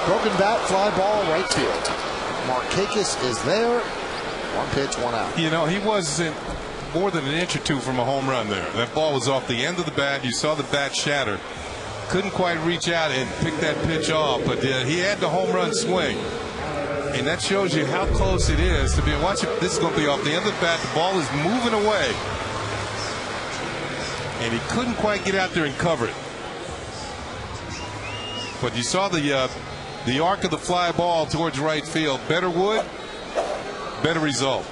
Broken bat, fly ball, right field. Markakis is there. 1 pitch, 1 out. You know, he wasn't more than an inch or 2 from a home run there. That ball was off the end of the bat. You saw the bat shatter. Couldn't quite reach out and pick that pitch off, but he had the home run swing. And that shows you how close it is to be. Watch it. This is going to be off the end of the bat. The ball is moving away. And he couldn't quite get out there and cover it. But you saw the arc of the fly ball towards right field. Better wood, better result.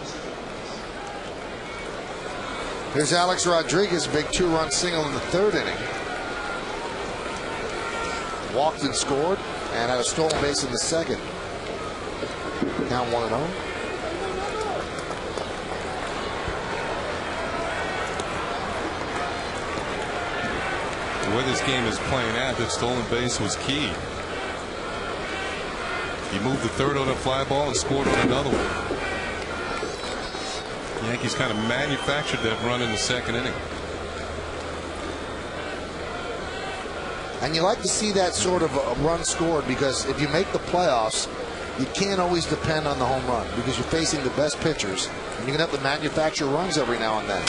Here's Alex Rodriguez, big 2-run single in the 3rd inning. Walked and scored, and had a stolen base in the 2nd. Count 1-0. The way this game is playing out, that stolen base was key. He moved the 3rd on a fly ball and scored on another one. The Yankees kind of manufactured that run in the 2nd inning. And you like to see that sort of a run scored, because if you make the playoffs, you can't always depend on the home run because you're facing the best pitchers. And you're going to have to manufacture runs every now and then.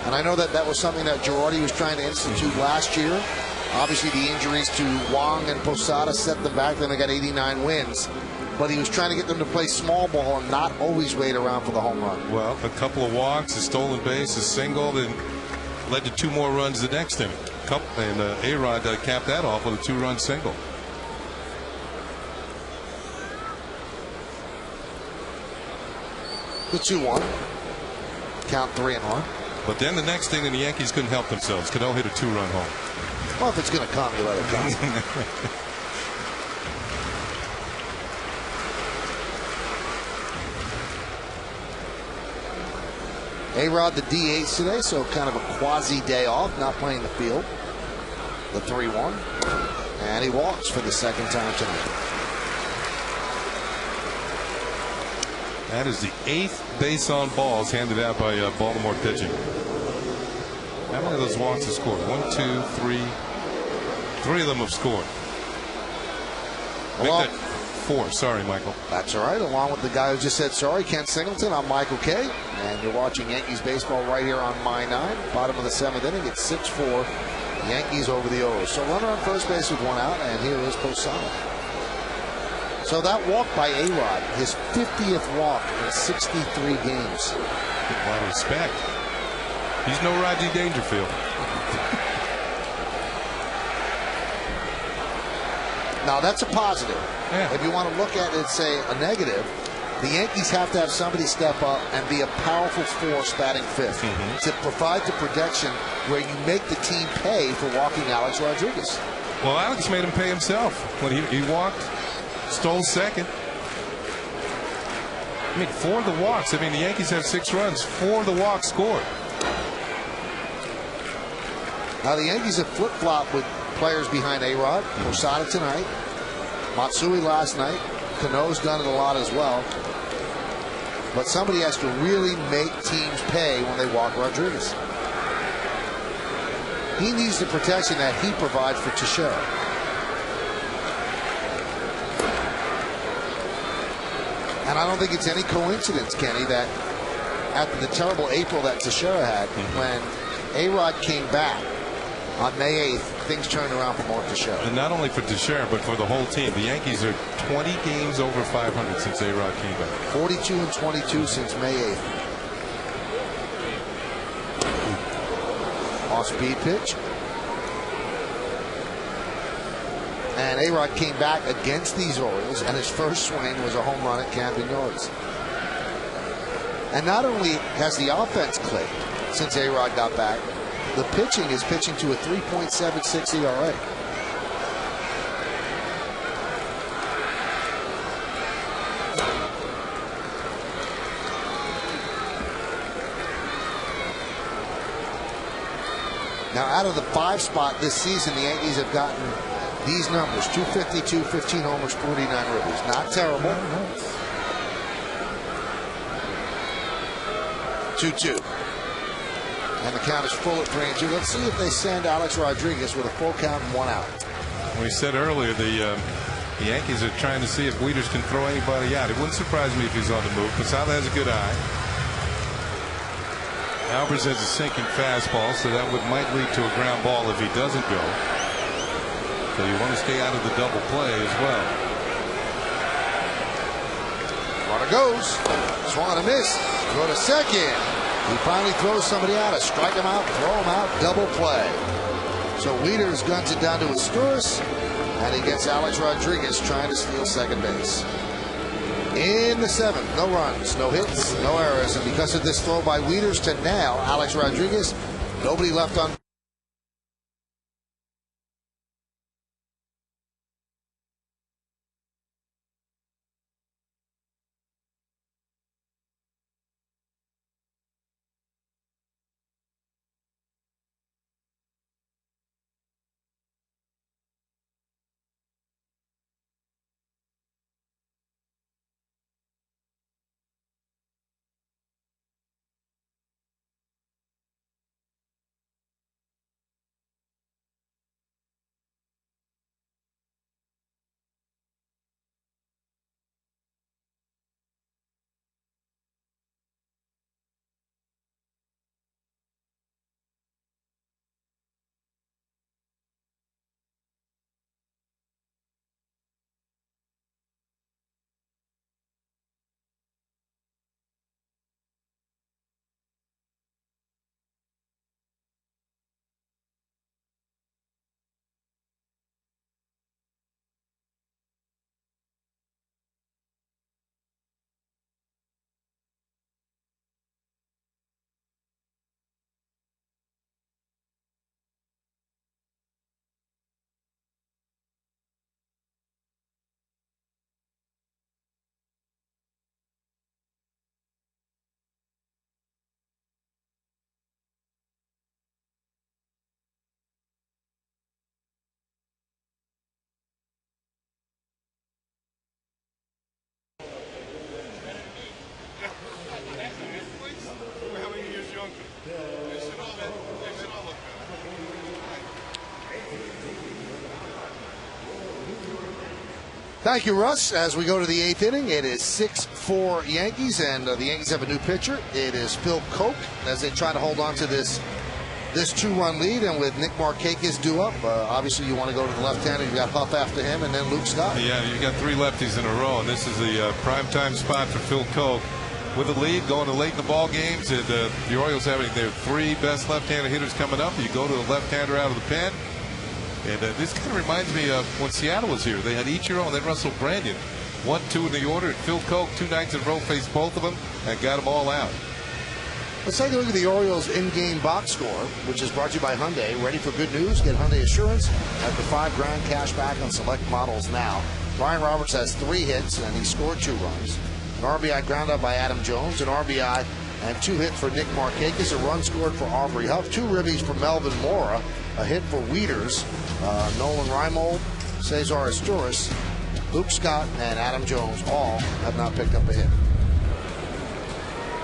And I know that was something that Girardi was trying to institute last year. Obviously, the injuries to Wong and Posada set them back. Then they got 89 wins. but he was trying to get them to play small ball and not always wait around for the home run. Well, a couple of walks, a stolen base, a single, then led to 2 more runs the next inning. And A-Rod capped that off with a 2-run single. The 2-1. Count 3-1. But then the next thing, the Yankees couldn't help themselves. Cano hit a 2-run home. Well, if it's going to come, you let it come. A-Rod the DH today, so kind of a quasi day off, not playing the field. The 3-1. And he walks for the second time tonight. That is the 8th base on balls handed out by Baltimore pitching. How many of those walks have scored? 1, 2, 3. 3 of them have scored. Make that 4. Sorry, Michael. That's all right. Along with the guy who just said sorry, Ken Singleton, I'm Michael Kay. And you're watching Yankees baseball right here on My 9. Bottom of the 7th inning. It's 6-4. Yankees over the Orioles. So runner on first base with 1 out. And here is Posada. So that walk by A-Rod, his 50th walk in 63 games. A lot of respect. He's no Rodney Dangerfield. Now that's a positive. Yeah. If you want to look at it and say a negative, the Yankees have to have somebody step up and be a powerful force batting 5th to provide the protection where you make the team pay for walking Alex Rodriguez. Well, Alex made him pay himself when he walked. Stole second. I mean, 4 of the walks. I mean, the Yankees have 6 runs. 4 of the walks scored. Now the Yankees have flip-flopped with players behind A-Rod. Posada tonight. Matsui last night. Cano's done it a lot as well. But somebody has to really make teams pay when they walk Rodriguez. He needs the protection that he provides for Teixeira. And I don't think it's any coincidence, Kenny, that after the terrible April that Teixeira had, when A-Rod came back on May 8th, things turned around for Mark Teixeira. And not only for Teixeira, but for the whole team. The Yankees are 20 games over 500 since A-Rod came back. 42-22 since May 8th. Off-speed pitch. And A-Rod came back against these Orioles, and his first swing was a home run at Camden Yards. And not only has the offense clicked since A-Rod got back, the pitching is pitching to a 3.76 ERA. Now, out of the 5 spot this season, the Yankees have gotten these numbers: 252, 15 homers, 49 ribbies. Not terrible. 2-2. And the count is full at 3-2. Let's see if they send Alex Rodriguez with a full count and 1 out. We said earlier the Yankees are trying to see if Wieters can throw anybody out. It wouldn't surprise me if he's on the move. Posada has a good eye. Albers has a sinking fastball, so that might lead to a ground ball if he doesn't go. So you want to stay out of the double play as well. Runner goes. Swung and a miss. Go to second. He finally throws somebody out. Strike him out, throw him out, double play. So Wieters guns it down to Asturias, and he gets Alex Rodriguez trying to steal second base. In the 7th, no runs, no hits, no errors, and because of this throw by Wieters to now Alex Rodriguez, nobody left on Thank you, Russ. As we go to the 8th inning, it is 6-4 Yankees, and the Yankees have a new pitcher. It is Phil Koch as they try to hold on to this 2-run lead, and with Nick Markakis due up, obviously you want to go to the left-hander. You got Huff after him, and then Luke Scott. Yeah, you got 3 lefties in a row, and this is the prime time spot for Phil Koch. With the lead going to late in the ball games, and the Orioles having their 3 best left-handed hitters coming up. You go to the left-hander out of the pen. And this kind of reminds me of when Seattle was here. They had Ichiro and then Russell Brandon. 1-2 in the order. And Phil Koch, 2 nights in a row, faced both of them and got them all out. Let's take a look at the Orioles in-game box score, which is brought to you by Hyundai. Ready for good news? Get Hyundai Assurance at the $5,000 cash back on select models now. Ryan Roberts has 3 hits, and he scored 2 runs. An RBI ground out by Adam Jones, an RBI and 2 hits for Nick Markakis, a run scored for Aubrey Huff, 2 ribbies for Melvin Mora, a hit for Wieters, Nolan Reimold, Cesar Asturias, Luke Scott, and Adam Jones all have not picked up a hit.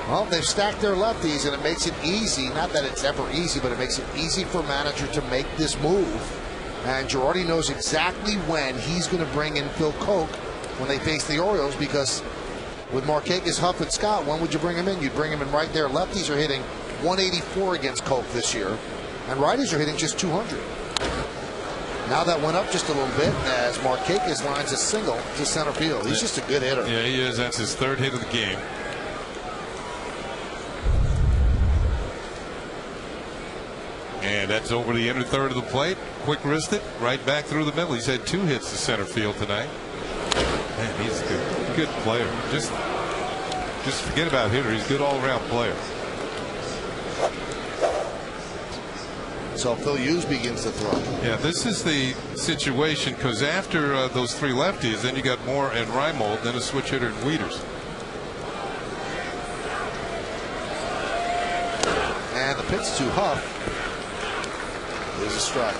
Well, they've stacked their lefties, and it makes it easy. Not that it's ever easy, but it makes it easy for a manager to make this move. And Girardi knows exactly when he's going to bring in Phil Koch when they face the Orioles, because with Markakis, Huff, and Scott, when would you bring him in? You'd bring him in right there. Lefties are hitting 184 against Koch this year, and righties are hitting just 200. Now that went up just a little bit as Markakis lines a single to center field. He's just a good hitter. Yeah, he is. That's his 3rd hit of the game. And that's over the inner third of the plate. Quick wristed, right back through the middle. He's had 2 hits to center field tonight. Man, he's a good player. Just forget about hitter. He's a good all-around player. So Phil Hughes begins to throw. Yeah, this is the situation, because after those 3 lefties, then you got Moore and Reimold, then a switch hitter in Wieters. And the pitch to Huff is a strike.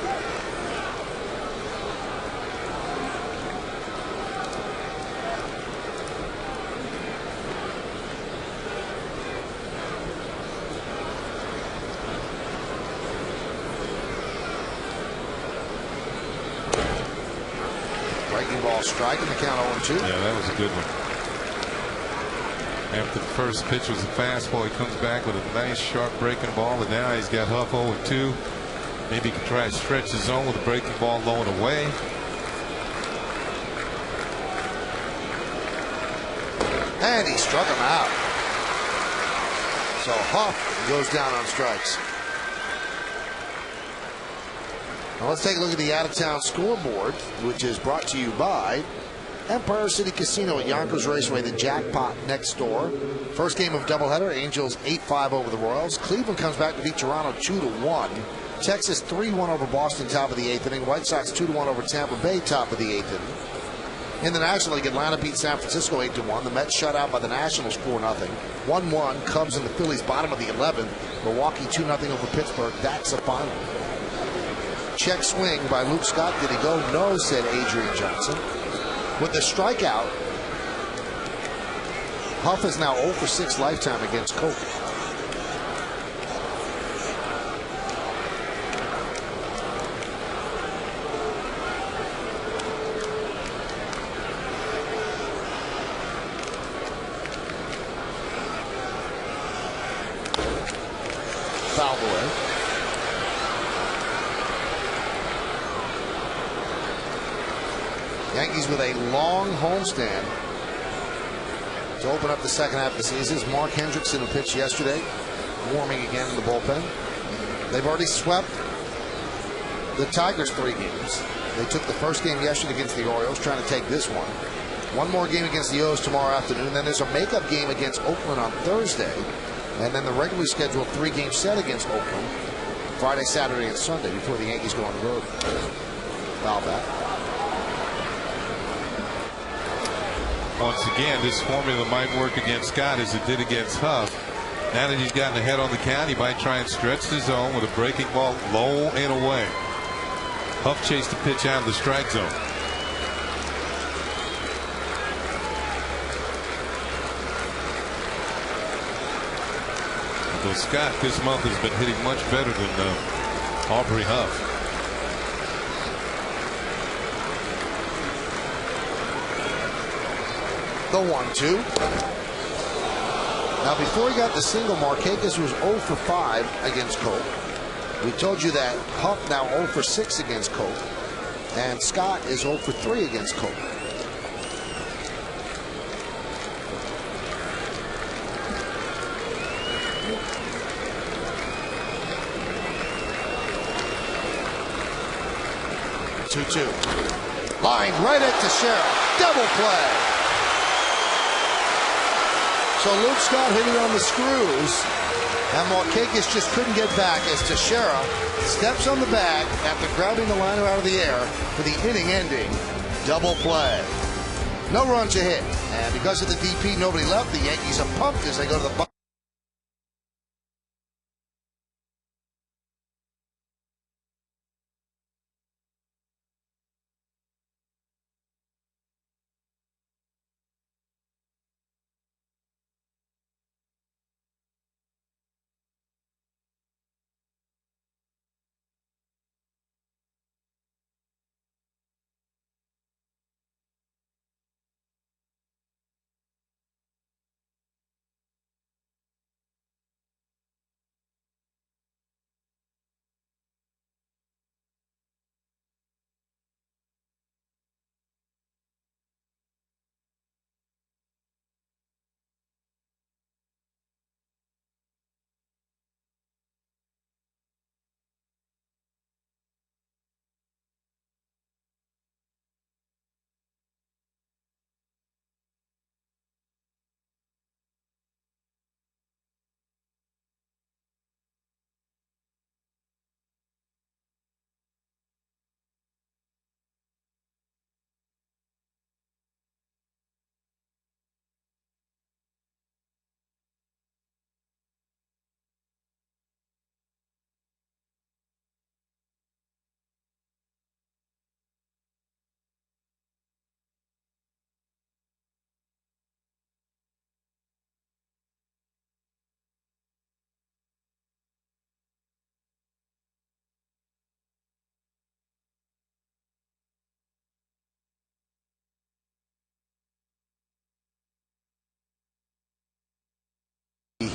Breaking ball strike in the count 0-2. Yeah, that was a good one. After the first pitch was a fastball, he comes back with a nice sharp breaking ball, and now he's got Huff 0-2. Maybe he can try to stretch his zone with a breaking ball low and away. And he struck him out. So Huff goes down on strikes. Now let's take a look at the out-of-town scoreboard, which is brought to you by Empire City Casino at Yonkers Raceway, the jackpot next door. First game of doubleheader, Angels 8-5 over the Royals. Cleveland comes back to beat Toronto 2-1. Texas 3-1 over Boston, top of the 8th inning. White Sox 2-1 over Tampa Bay, top of the 8th inning. In the National League, Atlanta beat San Francisco 8-1. The Mets shut out by the Nationals 4-0. 1-1. Cubs and the Phillies bottom of the 11th. Milwaukee 2-0 over Pittsburgh. That's the final. Check swing by Luke Scott. Did he go? No, said Adrian Johnson. With the strikeout, Huff is now 0 for 6 lifetime against Koch. Fouled away. Yankees with a long homestand to open up the second half of the season. Mark Hendrickson, who pitched yesterday, warming again in the bullpen. They've already swept the Tigers 3 games. They took the first game yesterday against the Orioles, trying to take this one. One more game against the O's tomorrow afternoon. Then there's a makeup game against Oakland on Thursday. And then the regularly scheduled 3-game set against Oakland Friday, Saturday, and Sunday before the Yankees go on the road. Foul back. Once again, this formula might work against Scott as it did against Huff. Now that he's gotten ahead on the count, he might try and stretch the zone with a breaking ball low and away. Huff chased the pitch out of the strike zone. Although Scott this month has been hitting much better than Aubrey Huff. The 1-2. Now, before he got the single, Markakis was 0 for 5 against Cope. We told you that Huff now 0 for 6 against Cope. And Scott is 0 for 3 against Cope. Two. Line right at Teixeira. Double play. So Luke Scott hit it on the screws. And Markakis just couldn't get back as Teixeira steps on the bag after grabbing the liner out of the air for the inning-ending double play. No run to hit. And because of the DP, nobody left. The Yankees are pumped as they go to the box.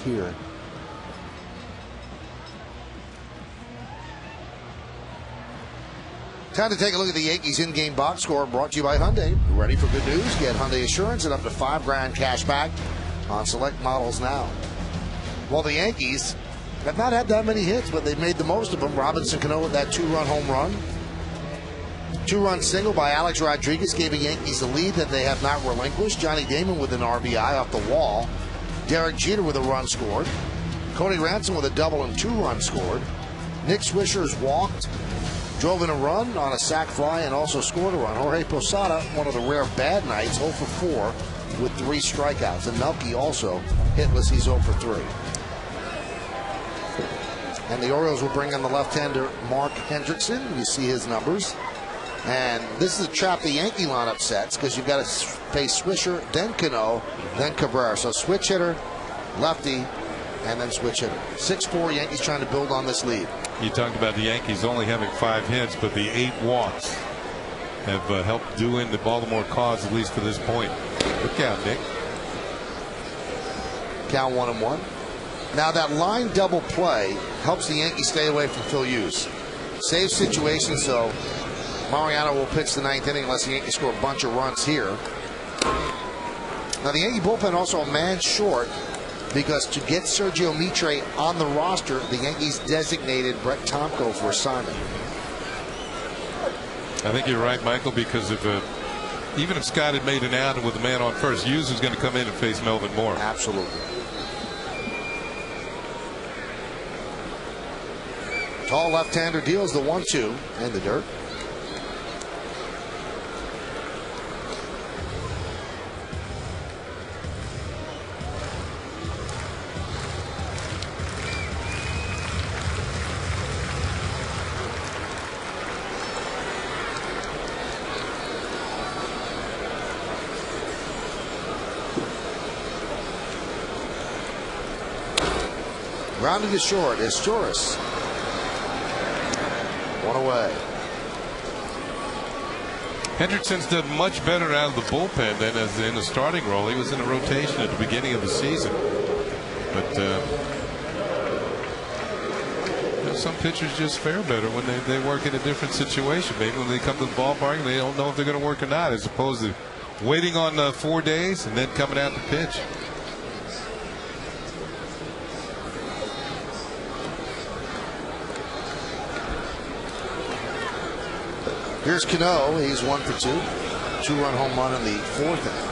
Here. Time to take a look at the Yankees in-game box score, brought to you by Hyundai. Ready for good news? Get Hyundai Assurance and up to $5,000 cash back on select models now. Well, the Yankees have not had that many hits, but they've made the most of them. Robinson Cano with that 2-run home run. 2-run single by Alex Rodriguez gave the Yankees a lead that they have not relinquished. Johnny Damon with an RBI off the wall. Derek Jeter with a run scored. Cody Ransom with a double and 2 runs scored. Nick Swisher's walked, drove in a run on a sac fly, and also scored a run. Jorge Posada, one of the rare bad nights, 0 for 4 with 3 strikeouts. And Melky also hitless, he's 0 for 3. And the Orioles will bring on the left-hander Mark Hendrickson. You see his numbers. And this is a trap the Yankee lineup sets because you've got to face Swisher, then Cano, then Cabrera. So switch hitter, lefty, and then switch hitter. 6-4 Yankees trying to build on this lead. You talked about the Yankees only having 5 hits, but the 8 walks have helped do in the Baltimore cause, at least for this point. Good count, Nick. Count 1-1. Now that line double play helps the Yankees stay away from Phil Hughes. Save situation, so Mariano will pitch the 9th inning unless the Yankees score a bunch of runs here. Now the Yankee bullpen also a man short because to get Sergio Mitre on the roster, the Yankees designated Brett Tomko for assignment. I think you're right, Michael, because if even if Scott had made an out and with a man on first, Hughes is going to come in and face Melvin Moore. Absolutely. Tall left-hander deals the 1-2 in the dirt. Grounded to short is Torres. 1 away. Hendrickson's done much better out of the bullpen than as in the starting role. He was in a rotation at the beginning of the season. But some pitchers just fare better when they work in a different situation. Maybe when they come to the ballpark, they don't know if they're going to work or not, as opposed to waiting on 4 days and then coming out to pitch. Here's Cano. He's 1 for 2. 2-run home run in the 4th inning.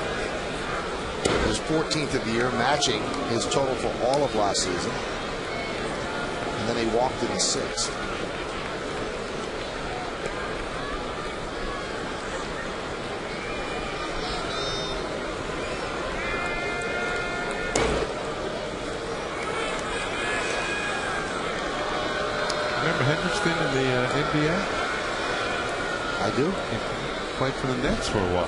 His 14th of the year, matching his total for all of last season. And then he walked in the 6th. Remember Hendrickson in the NBA? I do. He played for the Nets for a while.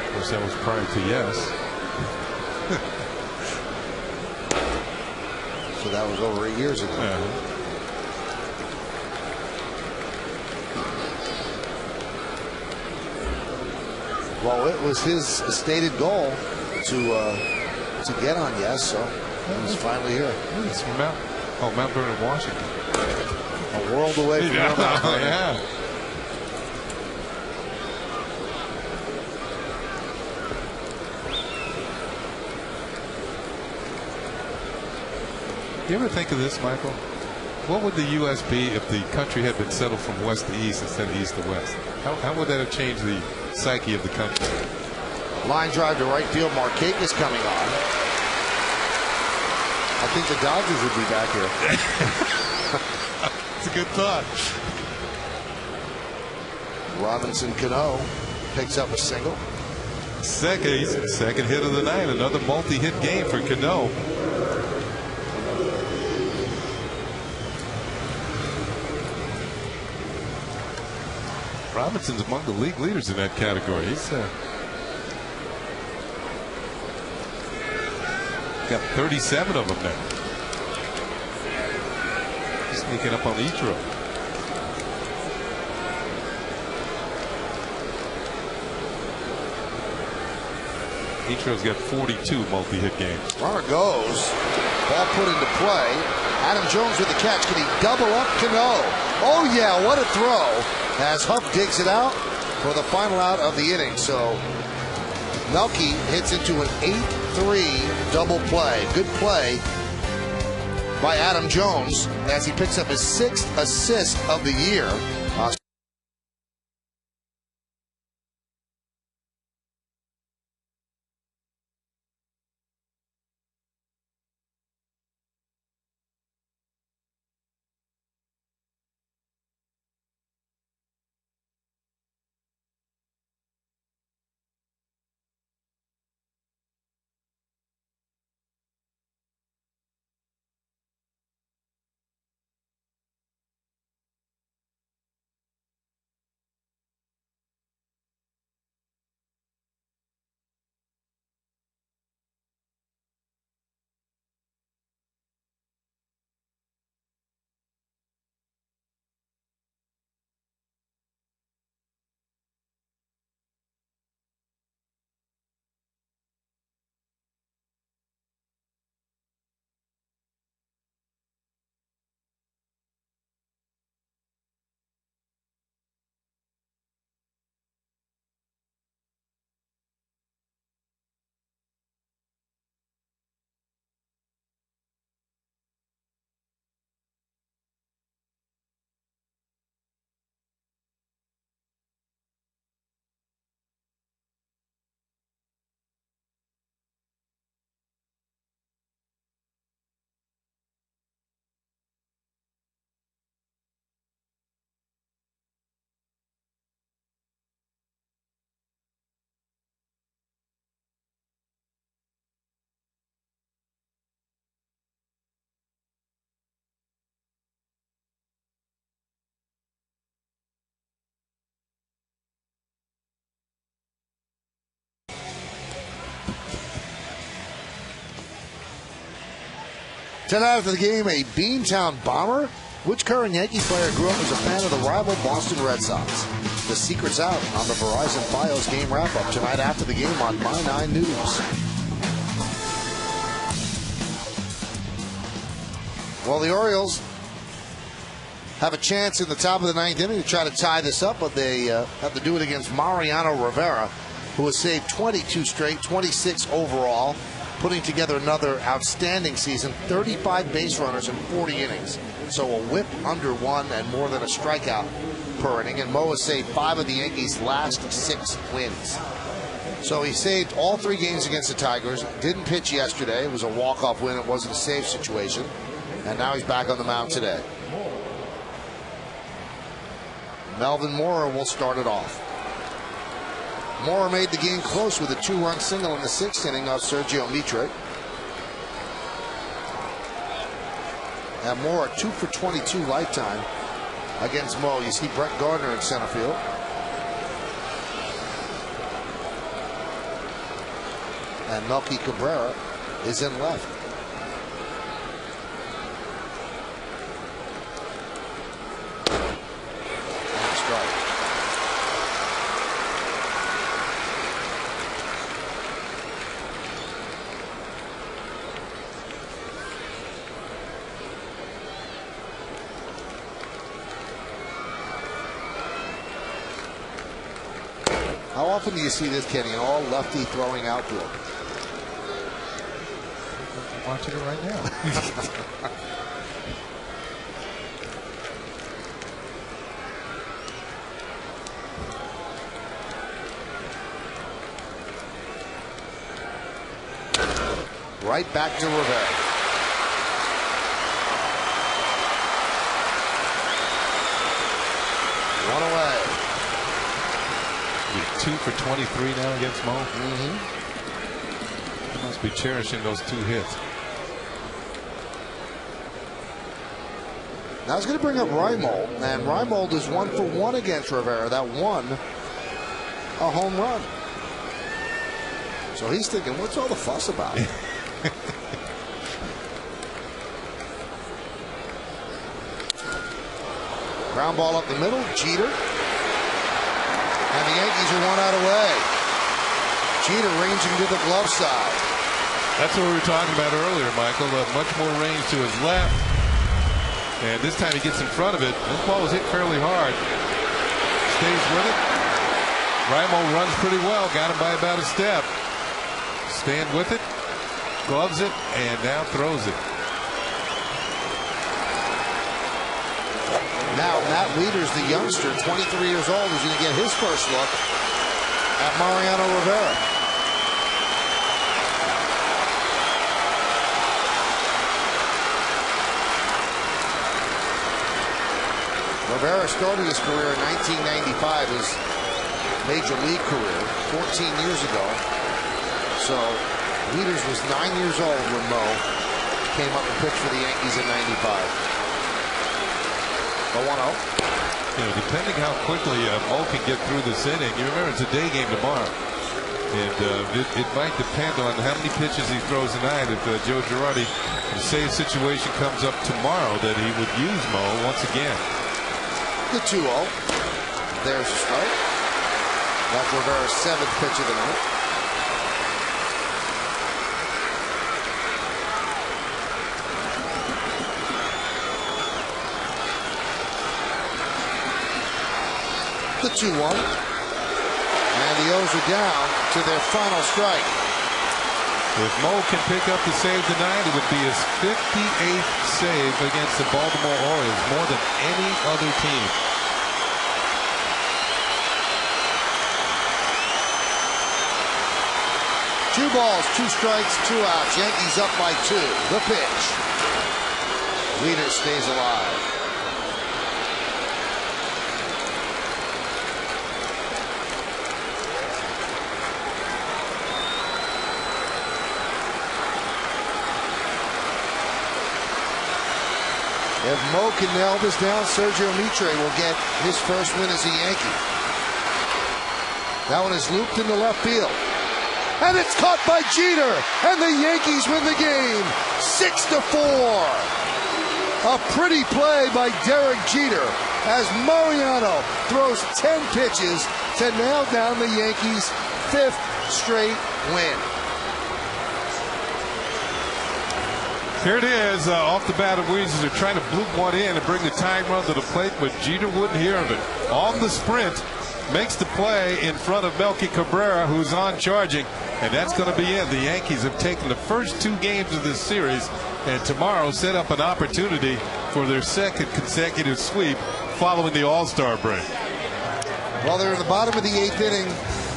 Of course, that was prior to Yes. So that was over 8 years ago. Well, it was his stated goal to get on Yes, so he's finally here. It's from Mount Vernon, Washington. A world away from Mount Vernon. Yeah. You ever think of this, Michael? What would the U.S. be if the country had been settled from west to east instead of east to west? How would that have changed the psyche of the country? Line drive to right field. Markakis coming on. I think the Dodgers would be back here. It's a good thought. Robinson Cano picks up a single. Second hit of the night. Another multi-hit game for Cano. Robinson's among the league leaders in that category. He's got 37 of them now. Sneaking up on Ichiro. Ichiro's got 42 multi-hit games. Runner goes. Ball put into play. Adam Jones with the catch. Can he double up Cano? Oh yeah, what a throw. As Huff digs it out for the final out of the inning. So Melky hits into an 8-3 double play. Good play by Adam Jones as he picks up his 6th assist of the year. Tonight after the game, a Beantown Bomber Which current Yankee player grew up as a fan of the rival Boston Red Sox? The secret's out on the Verizon Fios game wrap-up tonight after the game on My 9 News. Well, the Orioles have a chance in the top of the ninth inning to try to tie this up, but they have to do it against Mariano Rivera, who has saved 22 straight, 26 overall, putting together another outstanding season, 35 base runners in 40 innings. So a whip under 1 and more than a strikeout per inning. And Mo has saved 5 of the Yankees' last 6 wins. So he saved all 3 games against the Tigers. Didn't pitch yesterday. It was a walk-off win. It wasn't a save situation. And now he's back on the mound today. Melvin Mora will start it off. Mora made the game close with a 2-run single in the 6th inning off Sergio Mitre. And Mora 2 for 22 lifetime against Mo. You see Brett Gardner in center field. And Melky Cabrera is in left. And strike. How often do you see this, Kenny? An all lefty throwing outfield. I'm watching it right now. Right back to Rivera. One away. 2 for 23 now against Mo. He must be cherishing those 2 hits. Now I was going to bring up Reimold, and Reimold is 1 for 1 against Rivera. That won a home run. So he's thinking, what's all the fuss about? Ground ball up the middle, Jeter. And the Yankees are 1 out away. Jeter ranging to the glove side. That's what we were talking about earlier, Michael. Much more range to his left. And this time he gets in front of it. This ball was hit fairly hard. Stays with it. Raimo runs pretty well. Got him by about a step. Stand with it. Gloves it. And now throws it. Now Matt Wieters, the youngster, 23 years old, is going to get his first look at Mariano Rivera. Rivera started his career in 1995, his major league career, 14 years ago. So Wieters was 9 years old when Mo came up and pitched for the Yankees in 95. The 1-0. You know, depending how quickly Mo can get through this inning, you remember it's a day game tomorrow. And it might depend on how many pitches he throws tonight. If Joe Girardi, the save situation comes up tomorrow, that he would use Mo once again. The 2-0. There's the strike. That's Rivera's 7th pitch of the night. The 2-1. And the O's are down to their final strike. If Mo can pick up the save tonight, it would be his 58th save against the Baltimore Orioles, more than any other team. Two balls, 2 strikes, 2 outs. Yankees up by 2. The pitch. Wieters stays alive. If Mo can nail this down, Sergio Mitre will get his first win as a Yankee. That one is looped into left field. And it's caught by Jeter. And the Yankees win the game 6-4. A pretty play by Derek Jeter as Mariano throws 10 pitches to nail down the Yankees' 5th straight win. Here it is, off the bat of Weezers. They're trying to bloop one in and bring the tying run to the plate, but Jeter wouldn't hear of it. On the sprint, makes the play in front of Melky Cabrera, who's on charging, and that's going to be it. The Yankees have taken the first 2 games of this series, and tomorrow set up an opportunity for their 2nd consecutive sweep following the All-Star break. Well, they're in the bottom of the 8th inning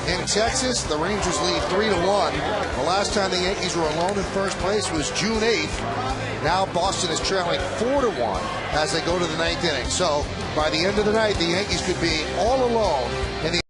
in Texas. The Rangers lead 3-1. The last time the Yankees were alone in first place was June 8th. Now Boston is trailing 4-1 as they go to the 9th inning. So by the end of the night, the Yankees could be all alone in the